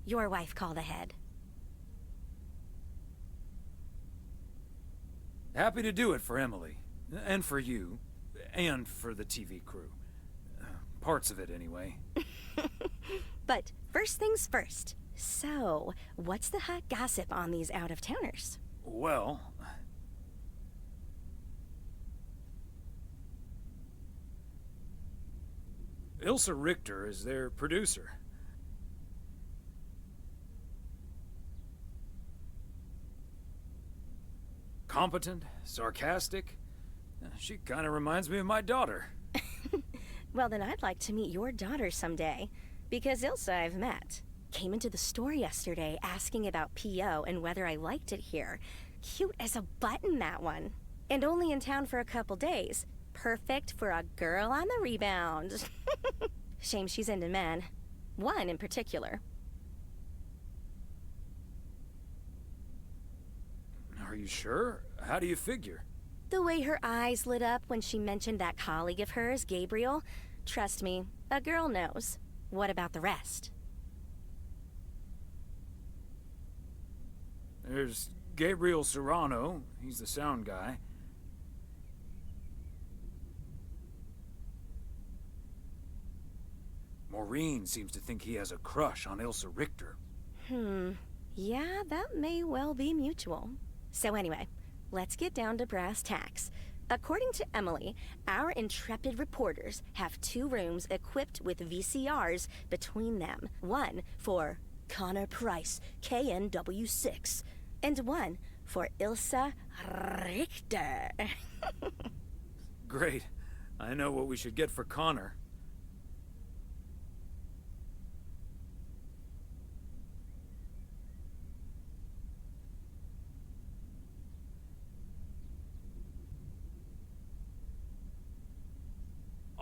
Your wife called ahead. Happy to do it for Emily. And for you. And for the TV crew. Parts of it, anyway. But first things first. So, what's the hot gossip on these out-of-towners? Well... Ilsa Richter is their producer. Competent, sarcastic. She kind of reminds me of my daughter. Well, then I'd like to meet your daughter someday. Because Ilsa I've met. Came into the store yesterday asking about P.O. and whether I liked it here. Cute as a button, that one. And only in town for a couple days. Perfect for a girl on the rebound. Shame she's into men. One in particular. Are you sure? How do you figure? The way her eyes lit up when she mentioned that colleague of hers, Gabriel. Trust me, a girl knows. What about the rest? There's Gabriel Serrano. He's the sound guy. Maureen seems to think he has a crush on Ilsa Richter. Yeah, that may well be mutual. So anyway, let's get down to brass tacks. According to Emily, our intrepid reporters have 2 rooms equipped with VCRs between them. One for Connor Price, KNW6, and one for Ilsa Richter. Great. I know what we should get for Connor.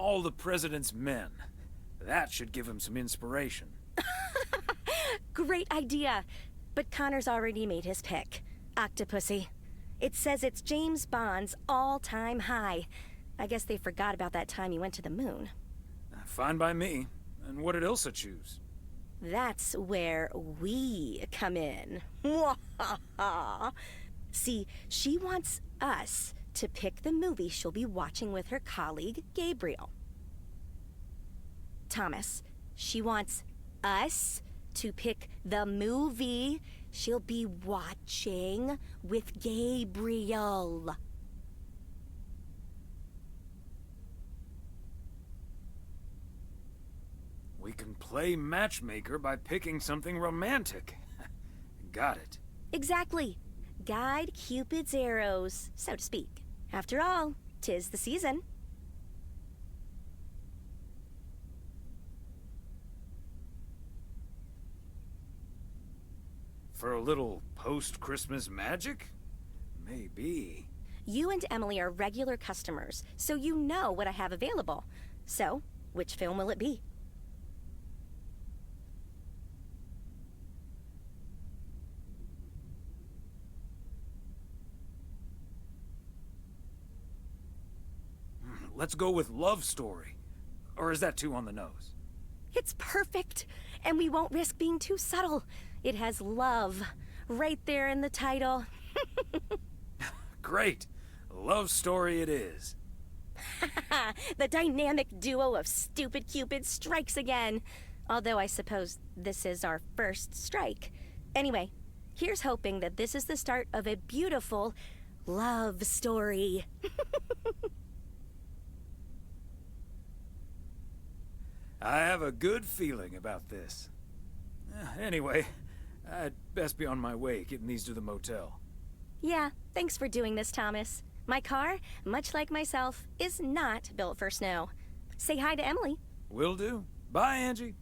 all the president's men. That should give him some inspiration. Great idea. But Connor's already made his pick. Octopussy. It says it's James Bond's all-time high. I guess they forgot about that time he went to the moon. Fine by me. And what did Ilsa choose? That's where we come in. See, she wants us to pick the movie she'll be watching with her colleague, Gabriel. Thomas, she wants us to pick the movie she'll be watching with Gabriel. We can play matchmaker by picking something romantic. Got it. Exactly. Guide Cupid's arrows, so to speak. After all, 'tis the season. For a little post-Christmas magic? Maybe. You and Emily are regular customers, so you know what I have available. So, which film will it be? Let's go with Love Story. Or is that too on the nose? It's perfect, and we won't risk being too subtle. It has love right there in the title. Great. Love Story it is. The dynamic duo of stupid Cupid strikes again. Although I suppose this is our first strike. Anyway, here's hoping that this is the start of a beautiful love story. I have a good feeling about this. Anyway, I'd best be on my way, getting these to the motel. Yeah, thanks for doing this, Thomas. My car, much like myself, is not built for snow. Say hi to Emily. Will do. Bye, Angie.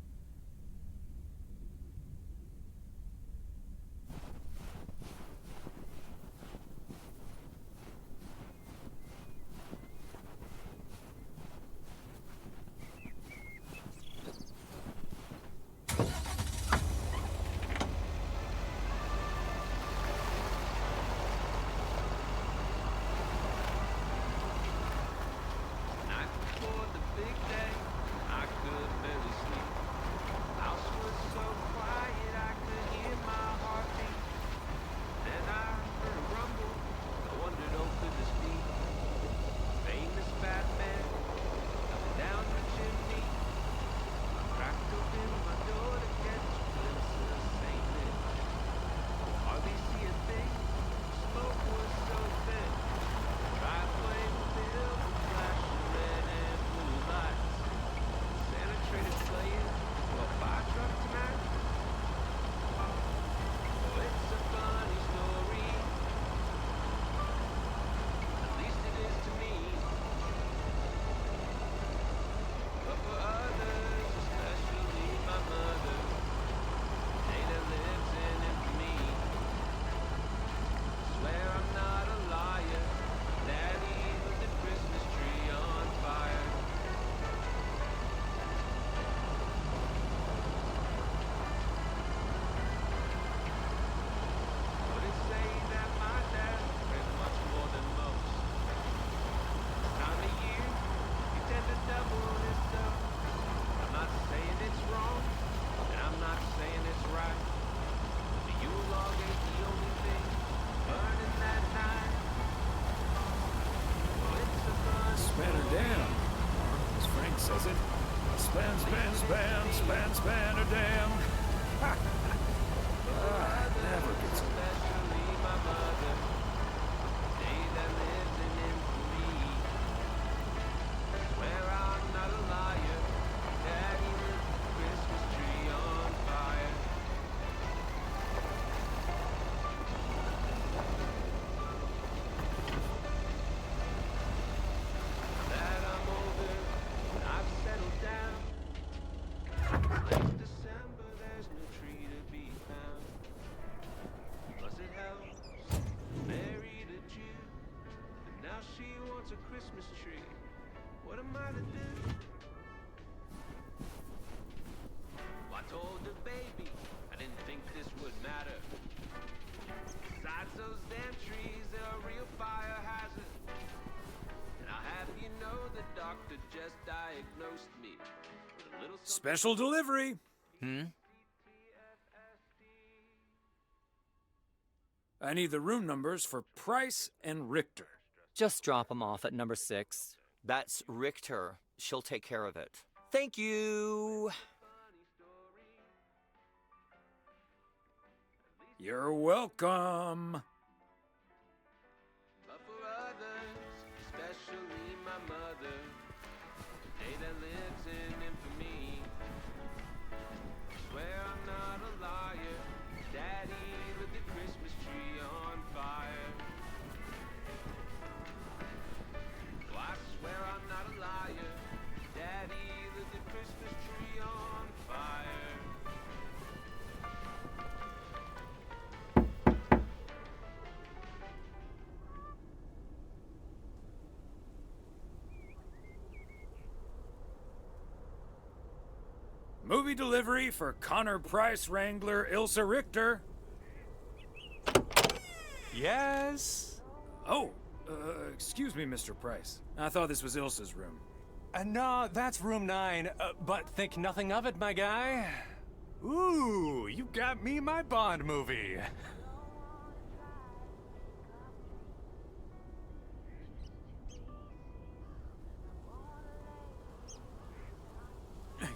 Says it. Span, span, span, span, span, or damn. Never gets old. What am I to do? Well, I told the baby I didn't think this would matter. Besides those damn trees, they're a real fire hazard. And I'll have you know the doctor just diagnosed me with a little Special delivery. I need the room numbers for Price and Richter. Just drop them off at number 6. That's Richter. She'll take care of it. Thank you. You're welcome. But for others, especially my mother, the day that lives in infamy. I swear I'm not a liar. Daddy lit the Christmas tree on fire. Oh, I swear I'm not a liar. Daddy lit the Christmas tree on fire. Movie delivery for Connor Price Wrangler Ilsa Richter. Yes? Oh, excuse me, Mr. Price. I thought this was Ilsa's room. No, that's room 9, but think nothing of it, my guy. Ooh, you got me my Bond movie.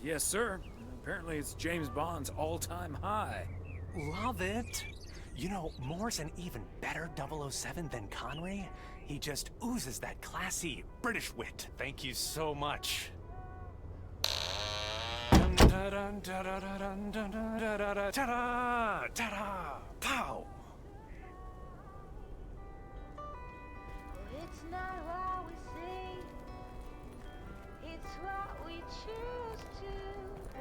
Yes, sir. Apparently it's James Bond's all-time high. Love it. You know, Moore's an even better 007 than Connery. He just oozes that classy British wit. Thank you so much. Pow! It's not what we see, it's what we choose to be.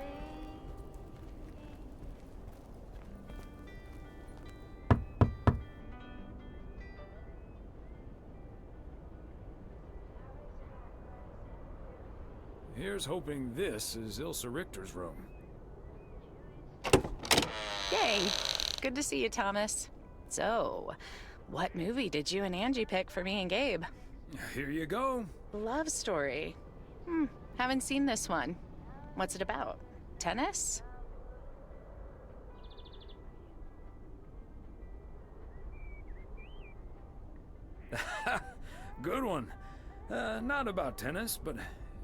Here's hoping this is Ilsa Richter's room. Yay! Good to see you, Thomas. So, what movie did you and Angie pick for me and Gabe? Here you go. Love story. Haven't seen this one. What's it about? Tennis? Good one. Not about tennis, but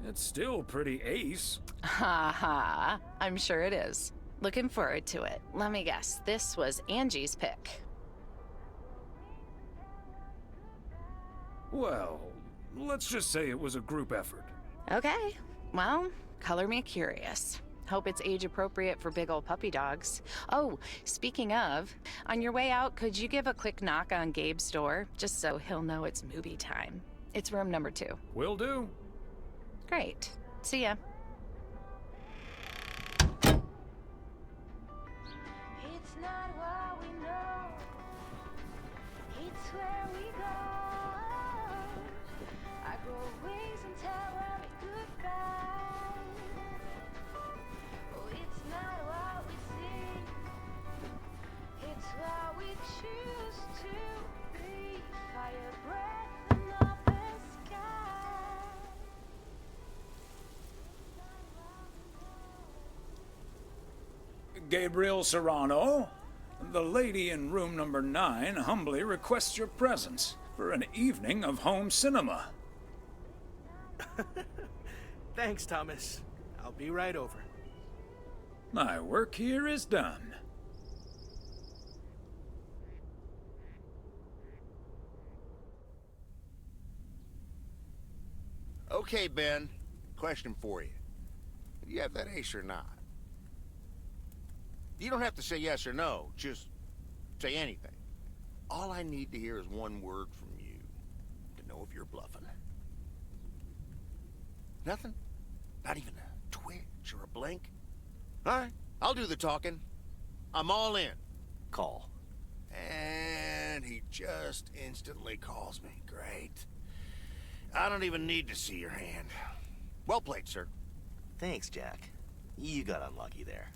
it's still pretty ace. Ha ha. I'm sure it is. Looking forward to it. Let me guess. This was Angie's pick. Well, let's just say it was a group effort. Okay. Well, color me curious. Hope it's age appropriate for big old puppy dogs. Oh, speaking of, on your way out, could you give a quick knock on Gabe's door, just so he'll know it's movie time? It's room number 2. Will do. Great. See ya. It's not what we know, it's where we go. I grow wings and tell worry goodbye. Oh, it's not what we see, it's what we choose to be. Fire breath in open sky. Gabriel Serrano, the lady in room number 9 humbly requests your presence for an evening of home cinema. Thanks, Thomas. I'll be right over. My work here is done. Okay, Ben. Question for you. Do you have that ace or not? You don't have to say yes or no. Just say anything. All I need to hear is one word from you to know if you're bluffing. Nothing? Not even a twitch or a blink? All right, I'll do the talking. I'm all in. Call. And he just instantly calls me. Great. I don't even need to see your hand. Well played, sir. Thanks, Jack. You got unlucky there.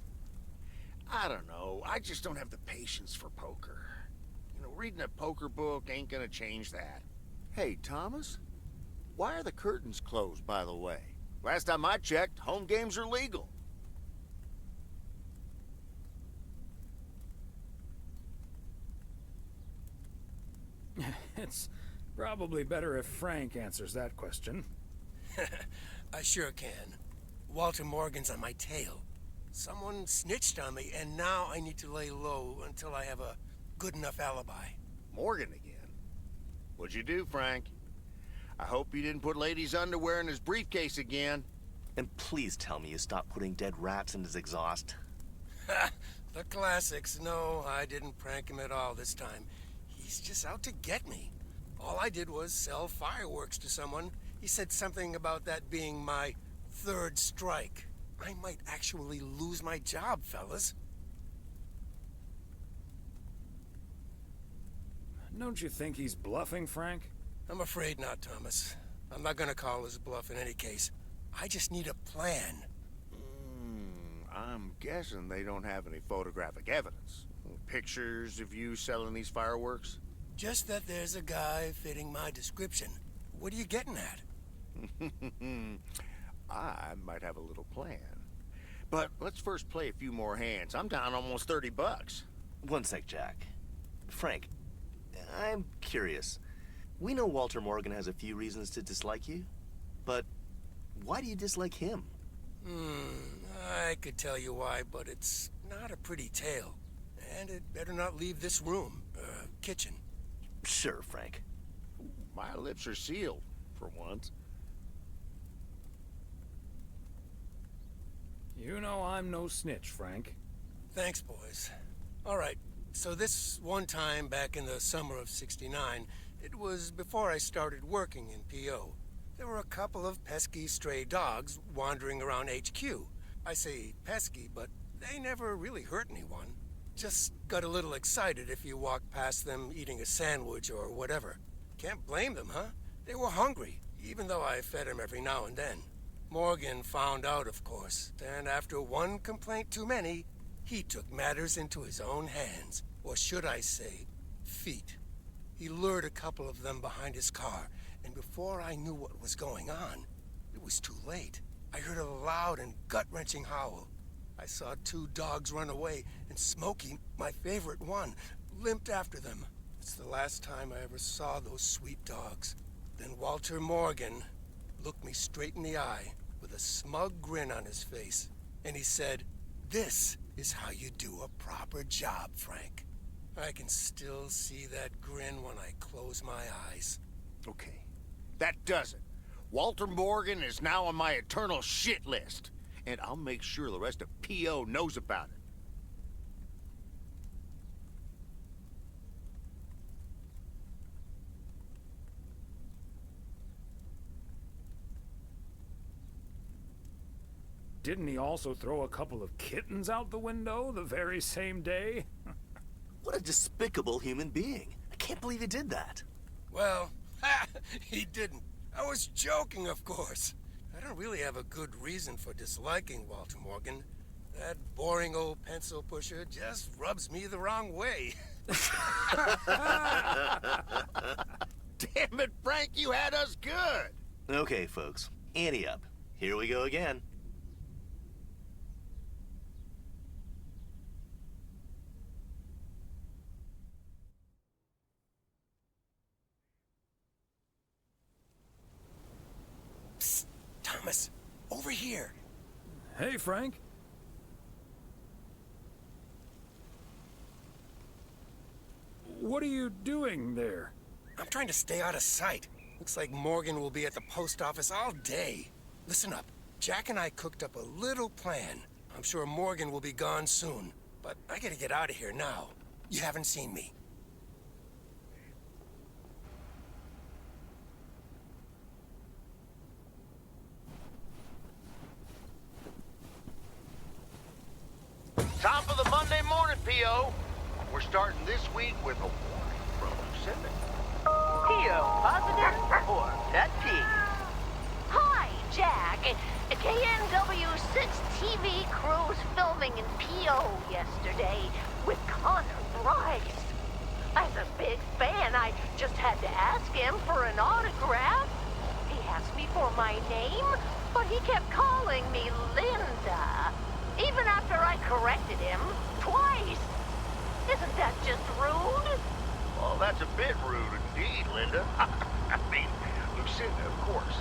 I don't know. I just don't have the patience for poker. You know, reading a poker book ain't gonna change that. Hey, Thomas? Why are the curtains closed, by the way? Last time I checked, home games are legal. It's probably better if Frank answers that question. I sure can. Walter Morgan's on my tail. Someone snitched on me, and now I need to lay low until I have a good enough alibi. Morgan again? What'd you do, Frank? I hope you didn't put ladies' underwear in his briefcase again. And please tell me you stopped putting dead rats in his exhaust. The classics. No, I didn't prank him at all this time. He's just out to get me. All I did was sell fireworks to someone. He said something about that being my third strike. I might actually lose my job, fellas. Don't you think he's bluffing, Frank? I'm afraid not, Thomas. I'm not gonna call his bluff in any case. I just need a plan. I'm guessing they don't have any photographic evidence. Pictures of you selling these fireworks? Just that there's a guy fitting my description. What are you getting at? I might have a little plan. But let's first play a few more hands. I'm down almost 30 bucks. One sec, Jack. Frank, I'm curious. We know Walter Morgan has a few reasons to dislike you, but why do you dislike him? I could tell you why, but it's not a pretty tale. And it better not leave this room, kitchen. Sure, Frank. My lips are sealed, for once. You know I'm no snitch, Frank. Thanks, boys. All right, so this one time back in the summer of '69, it was before I started working in P.O. There were a couple of pesky stray dogs wandering around HQ. I say pesky, but they never really hurt anyone. Just got a little excited if you walked past them eating a sandwich or whatever. Can't blame them, huh? They were hungry, even though I fed them every now and then. Morgan found out, of course, and after one complaint too many, he took matters into his own hands. Or should I say, feet. He lured a couple of them behind his car, and before I knew what was going on, it was too late. I heard a loud and gut-wrenching howl. I saw two dogs run away, and Smokey, my favorite one, limped after them. It's the last time I ever saw those sweet dogs. Then Walter Morgan looked me straight in the eye with a smug grin on his face, and he said, "This is how you do a proper job, Frank." I can still see that grin when I close my eyes. Okay, that does it. Walter Morgan is now on my eternal shit list, and I'll make sure the rest of P.O. knows about it. Didn't he also throw a couple of kittens out the window the very same day? What a despicable human being. I can't believe he did that. Well, he didn't. I was joking, of course. I don't really have a good reason for disliking Walter Morgan. That boring old pencil pusher just rubs me the wrong way. Damn it, Frank, you had us good! Okay, folks. Ante up. Here we go again. Psst, Thomas, over here. Hey, Frank. What are you doing there? I'm trying to stay out of sight. Looks like Morgan will be at the post office all day. Listen up. Jack and I cooked up a little plan. I'm sure Morgan will be gone soon, but I gotta get out of here now. You haven't seen me. Top of the Monday morning, P.O. We're starting this week with a warning from Lucinda. P.O. positive or pet peeve? Hi, Jack. KNW6 TV crew's filming in PO yesterday with Connor Bryce. As a big fan, I just had to ask him for an autograph. He asked me for my name, but he kept calling me Linda, even after I corrected him twice. Isn't that just rude? Well, that's a bit rude indeed, Linda. I mean, Lucinda, of course.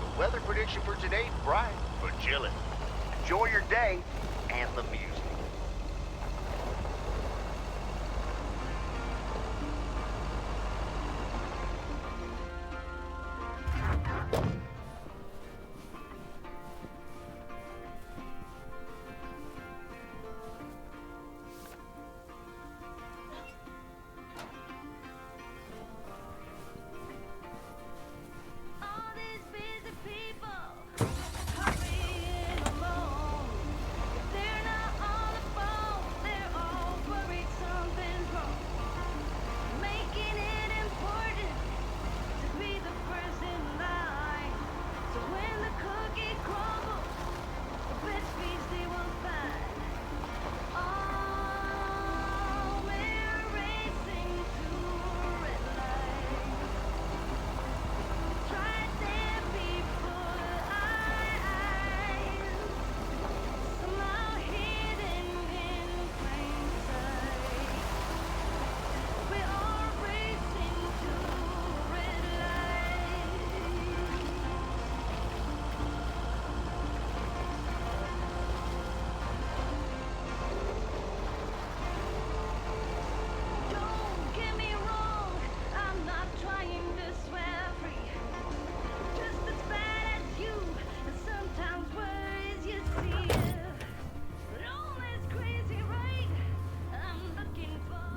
The weather prediction for today, bright but chilly. Enjoy your day and the music.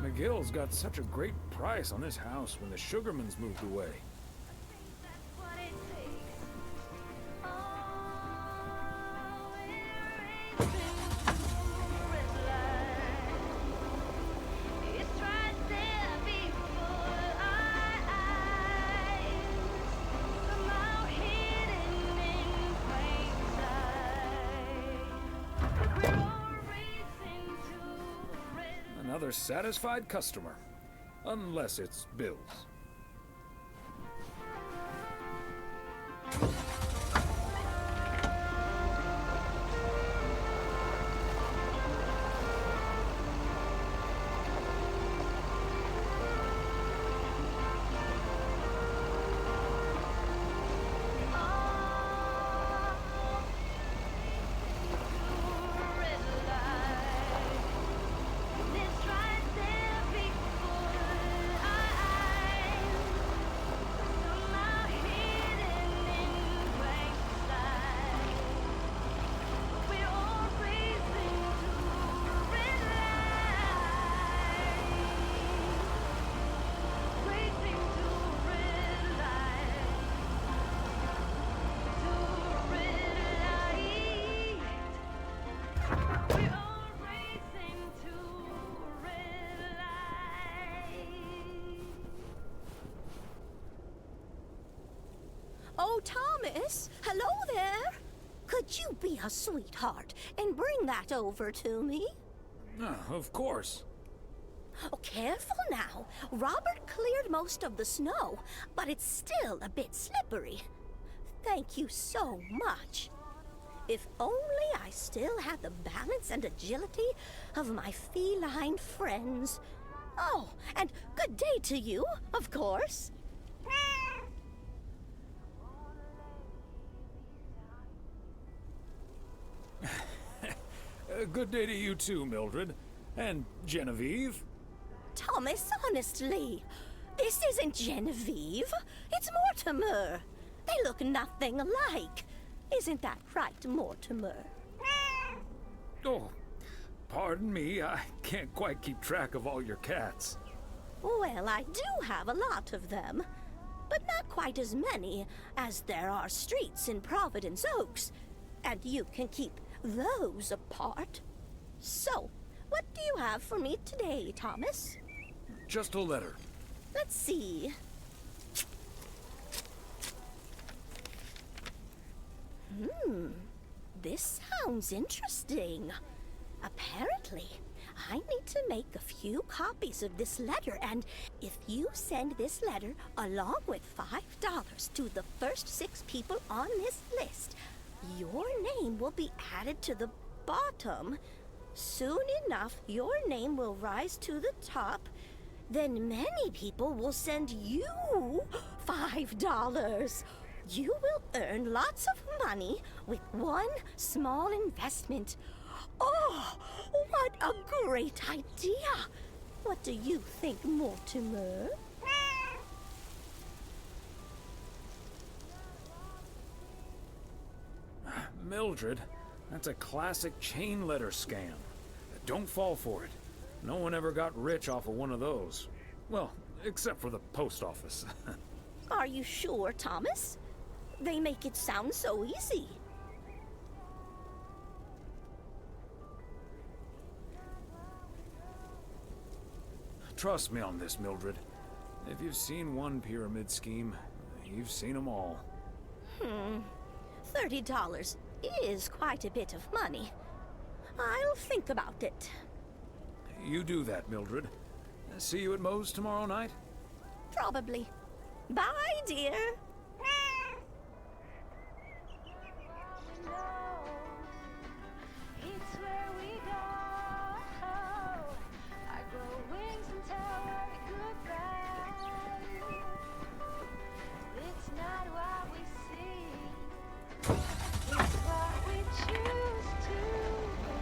McGill's got such a great price on this house when the Sugarmans moved away. Another satisfied customer. Unless it's Bill's. Oh, Thomas! Hello there! Could you be a sweetheart and bring that over to me? Of course. Oh, careful now. Robert cleared most of the snow, but it's still a bit slippery. Thank you so much. If only I still had the balance and agility of my feline friends. Oh, and good day to you, of course. Good day to you too, Mildred. And Genevieve. Thomas, honestly, this isn't Genevieve. It's Mortimer. They look nothing alike. Isn't that right, Mortimer? Oh, pardon me. I can't quite keep track of all your cats. Well, I do have a lot of them, but not quite as many as there are streets in Providence Oaks, and you can keep those apart. So, what do you have for me today, Thomas? Just a letter. Let's see. This sounds interesting. Apparently, I need to make a few copies of this letter, and if you send this letter along with $5 to the first 6 people on this list, your name will be added to the bottom. Soon enough, your name will rise to the top. Then many people will send you $5. You will earn lots of money with one small investment. Oh, what a great idea! What do you think, Mortimer? Mildred, that's a classic chain letter scam. Don't fall for it. No one ever got rich off of one of those. Well, except for the post office. Are you sure, Thomas? They make it sound so easy. Trust me on this, Mildred. If you've seen one pyramid scheme, you've seen them all. $30 is quite a bit of money. I'll think about it. You do that, Mildred. See you at Moe's tomorrow night? Probably. Bye, dear. It's where we go. I grow wings and tell her goodbye. It's not what we see. It's what we choose to be.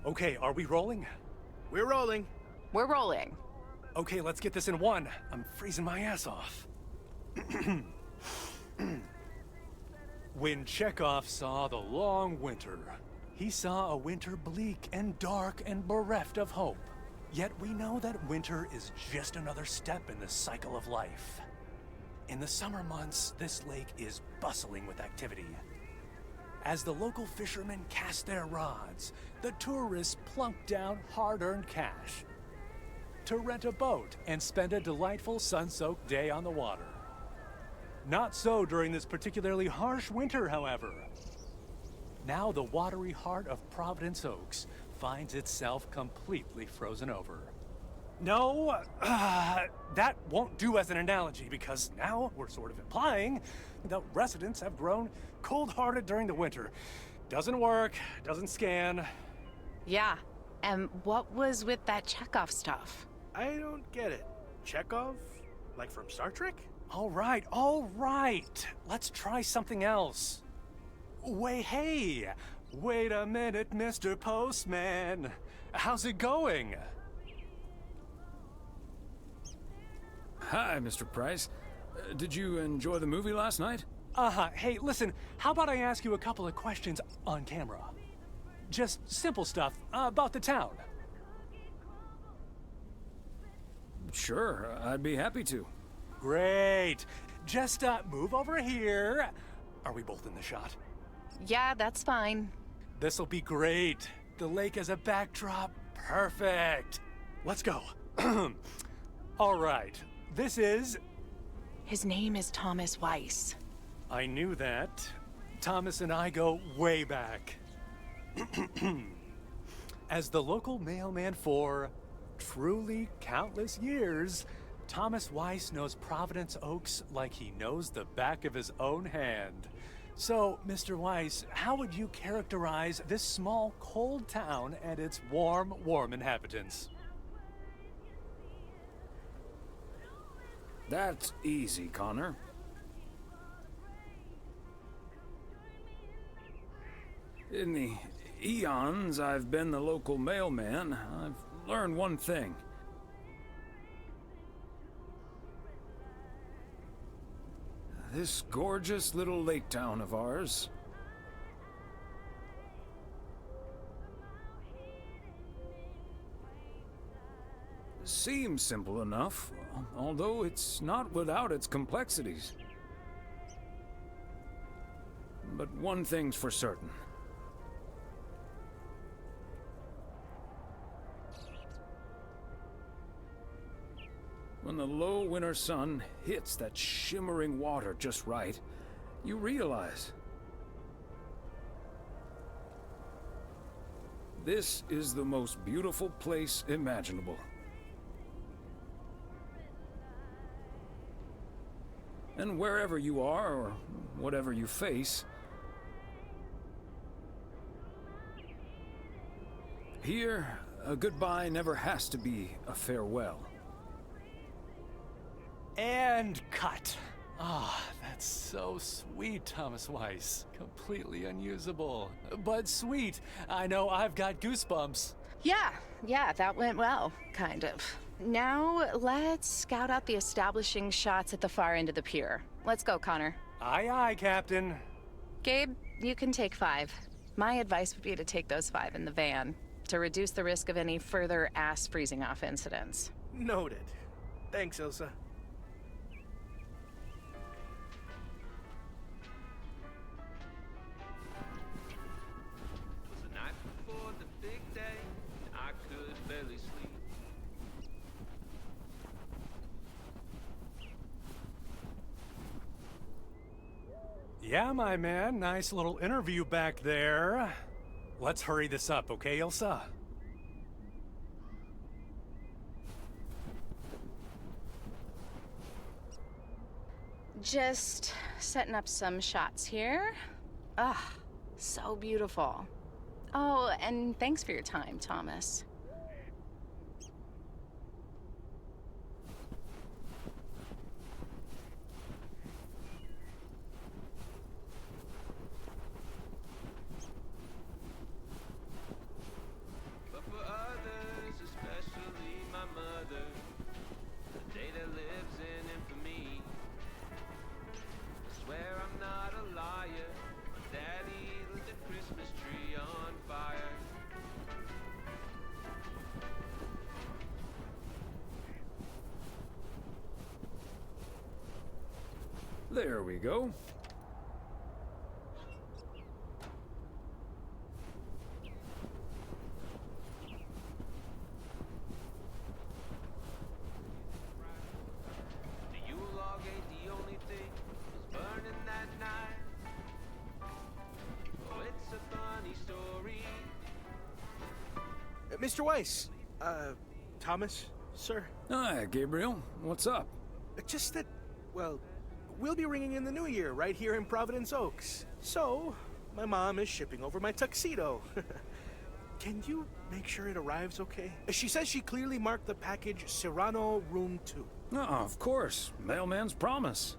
Okay, are we rolling? We're rolling. We're rolling. Okay, let's get this in one. I'm freezing my ass off. When Chekhov saw the long winter, he saw a winter bleak and dark and bereft of hope. Yet we know that winter is just another step in the cycle of life. In the summer months, this lake is bustling with activity. As the local fishermen cast their rods, the tourists plunk down hard-earned cash to rent a boat and spend a delightful sun-soaked day on the water. Not so during this particularly harsh winter, however. Now the watery heart of Providence Oaks finds itself completely frozen over. No, that won't do as an analogy, because now we're sort of implying the residents have grown cold-hearted during the winter. Doesn't work, doesn't scan. Yeah, and what was with that Chekhov stuff? I don't get it. Chekhov? Like from Star Trek? All right. Let's try something else. Hey, wait a minute, Mr. Postman. How's it going? Hi, Mr. Price. Did you enjoy the movie last night? Hey, listen, how about I ask you a couple of questions on camera? Just simple stuff about the town. Sure, I'd be happy to. Great. Just move over here. Are we both in the shot? Yeah, that's fine. This'll be great. The lake as a backdrop. Perfect. Let's go. All right. This is... His name is Thomas Weiss. I knew that. Thomas and I go way back. As the local mailman for truly countless years, Thomas Weiss knows Providence Oaks like he knows the back of his own hand. So, Mr. Weiss, how would you characterize this small, cold town and its warm inhabitants? That's easy, Connor. In the eons I've been the local mailman, I've learned one thing. This gorgeous little lake town of ours seems simple enough, although it's not without its complexities. But one thing's for certain. When the low winter sun hits that shimmering water just right, you realize this is the most beautiful place imaginable. And wherever you are, or whatever you face, here, a goodbye never has to be a farewell. And cut. Ah, that's so sweet, Thomas Weiss. Completely unusable, but sweet. I know I've got goosebumps. Yeah, that went well, kind of. Now, let's scout out the establishing shots at the far end of the pier. Let's go, Connor. Aye, aye, Captain. Gabe, you can take 5. My advice would be to take those 5 in the van, to reduce the risk of any further ass freezing off incidents. Noted. Thanks, Ilsa. Yeah, my man. Nice little interview back there. Let's hurry this up, okay, Ilsa? Just setting up some shots here. Ah, so beautiful. Oh, and thanks for your time, Thomas. There we go. Mr. Weiss, Thomas, sir. Hi, Gabriel. What's up? Just that, well, we'll be ringing in the new year right here in Providence Oaks. So, my mom is shipping over my tuxedo. Can you make sure it arrives okay? She says she clearly marked the package Serrano Room 2. Oh, of course. Mailman's promise.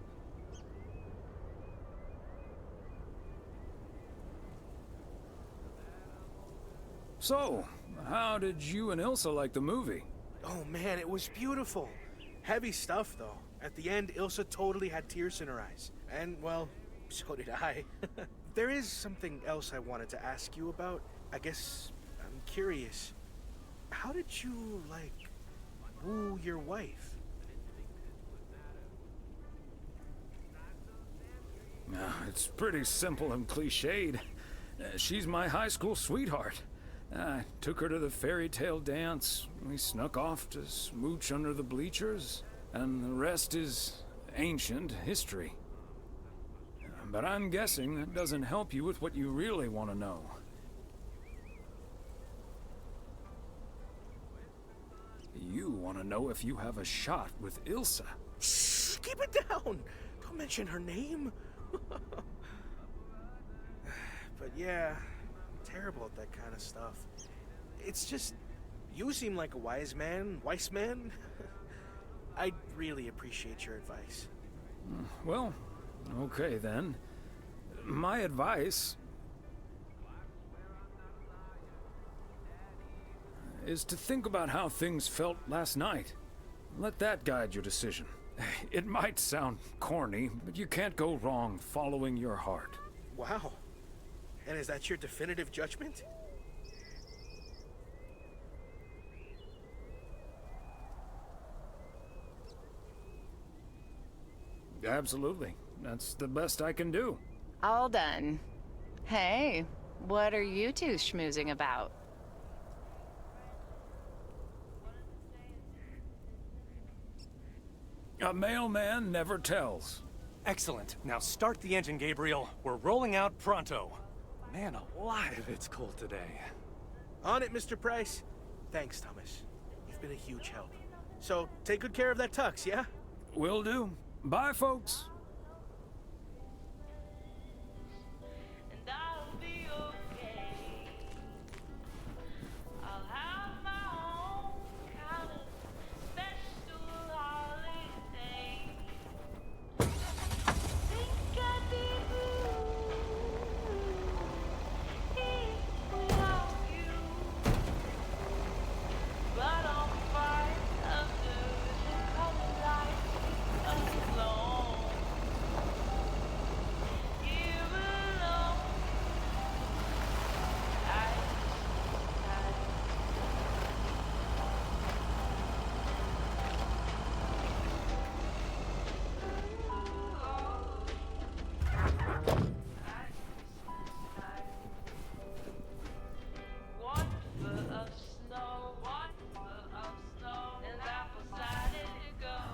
So, how did you and Ilsa like the movie? Oh man, it was beautiful. Heavy stuff, though. At the end, Ilsa totally had tears in her eyes. And, well, so did I. There is something else I wanted to ask you about. I guess I'm curious. How did you, like, woo your wife? It's pretty simple and cliched. She's my high school sweetheart. I took her to the fairy tale dance. We snuck off to smooch under the bleachers. And the rest is ancient history. but I'm guessing that doesn't help you with what you really want to know. You want to know if you have a shot with Ilsa. Shh, keep it down. Don't mention her name. But yeah, I'm terrible at that kind of stuff. It's just, you seem like a Weiss man. I'd really appreciate your advice. Well, okay then. My advice is to think about how things felt last night. Let that guide your decision. It might sound corny, but you can't go wrong following your heart. Wow. And is that your definitive judgment? Absolutely. That's the best I can do. All done. Hey, what are you two schmoozing about? A mailman never tells. Excellent. Now start the engine, Gabriel. We're rolling out pronto. Man alive, it's cold today. On it, Mr. Price. Thanks, Thomas. You've been a huge help. So, take good care of that tux, yeah? Will do. Bye, folks.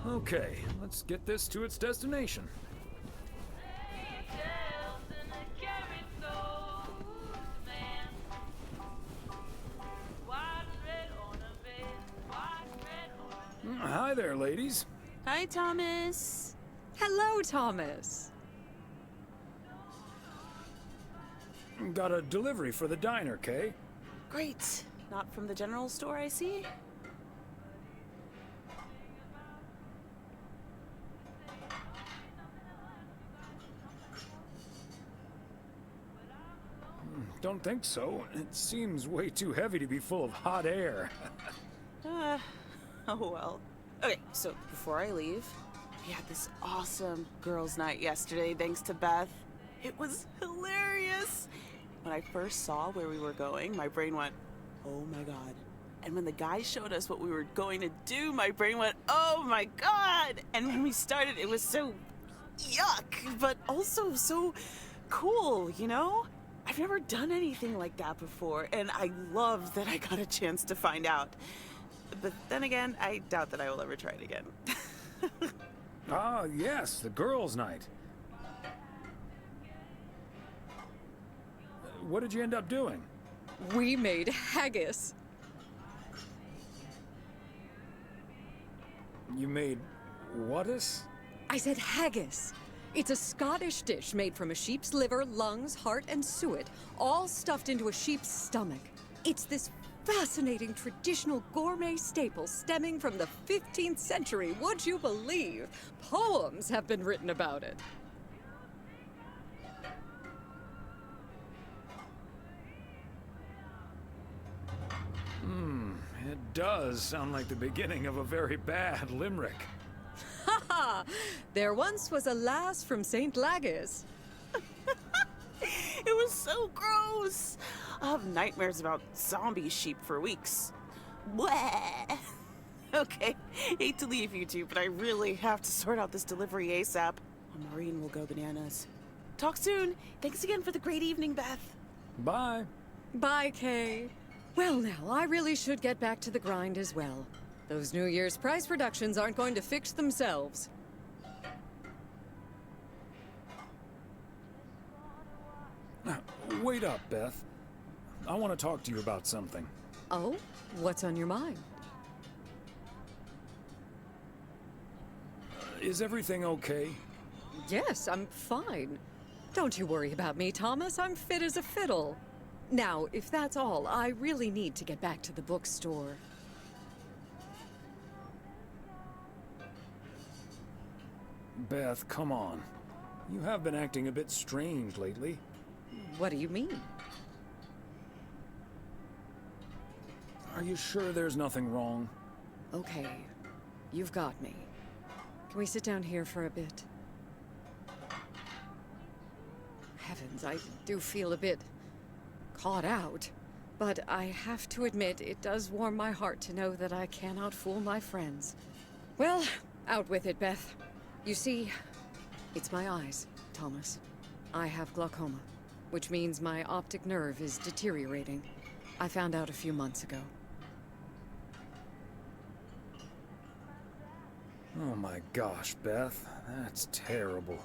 Okay, let's get this to its destination. Hi there, ladies. Hi, Thomas. Hello, Thomas. Got a delivery for the diner, Kay. Great. Not from the general store, I see. Don't think so. It seems way too heavy to be full of hot air. Oh well. Okay, so before I leave, we had this awesome girls' night yesterday thanks to Beth. It was hilarious. When I first saw where we were going, my brain went, oh my god. And when the guys showed us what we were going to do, my brain went, oh my god. And when we started, it was so yuck, but also so cool, you know? I've never done anything like that before, and I love that I got a chance to find out. But then again, I doubt that I will ever try it again. Ah, yes, the girls' night. What did you end up doing? We made haggis. You made whatis? I said haggis. It's a Scottish dish made from a sheep's liver, lungs, heart, and suet, all stuffed into a sheep's stomach. It's this fascinating traditional gourmet staple stemming from the 15th century, would you believe? Poems have been written about it. It does sound like the beginning of a very bad limerick. Ha ha! There once was a lass from St. Lagis. It was so gross. I'll have nightmares about zombie sheep for weeks. Bleh. Okay, hate to leave you two, but I really have to sort out this delivery ASAP, or Maureen will go bananas. Talk soon. Thanks again for the great evening, Beth. Bye. Bye, Kay. Well, now, I really should get back to the grind as well. Those New Year's price reductions aren't going to fix themselves. Wait up, Beth. I want to talk to you about something. Oh? What's on your mind? Is everything okay? Yes, I'm fine. Don't you worry about me, Thomas. I'm fit as a fiddle. Now, if that's all, I really need to get back to the bookstore. Beth, come on. You have been acting a bit strange lately. What do you mean? Are you sure there's nothing wrong? Okay, you've got me. Can we sit down here for a bit? Heavens, I do feel a bit caught out. But I have to admit, it does warm my heart to know that I cannot fool my friends. Well, out with it, Beth. You see, it's my eyes, Thomas. I have glaucoma, which means my optic nerve is deteriorating. I found out a few months ago. Oh my gosh, Beth. That's terrible.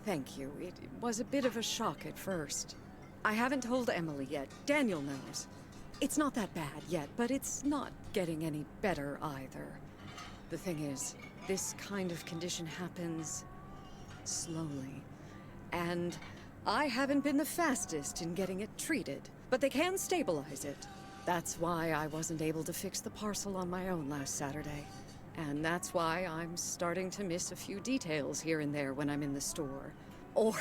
Thank you. It was a bit of a shock at first. I haven't told Emily yet. Daniel knows. It's not that bad yet, but it's not getting any better either. The thing is, this kind of condition happens slowly. And I haven't been the fastest in getting it treated, but they can stabilize it. That's why I wasn't able to fix the parcel on my own last Saturday. And that's why I'm starting to miss a few details here and there when I'm in the store. Or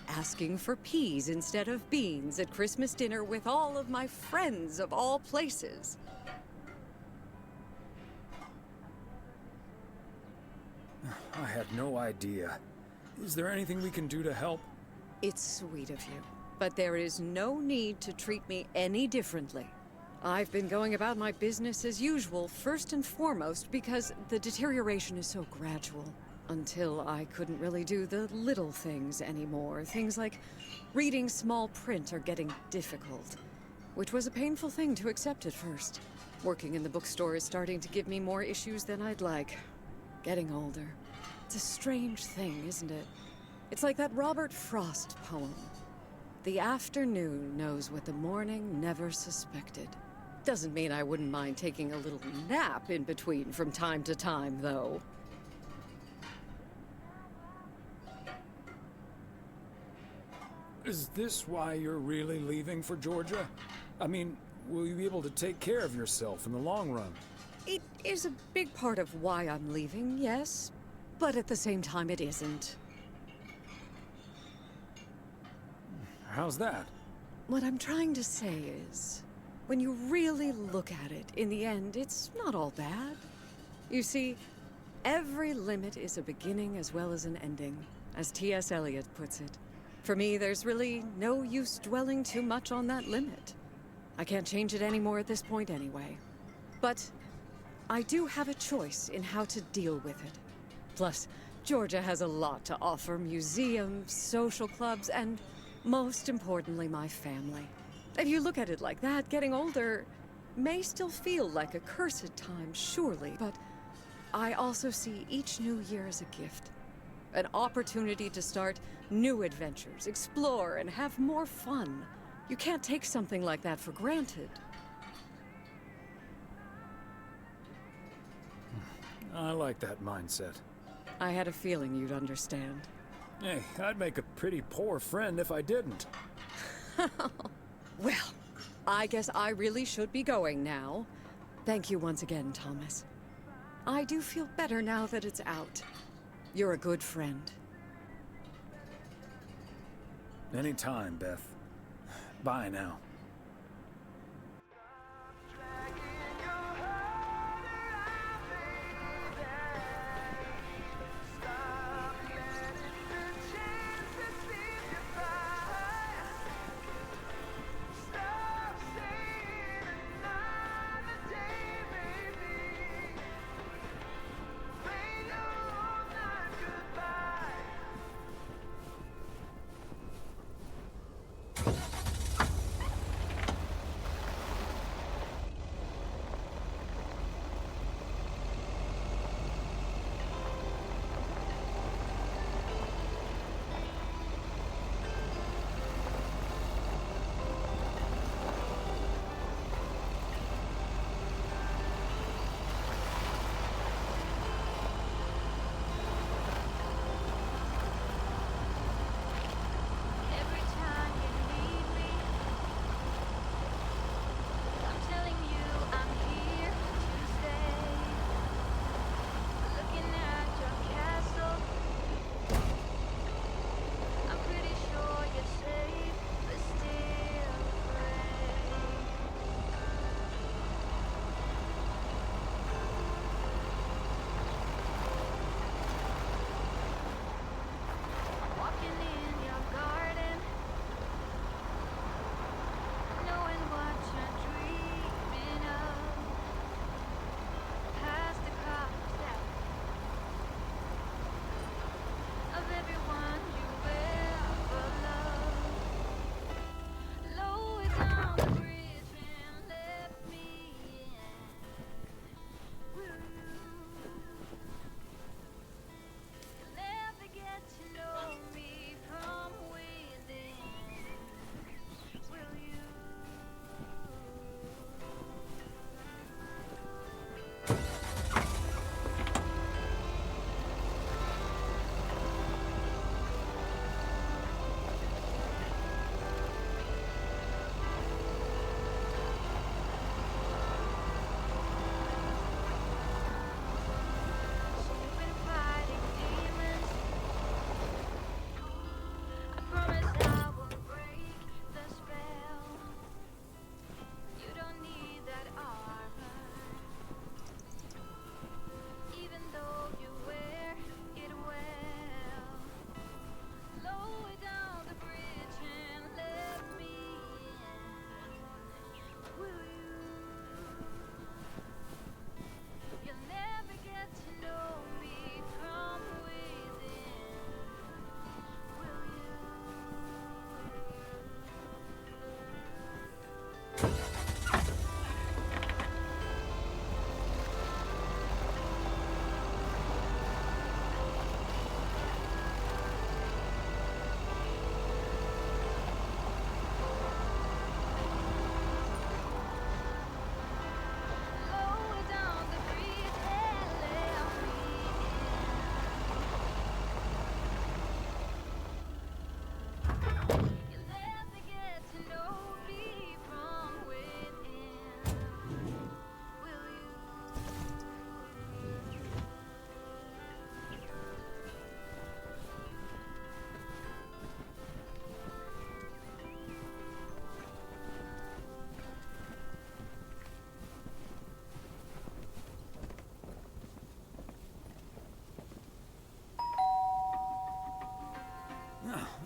asking for peas instead of beans at Christmas dinner with all of my friends of all places. I had no idea. Is there anything we can do to help? It's sweet of you, but there is no need to treat me any differently. I've been going about my business as usual, first and foremost, because the deterioration is so gradual. Until I couldn't really do the little things anymore. Things like reading small print are getting difficult, which was a painful thing to accept at first. Working in the bookstore is starting to give me more issues than I'd like. Getting older. It's a strange thing, isn't it? It's like that Robert Frost poem. The afternoon knows what the morning never suspected. Doesn't mean I wouldn't mind taking a little nap in between from time to time, though. Is this why you're really leaving for Georgia? I mean, will you be able to take care of yourself in the long run? It is a big part of why I'm leaving, yes. But at the same time, it isn't. How's that? What I'm trying to say is, when you really look at it, in the end, it's not all bad. You see, every limit is a beginning as well as an ending, as T.S. Eliot puts it. For me, there's really no use dwelling too much on that limit. I can't change it anymore at this point anyway. But I do have a choice in how to deal with it. Plus, Georgia has a lot to offer: museums, social clubs, and most importantly, my family. If you look at it like that, getting older may still feel like a cursed time, surely, but I also see each new year as a gift. An opportunity to start new adventures, explore, and have more fun. You can't take something like that for granted. I like that mindset. I had a feeling you'd understand. Hey, I'd make a pretty poor friend if I didn't. Well, I guess I really should be going now. Thank you once again, Thomas. I do feel better now that it's out. You're a good friend. Anytime, Beth. Bye now.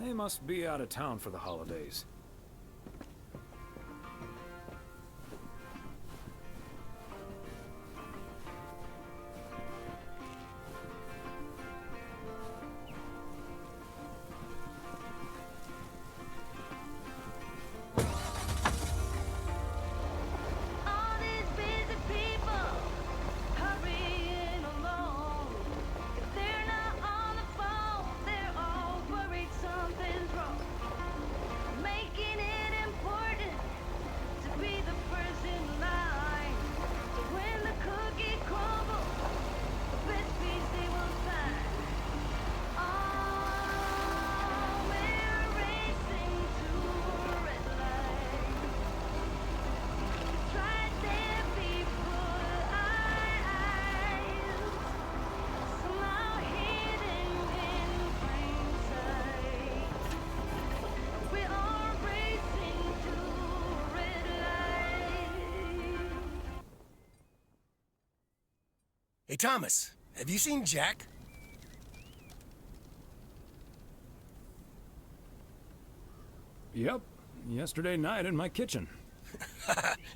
They must be out of town for the holidays. Hey, Thomas, have you seen Jack? Yep, yesterday night in my kitchen.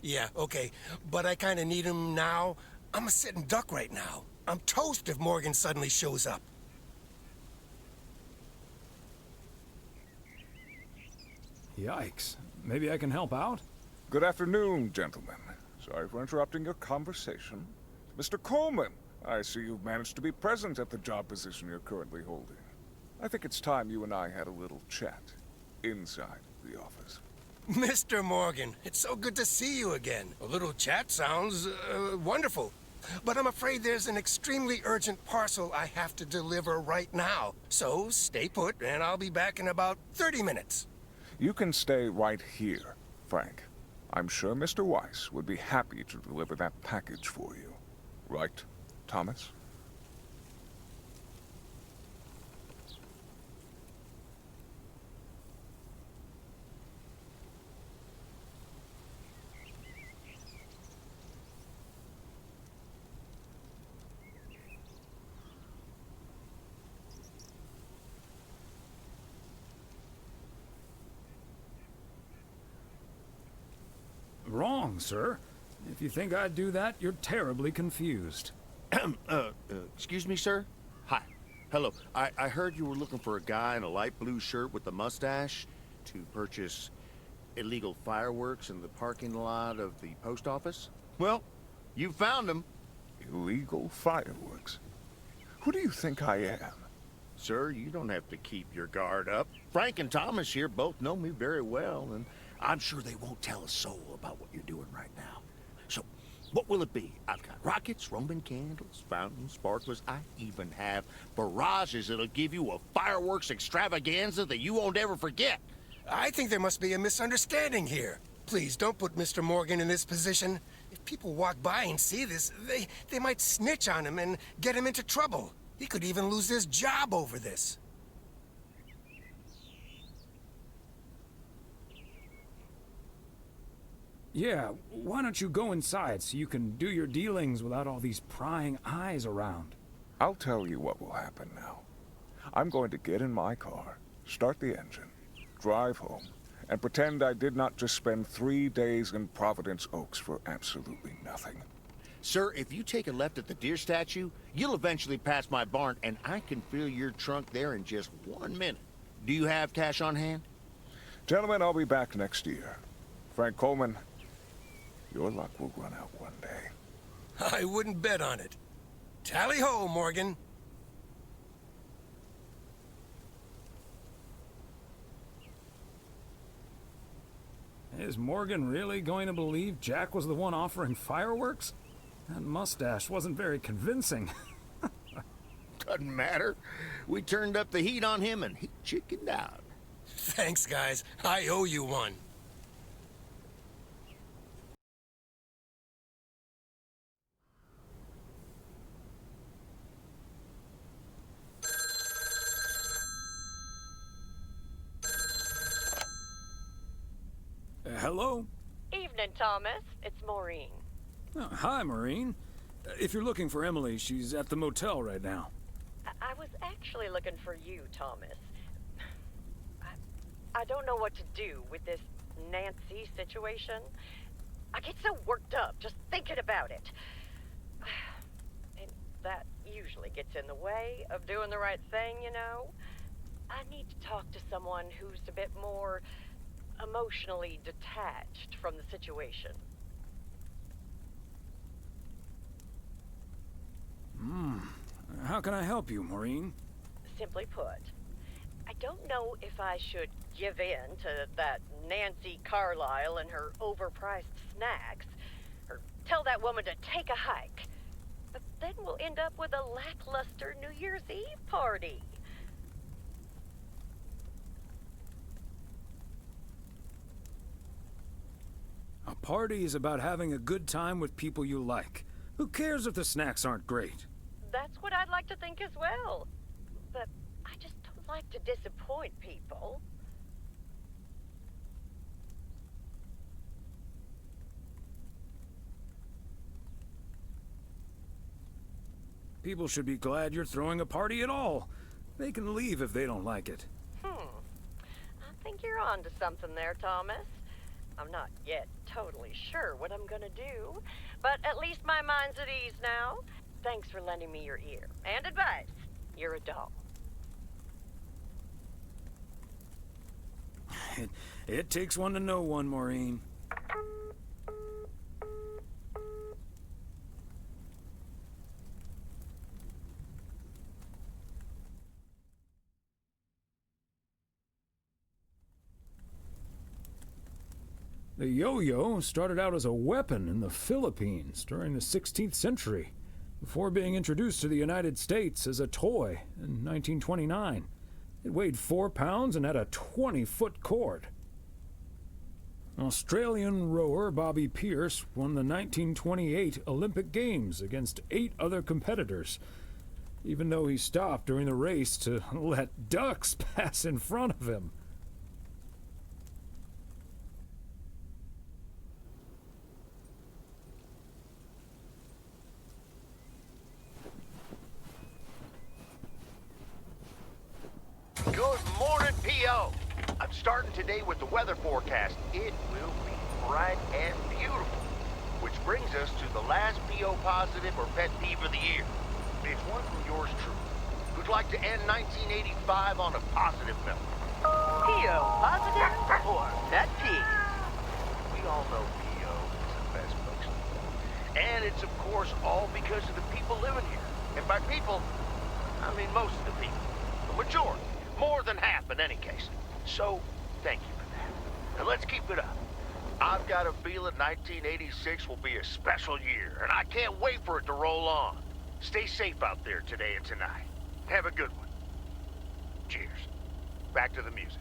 Yeah, okay, but I kinda need him now. I'm a sitting duck right now. I'm toast if Morgan suddenly shows up. Yikes. Maybe I can help out? Good afternoon, gentlemen. Sorry for interrupting your conversation. Mr. Coleman, I see you've managed to be present at the job position you're currently holding. I think it's time you and I had a little chat inside the office. Mr. Morgan, it's so good to see you again. A little chat sounds wonderful. But I'm afraid there's an extremely urgent parcel I have to deliver right now. So stay put, and I'll be back in about 30 minutes. You can stay right here, Frank. I'm sure Mr. Weiss would be happy to deliver that package for you. Right, Thomas? Wrong, sir. If you think I'd do that, you're terribly confused. Excuse me, sir? Hi. Hello. I heard you were looking for a guy in a light blue shirt with a mustache to purchase illegal fireworks in the parking lot of the post office? Well, you found him. Illegal fireworks? Who do you think I am? Sir, you don't have to keep your guard up. Frank and Thomas here both know me very well, and I'm sure they won't tell a soul about what you're doing right now. So, what will it be? I've got rockets, Roman candles, fountains, sparklers. I even have barrages that'll give you a fireworks extravaganza that you won't ever forget. I think there must be a misunderstanding here. Please, don't put Mr. Morgan in this position. If people walk by and see this, they might snitch on him and get him into trouble. He could even lose his job over this. Yeah, why don't you go inside so you can do your dealings without all these prying eyes around? I'll tell you what will happen now. I'm going to get in my car, start the engine, drive home, and pretend I did not just spend 3 days in Providence Oaks for absolutely nothing. Sir, if you take a left at the deer statue, you'll eventually pass my barn, and I can fill your trunk there in just 1 minute. Do you have cash on hand? Gentlemen, I'll be back next year. Frank Coleman, your luck will run out one day. I wouldn't bet on it. Tally-ho, Morgan. Is Morgan really going to believe Jack was the one offering fireworks? That mustache wasn't very convincing. Doesn't matter. We turned up the heat on him and he chickened out. Thanks, guys. I owe you one. Hello? Evening, Thomas. It's Maureen. Oh, hi, Maureen. If you're looking for Emily, she's at the motel right now. I was actually looking for you, Thomas. I don't know what to do with this Nancy situation. I get so worked up just thinking about it. And that usually gets in the way of doing the right thing, you know? I need to talk to someone who's a bit more emotionally detached from the situation. How can I help you, Maureen? Simply put, I don't know if I should give in to that Nancy Carlisle and her overpriced snacks, or tell that woman to take a hike. But then we'll end up with a lackluster New Year's Eve party. A party is about having a good time with people you like. Who cares if the snacks aren't great? That's what I'd like to think as well. But I just don't like to disappoint people. People should be glad you're throwing a party at all. They can leave if they don't like it. I think you're on to something there, Thomas. I'm not yet totally sure what I'm gonna do, but at least my mind's at ease now. Thanks for lending me your ear and advice. You're a doll. It takes one to know one, Maureen. The yo-yo started out as a weapon in the Philippines during the 16th century, before being introduced to the United States as a toy in 1929. It weighed 4 pounds and had a 20-foot cord. Australian rower Bobby Pierce won the 1928 Olympic Games against 8 other competitors, even though he stopped during the race to let ducks pass in front of him. Good morning, P.O. I'm starting today with the weather forecast. It will be bright and beautiful. Which brings us to the last P.O. positive or pet peeve of the year. It's one from yours truly, who'd like to end 1985 on a positive note. P.O. positive or pet peeve? We all know P.O. is the best folks. And it's, of course, all because of the people living here. And by people, I mean most of the people. The majority. More than half in any case. So, thank you for that. And let's keep it up. I've got a feeling 1986 will be a special year, and I can't wait for it to roll on. Stay safe out there today and tonight. Have a good one. Cheers. Back to the music.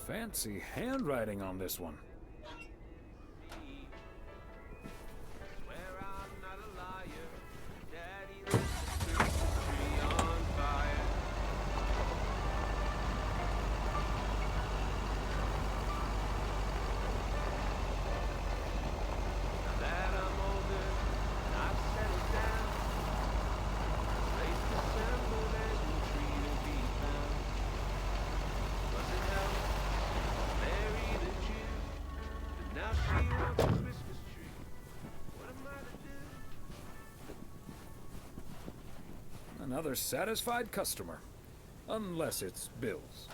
Fancy handwriting on this one. Another satisfied customer. Unless it's Bill's.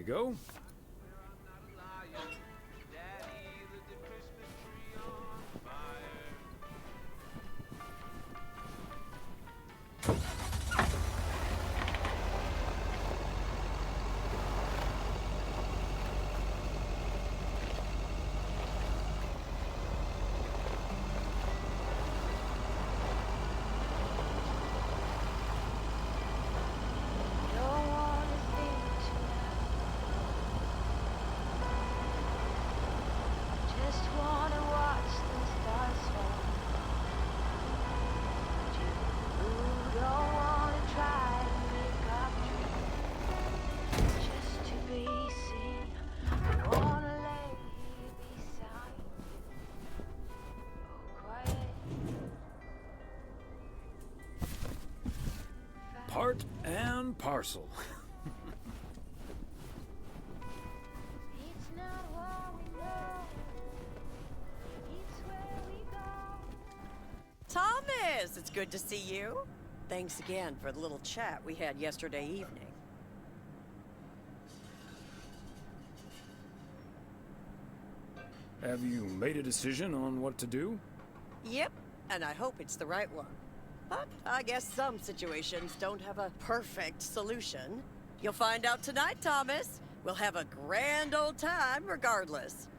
we go. Part and parcel. Thomas, it's good to see you. Thanks again for the little chat we had yesterday evening. Have you made a decision on what to do? Yep, and I hope it's the right one. But I guess some situations don't have a perfect solution. You'll find out tonight, Thomas. We'll have a grand old time regardless.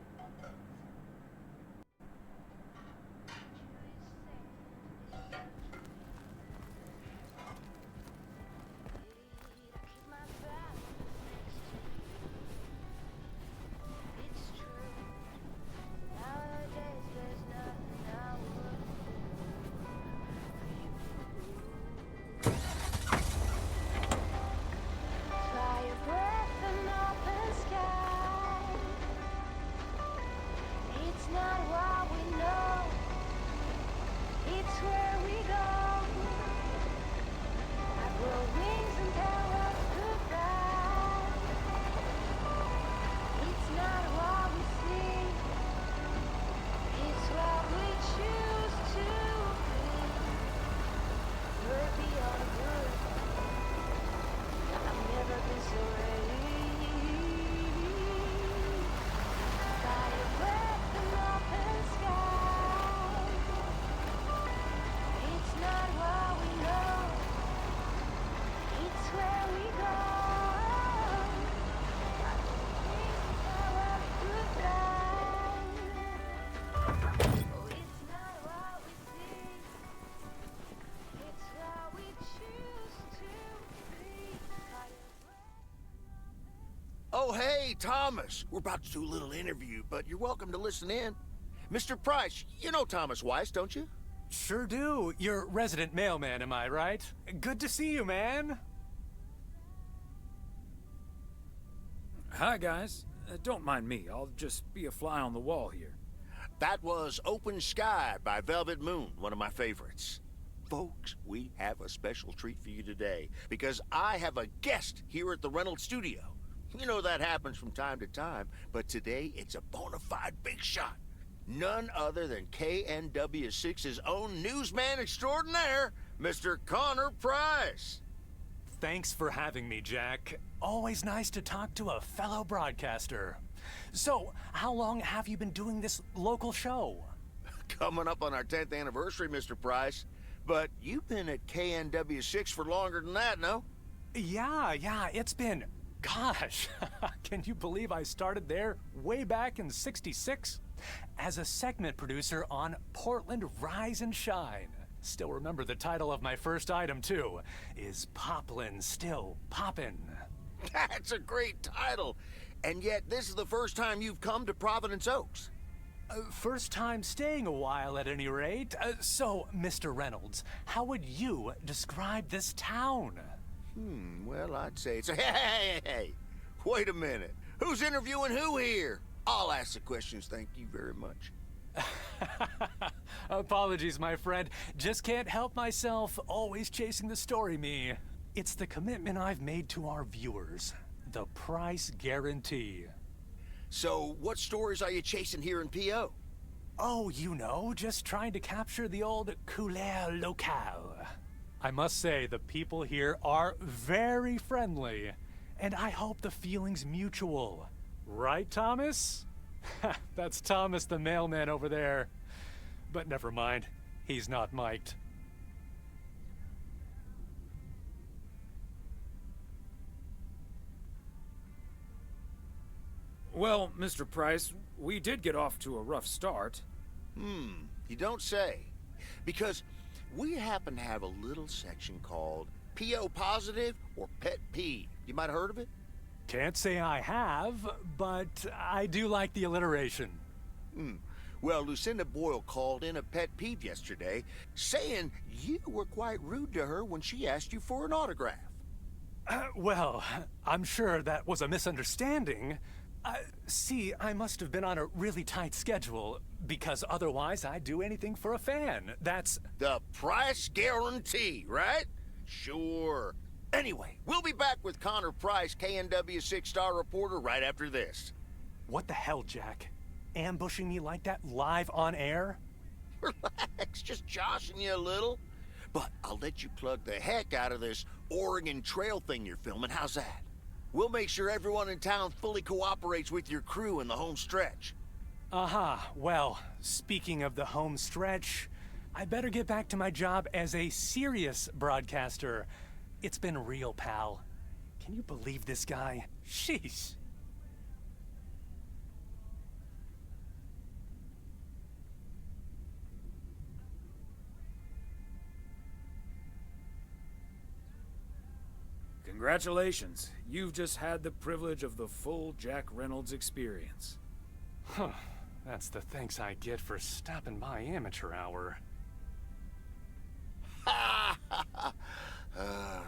Oh, hey, Thomas. We're about to do a little interview, but you're welcome to listen in. Mr. Price, you know Thomas Weiss, don't you? Sure do. You're resident mailman, am I right? Good to see you, man. Hi, guys. Don't mind me. I'll just be a fly on the wall here. That was Open Sky by Velvet Moon, one of my favorites. Folks, we have a special treat for you today, because I have a guest here at the Reynolds studio. You know that happens from time to time, but today it's a bona fide big shot. None other than KNW6's own newsman extraordinaire, Mr. Connor Price. Thanks for having me, Jack. Always nice to talk to a fellow broadcaster. So, how long have you been doing this local show? Coming up on our 10th anniversary, Mr. Price. But you've been at KNW6 for longer than that, no? Yeah, it's been... Gosh, can you believe I started there way back in '66? As a segment producer on Portland Rise and Shine. Still remember the title of my first item, too. Is Poplin Still Poppin'? That's a great title. And yet, this is the first time you've come to Providence Oaks. First time staying a while, at any rate. So, Mr. Reynolds, how would you describe this town? Well, I'd say it's... Hey, wait a minute. Who's interviewing who here? I'll ask the questions, thank you very much. Apologies, my friend. Just can't help myself, always chasing the story me. It's the commitment I've made to our viewers. The price guarantee. So, what stories are you chasing here in P.O.? Oh, you know, just trying to capture the old couleur locale. I must say, the people here are very friendly. And I hope the feeling's mutual. Right, Thomas? That's Thomas the mailman over there. But never mind, he's not mic'd. Well, Mr. Price, we did get off to a rough start. You don't say. Because we happen to have a little section called PO Positive or Pet Peeve. You might have heard of it? Can't say I have, but I do like the alliteration. Well, Lucinda Boyle called in a pet peeve yesterday, saying you were quite rude to her when she asked you for an autograph. Well, I'm sure that was a misunderstanding. See, I must have been on a really tight schedule, because otherwise I'd do anything for a fan. That's the price guarantee, right? Sure. Anyway, we'll be back with Connor Price, KNW 6-star reporter, right after this. What the hell, Jack? Ambushing me like that live on air? Relax, just joshing you a little. But I'll let you plug the heck out of this Oregon Trail thing you're filming. How's that? We'll make sure everyone in town fully cooperates with your crew in the home stretch. Well, speaking of the home stretch, I better get back to my job as a serious broadcaster. It's been real, pal. Can you believe this guy? Sheesh. Congratulations. You've just had the privilege of the full Jack Reynolds experience. Huh. That's the thanks I get for stopping by amateur hour.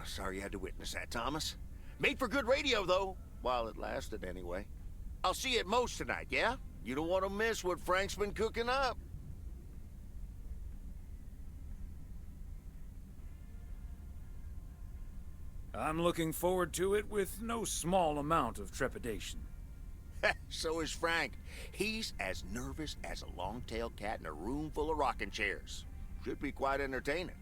Sorry you had to witness that, Thomas. Made for good radio, though, while it lasted anyway. I'll see you at Moe's tonight, yeah? You don't want to miss what Frank's been cooking up. I'm looking forward to it with no small amount of trepidation. So is Frank. He's as nervous as a long-tailed cat in a room full of rocking chairs. Should be quite entertaining.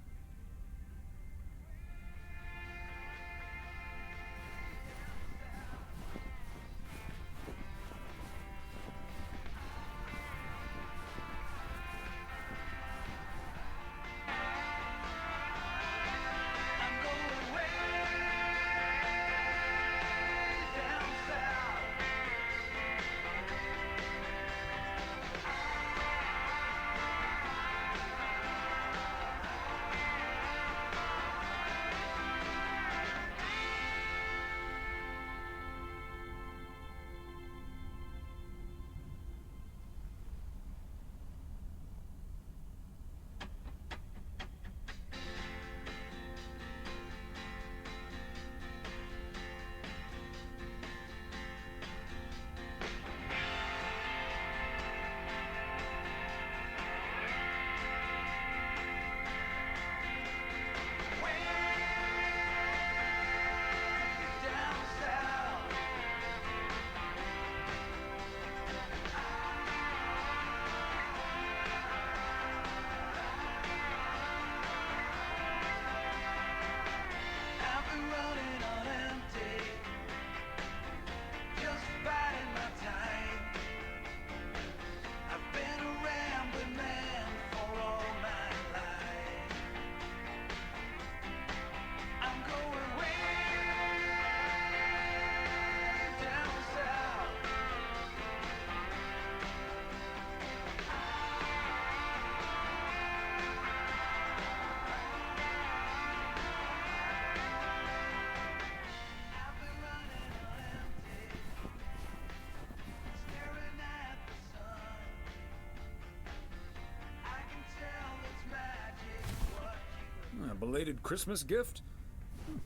A belated Christmas gift?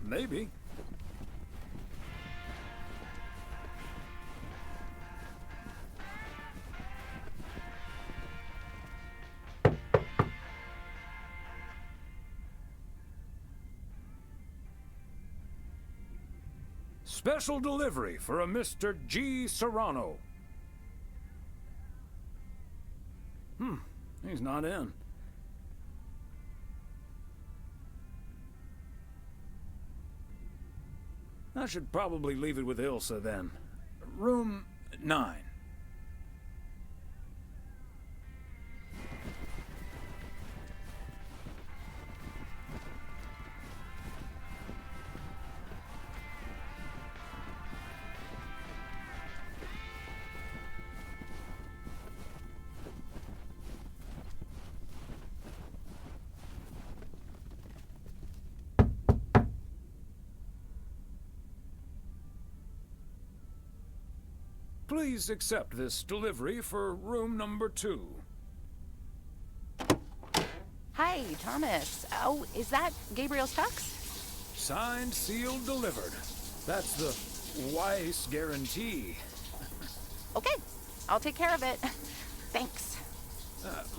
Maybe. Special delivery for a Mr. G. Serrano. He's not in. I should probably leave it with Ilsa then. Room 9. Please accept this delivery for room number 2. Hi, Thomas. Oh, is that Gabriel's tux? Signed, sealed, delivered. That's the Weiss guarantee. Okay, I'll take care of it. Thanks.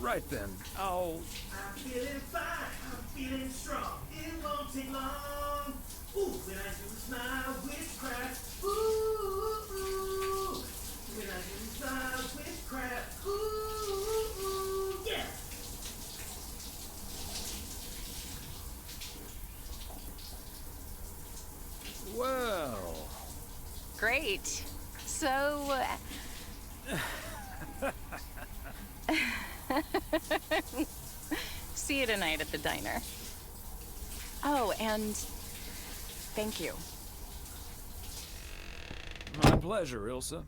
Right then, I'll... I'm feeling fine, I'm feeling strong. It won't take long. Ooh, when I use my witchcraft. Ooh, ooh. When I use my witchcraft. Ooh, yeah. Well... Great. So... See you tonight at the diner. Oh, and thank you. My pleasure, Ilsa.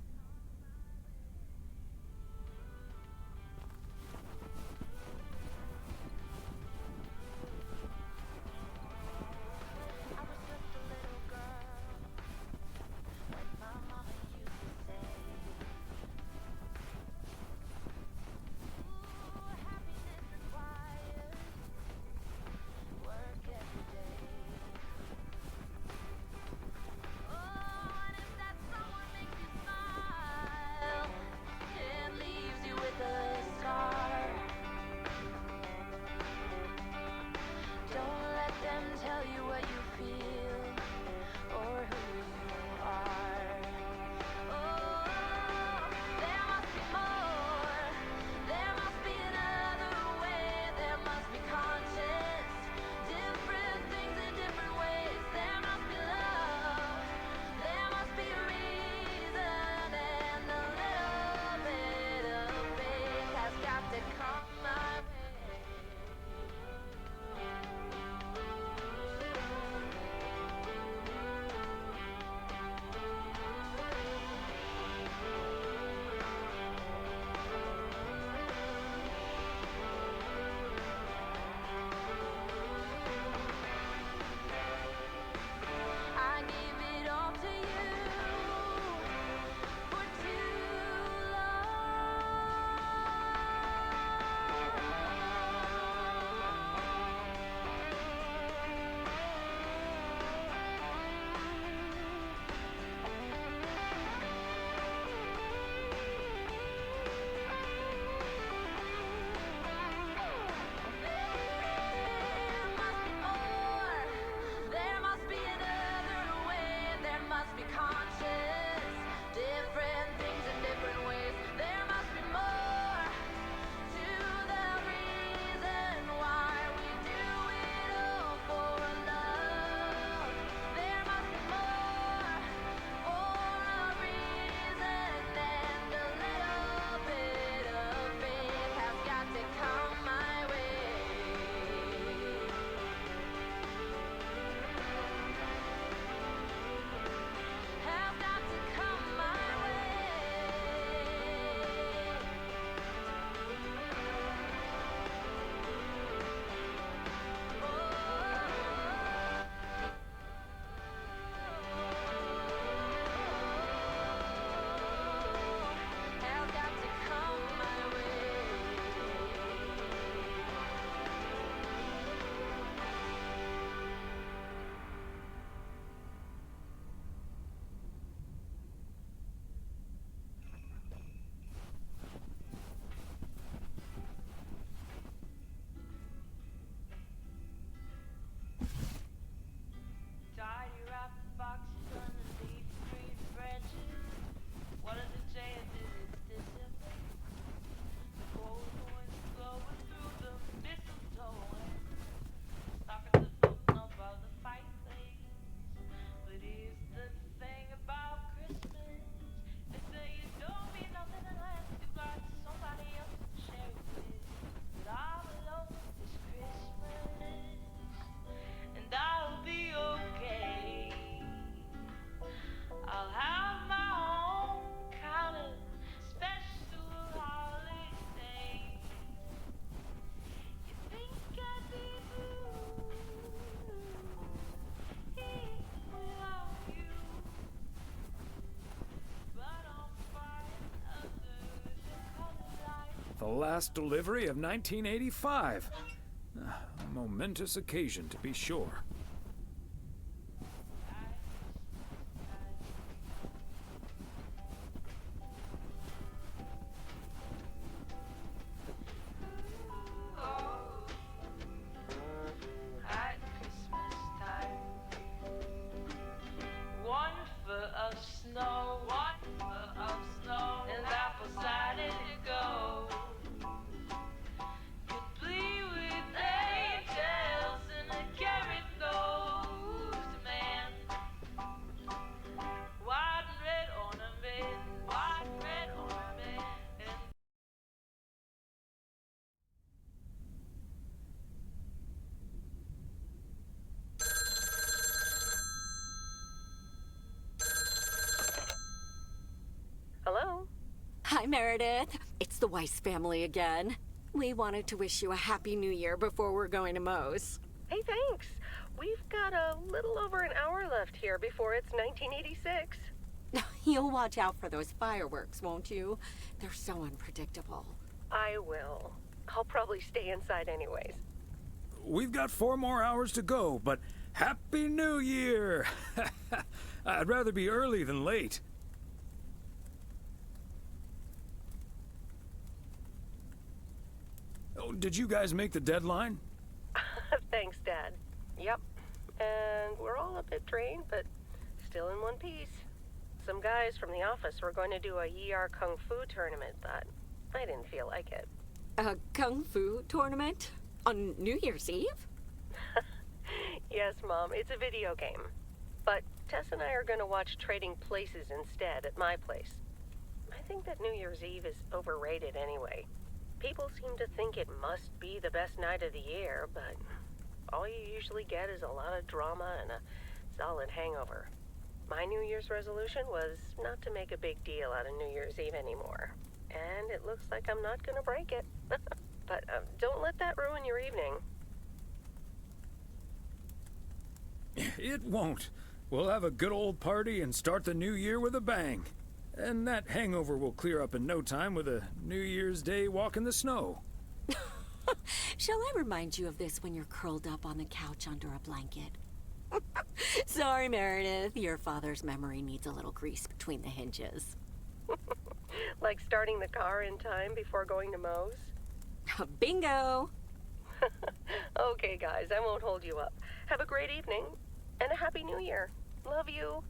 The last delivery of 1985. A momentous occasion, to be sure. Hello? Hi, Meredith. It's the Weiss family again. We wanted to wish you a happy new year before we're going to Moe's. Hey, thanks. We've got a little over an hour left here before it's 1986. You'll watch out for those fireworks, won't you? They're so unpredictable. I will. I'll probably stay inside anyways. We've got 4 more hours to go, but Happy New Year! I'd rather be early than late. Oh, did you guys make the deadline? Thanks, Dad. Yep. And we're all a bit drained, but still in one piece. Some guys from the office were going to do a ER Kung Fu tournament, but I didn't feel like it. A Kung Fu tournament? On New Year's Eve? Yes, Mom, it's a video game. But Tess and I are going to watch Trading Places instead at my place. I think that New Year's Eve is overrated anyway. People seem to think it must be the best night of the year, but all you usually get is a lot of drama and a solid hangover. My New Year's resolution was not to make a big deal out of New Year's Eve anymore. And it looks like I'm not going to break it. But don't let that ruin your evening. It won't. We'll have a good old party and start the new year with a bang. And that hangover will clear up in no time with a New Year's Day walk in the snow. Shall I remind you of this when you're curled up on the couch under a blanket? Sorry, Meredith. Your father's memory needs a little grease between the hinges. Like starting the car in time before going to Moe's? Bingo! Okay, guys, I won't hold you up. Have a great evening, and a Happy New Year. Love you.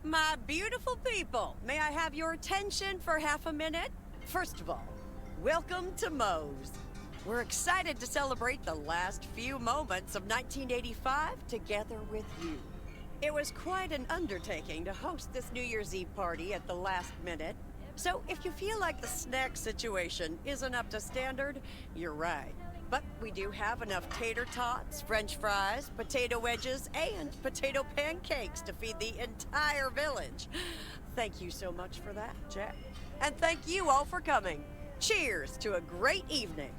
My beautiful people, may I have your attention for half a minute? First of all, welcome to Moe's. We're excited to celebrate the last few moments of 1985 together with you. It was quite an undertaking to host this New Year's Eve party at the last minute. So if you feel like the snack situation isn't up to standard, you're right. But we do have enough tater tots, french fries, potato wedges, and potato pancakes to feed the entire village. Thank you so much for that, Jack. And thank you all for coming. Cheers to a great evening.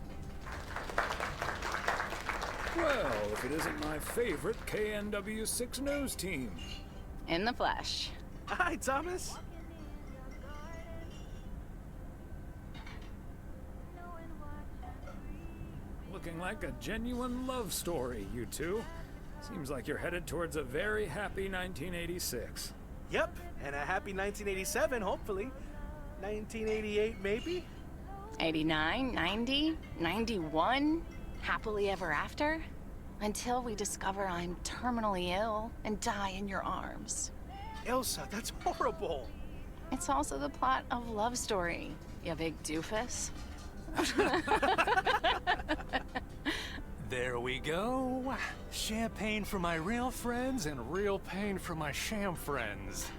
Well, if it isn't my favorite KNW6 news team. In the flesh. Hi, Thomas. Looking like a genuine love story, you two. Seems like you're headed towards a very happy 1986. Yep, and a happy 1987, hopefully. 1988, maybe? 89, 90, 91, happily ever after, until we discover I'm terminally ill and die in your arms. Ilsa, that's horrible. It's also the plot of Love Story, you big doofus. There we go. Champagne for my real friends and real pain for my sham friends.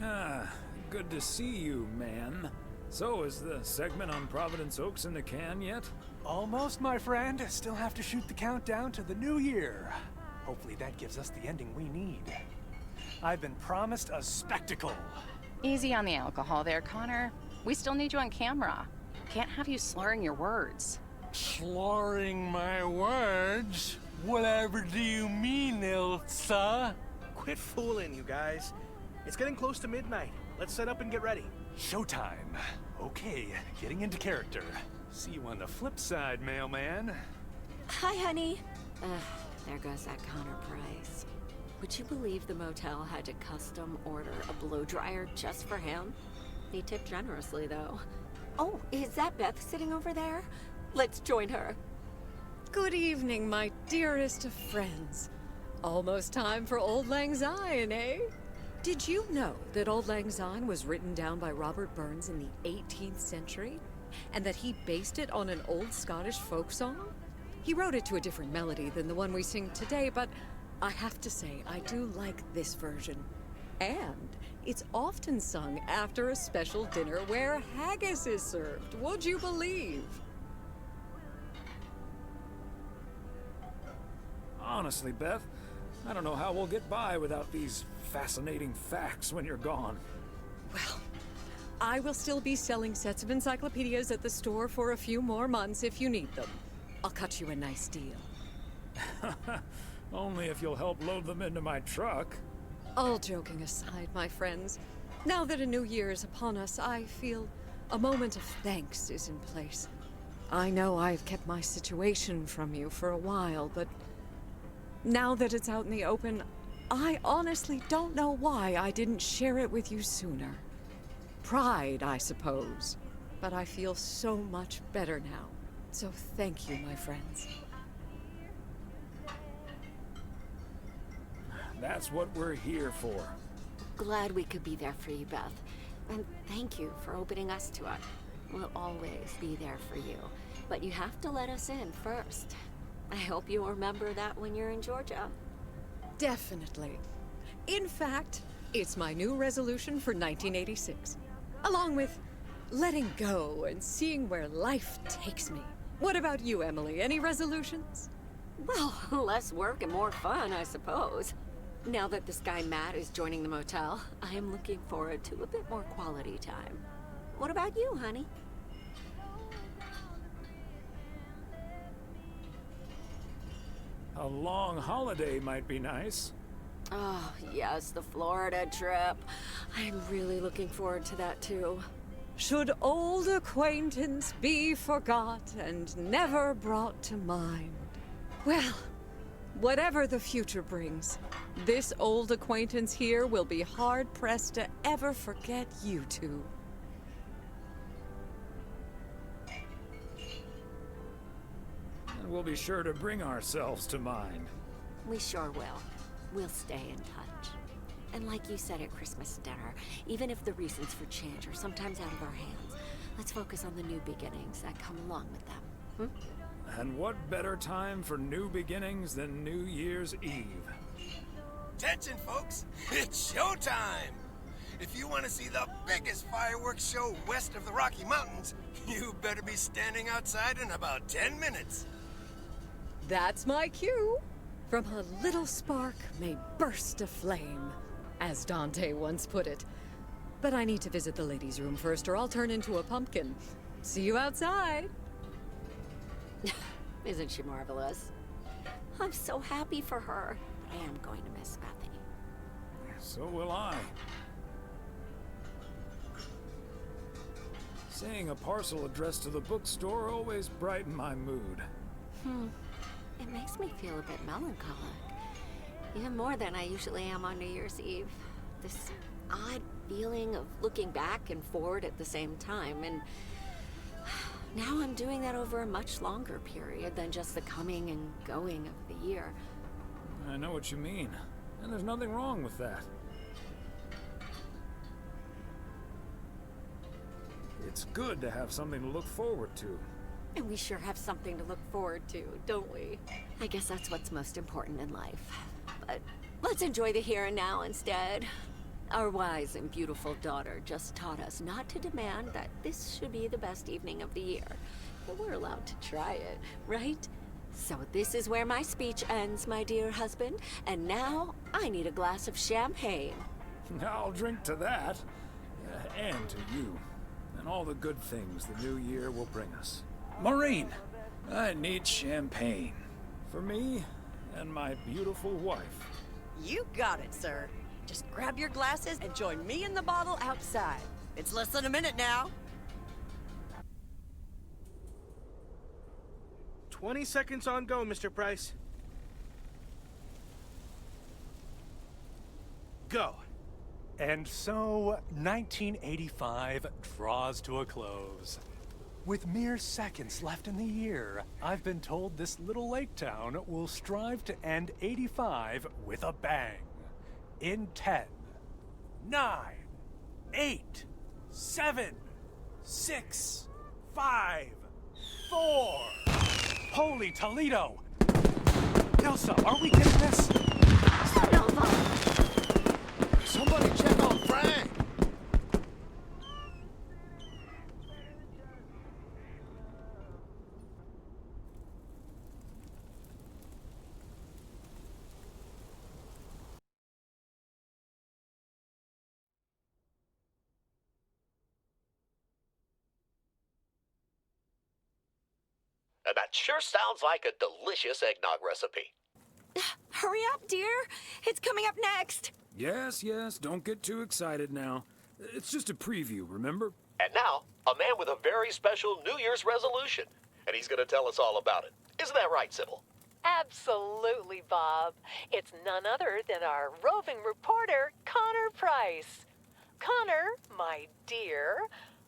Ah, good to see you, man. So, is the segment on Providence Oaks in the can yet? Almost, my friend. Still have to shoot the countdown to the new year. Hopefully that gives us the ending we need. I've been promised a spectacle. Easy on the alcohol there, Connor. We still need you on camera. Can't have you slurring your words. Slurring my words? Whatever do you mean, Ilsa? Quit fooling, you guys. It's getting close to midnight. Let's set up and get ready. Showtime. Okay, getting into character. See you on the flip side, mailman. Hi, honey. There goes that Connor Price. Would you believe the motel had to custom order a blow dryer just for him? He tipped generously, though. Oh, is that Beth sitting over there? Let's join her. Good evening, my dearest of friends. Almost time for Old Lang Syne, eh? Did you know that Old Lang Syne was written down by Robert Burns in the 18th century? And that he based it on an old Scottish folk song? He wrote it to a different melody than the one we sing today, but I have to say, I do like this version. And it's often sung after a special dinner where haggis is served. Would you believe? Honestly, Beth, I don't know how we'll get by without these fascinating facts when you're gone. Well, I will still be selling sets of encyclopedias at the store for a few more months if you need them. I'll cut you a nice deal. Only if you'll help load them into my truck. All joking aside, my friends, now that a new year is upon us, I feel a moment of thanks is in place. I know I've kept my situation from you for a while, but now that it's out in the open, I honestly don't know why I didn't share it with you sooner. Pride, I suppose. But I feel so much better now. So thank you, my friends. That's what we're here for. Glad we could be there for you, Beth. And thank you for opening us to it. We'll always be there for you. But you have to let us in first. I hope you'll remember that when you're in Georgia. Definitely. In fact, it's my new resolution for 1986. Along with letting go and seeing where life takes me. What about you, Emily? Any resolutions? Well, less work and more fun, I suppose. Now that this guy Matt is joining the motel, I am looking forward to a bit more quality time. What about you, honey? A long holiday might be nice. Oh, yes, the Florida trip. I'm really looking forward to that, too. Should old acquaintance be forgot and never brought to mind? Well, whatever the future brings, this old acquaintance here will be hard-pressed to ever forget you two. And we'll be sure to bring ourselves to mind. We sure will. We'll stay in touch. And like you said at Christmas dinner, even if the reasons for change are sometimes out of our hands, let's focus on the new beginnings that come along with them. And what better time for new beginnings than New Year's Eve? Attention, folks! It's showtime! If you want to see the biggest fireworks show west of the Rocky Mountains, you better be standing outside in about 10 minutes. That's my cue. From a little spark may burst a flame, as Dante once put it. But I need to visit the ladies' room first, or I'll turn into a pumpkin. See you outside. Isn't she marvelous? I'm so happy for her. But I am going to miss Bethany. So will I. Seeing a parcel addressed to the bookstore always brightened my mood. It makes me feel a bit melancholic. Even more than I usually am on New Year's Eve. This odd feeling of looking back and forward at the same time, and now I'm doing that over a much longer period than just the coming and going of the year. I know what you mean, and there's nothing wrong with that. It's good to have something to look forward to. And we sure have something to look forward to, don't we? I guess that's what's most important in life. But let's enjoy the here and now instead. Our wise and beautiful daughter just taught us not to demand that this should be the best evening of the year. But we're allowed to try it, right? So this is where my speech ends, my dear husband. And now I need a glass of champagne. I'll drink to that. And to you. And all the good things the new year will bring us. Maureen! I need champagne. For me and my beautiful wife. You got it, sir. Just grab your glasses and join me in the bottle outside. It's less than a minute now. 20 seconds on go, Mr. Price. Go. And so, 1985 draws to a close. With mere seconds left in the year, I've been told this little lake town will strive to end 85 with a bang. In 10, 9, 8, 7, 6, 5, 4. Holy Toledo! Ilsa, are we getting this? Somebody check on Frank! That sure sounds like a delicious eggnog recipe. Hurry up, dear. It's coming up next. Yes, don't get too excited now. It's just a preview, remember? And now, a man with a very special New Year's resolution. And he's going to tell us all about it. Isn't that right, Sybil? Absolutely, Bob. It's none other than our roving reporter, Connor Price. Connor, my dear,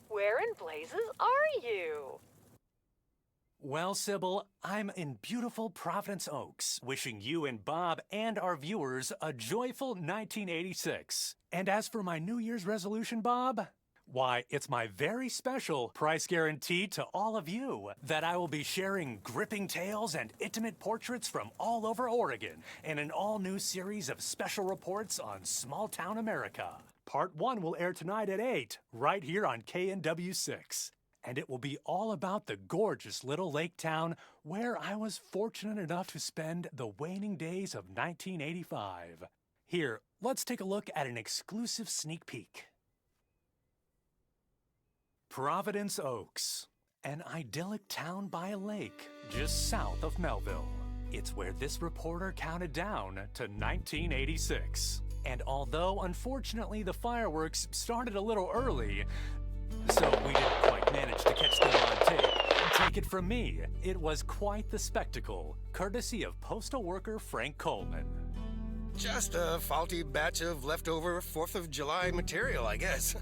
where in blazes are you? Well, Sybil, I'm in beautiful Providence Oaks, wishing you and Bob and our viewers a joyful 1986. And as for my New Year's resolution, Bob, why, it's my very special price guarantee to all of you that I will be sharing gripping tales and intimate portraits from all over Oregon in an all-new series of special reports on small-town America. Part 1 will air tonight at 8, right here on KNW 6. And it will be all about the gorgeous little lake town where I was fortunate enough to spend the waning days of 1985. Here, let's take a look at an exclusive sneak peek. Providence Oaks, an idyllic town by a lake just south of Melville. It's where this reporter counted down to 1986. And although, unfortunately, the fireworks started a little early, so we didn't quite manage to catch them on tape. Take it from me, it was quite the spectacle, courtesy of postal worker Frank Coleman. Just a faulty batch of leftover 4th of July material, I guess.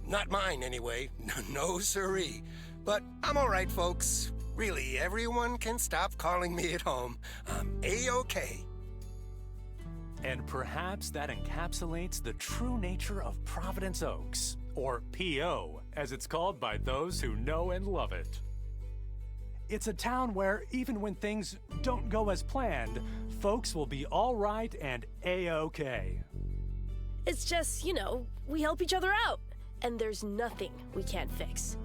Not mine, anyway. No siree. But I'm all right, folks. Really, everyone can stop calling me at home. I'm A-OK. And perhaps that encapsulates the true nature of Providence Oaks, or P.O., as it's called by those who know and love it. It's a town where even when things don't go as planned, folks will be all right and A-OK. It's just, we help each other out, and there's nothing we can't fix.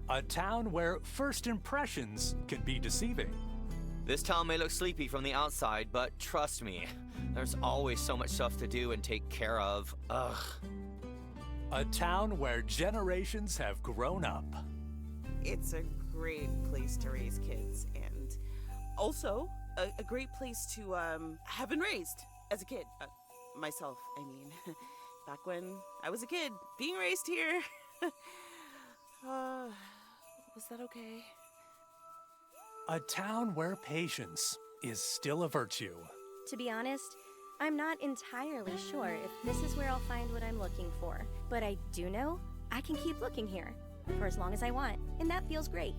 A town where first impressions can be deceiving. This town may look sleepy from the outside, but trust me, there's always so much stuff to do and take care of. Ugh. A town where generations have grown up. It's a great place to raise kids, and also a great place to have been raised as a kid. Myself, I mean. Back when I was a kid, being raised here. Was that okay? A town where patience is still a virtue. To be honest, I'm not entirely sure if this is where I'll find what I'm looking for, but I do know I can keep looking here for as long as I want, and that feels great.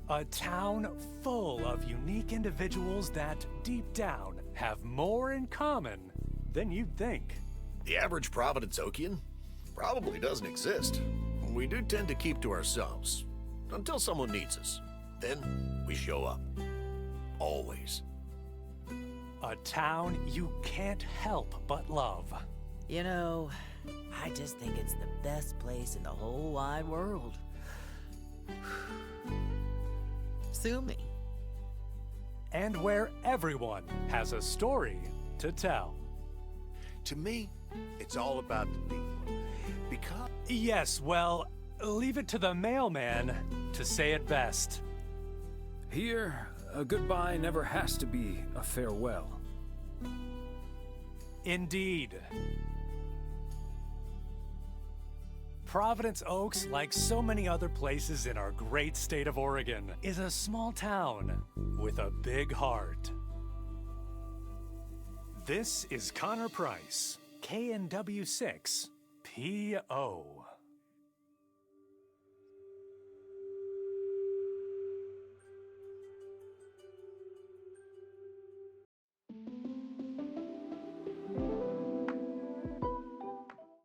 A town full of unique individuals that, deep down, have more in common than you'd think. The average Providence Okian probably doesn't exist. We do tend to keep to ourselves until someone needs us. Then we show up. Always. A town you can't help but love. I just think it's the best place in the whole wide world. Sue me. And where everyone has a story to tell. To me, it's all about the people. Because... Yes, well, leave it to the mailman to say it best. Here, a goodbye never has to be a farewell. Indeed. Providence Oaks, like so many other places in our great state of Oregon, is a small town with a big heart. This is Connor Price, KNW6, PO.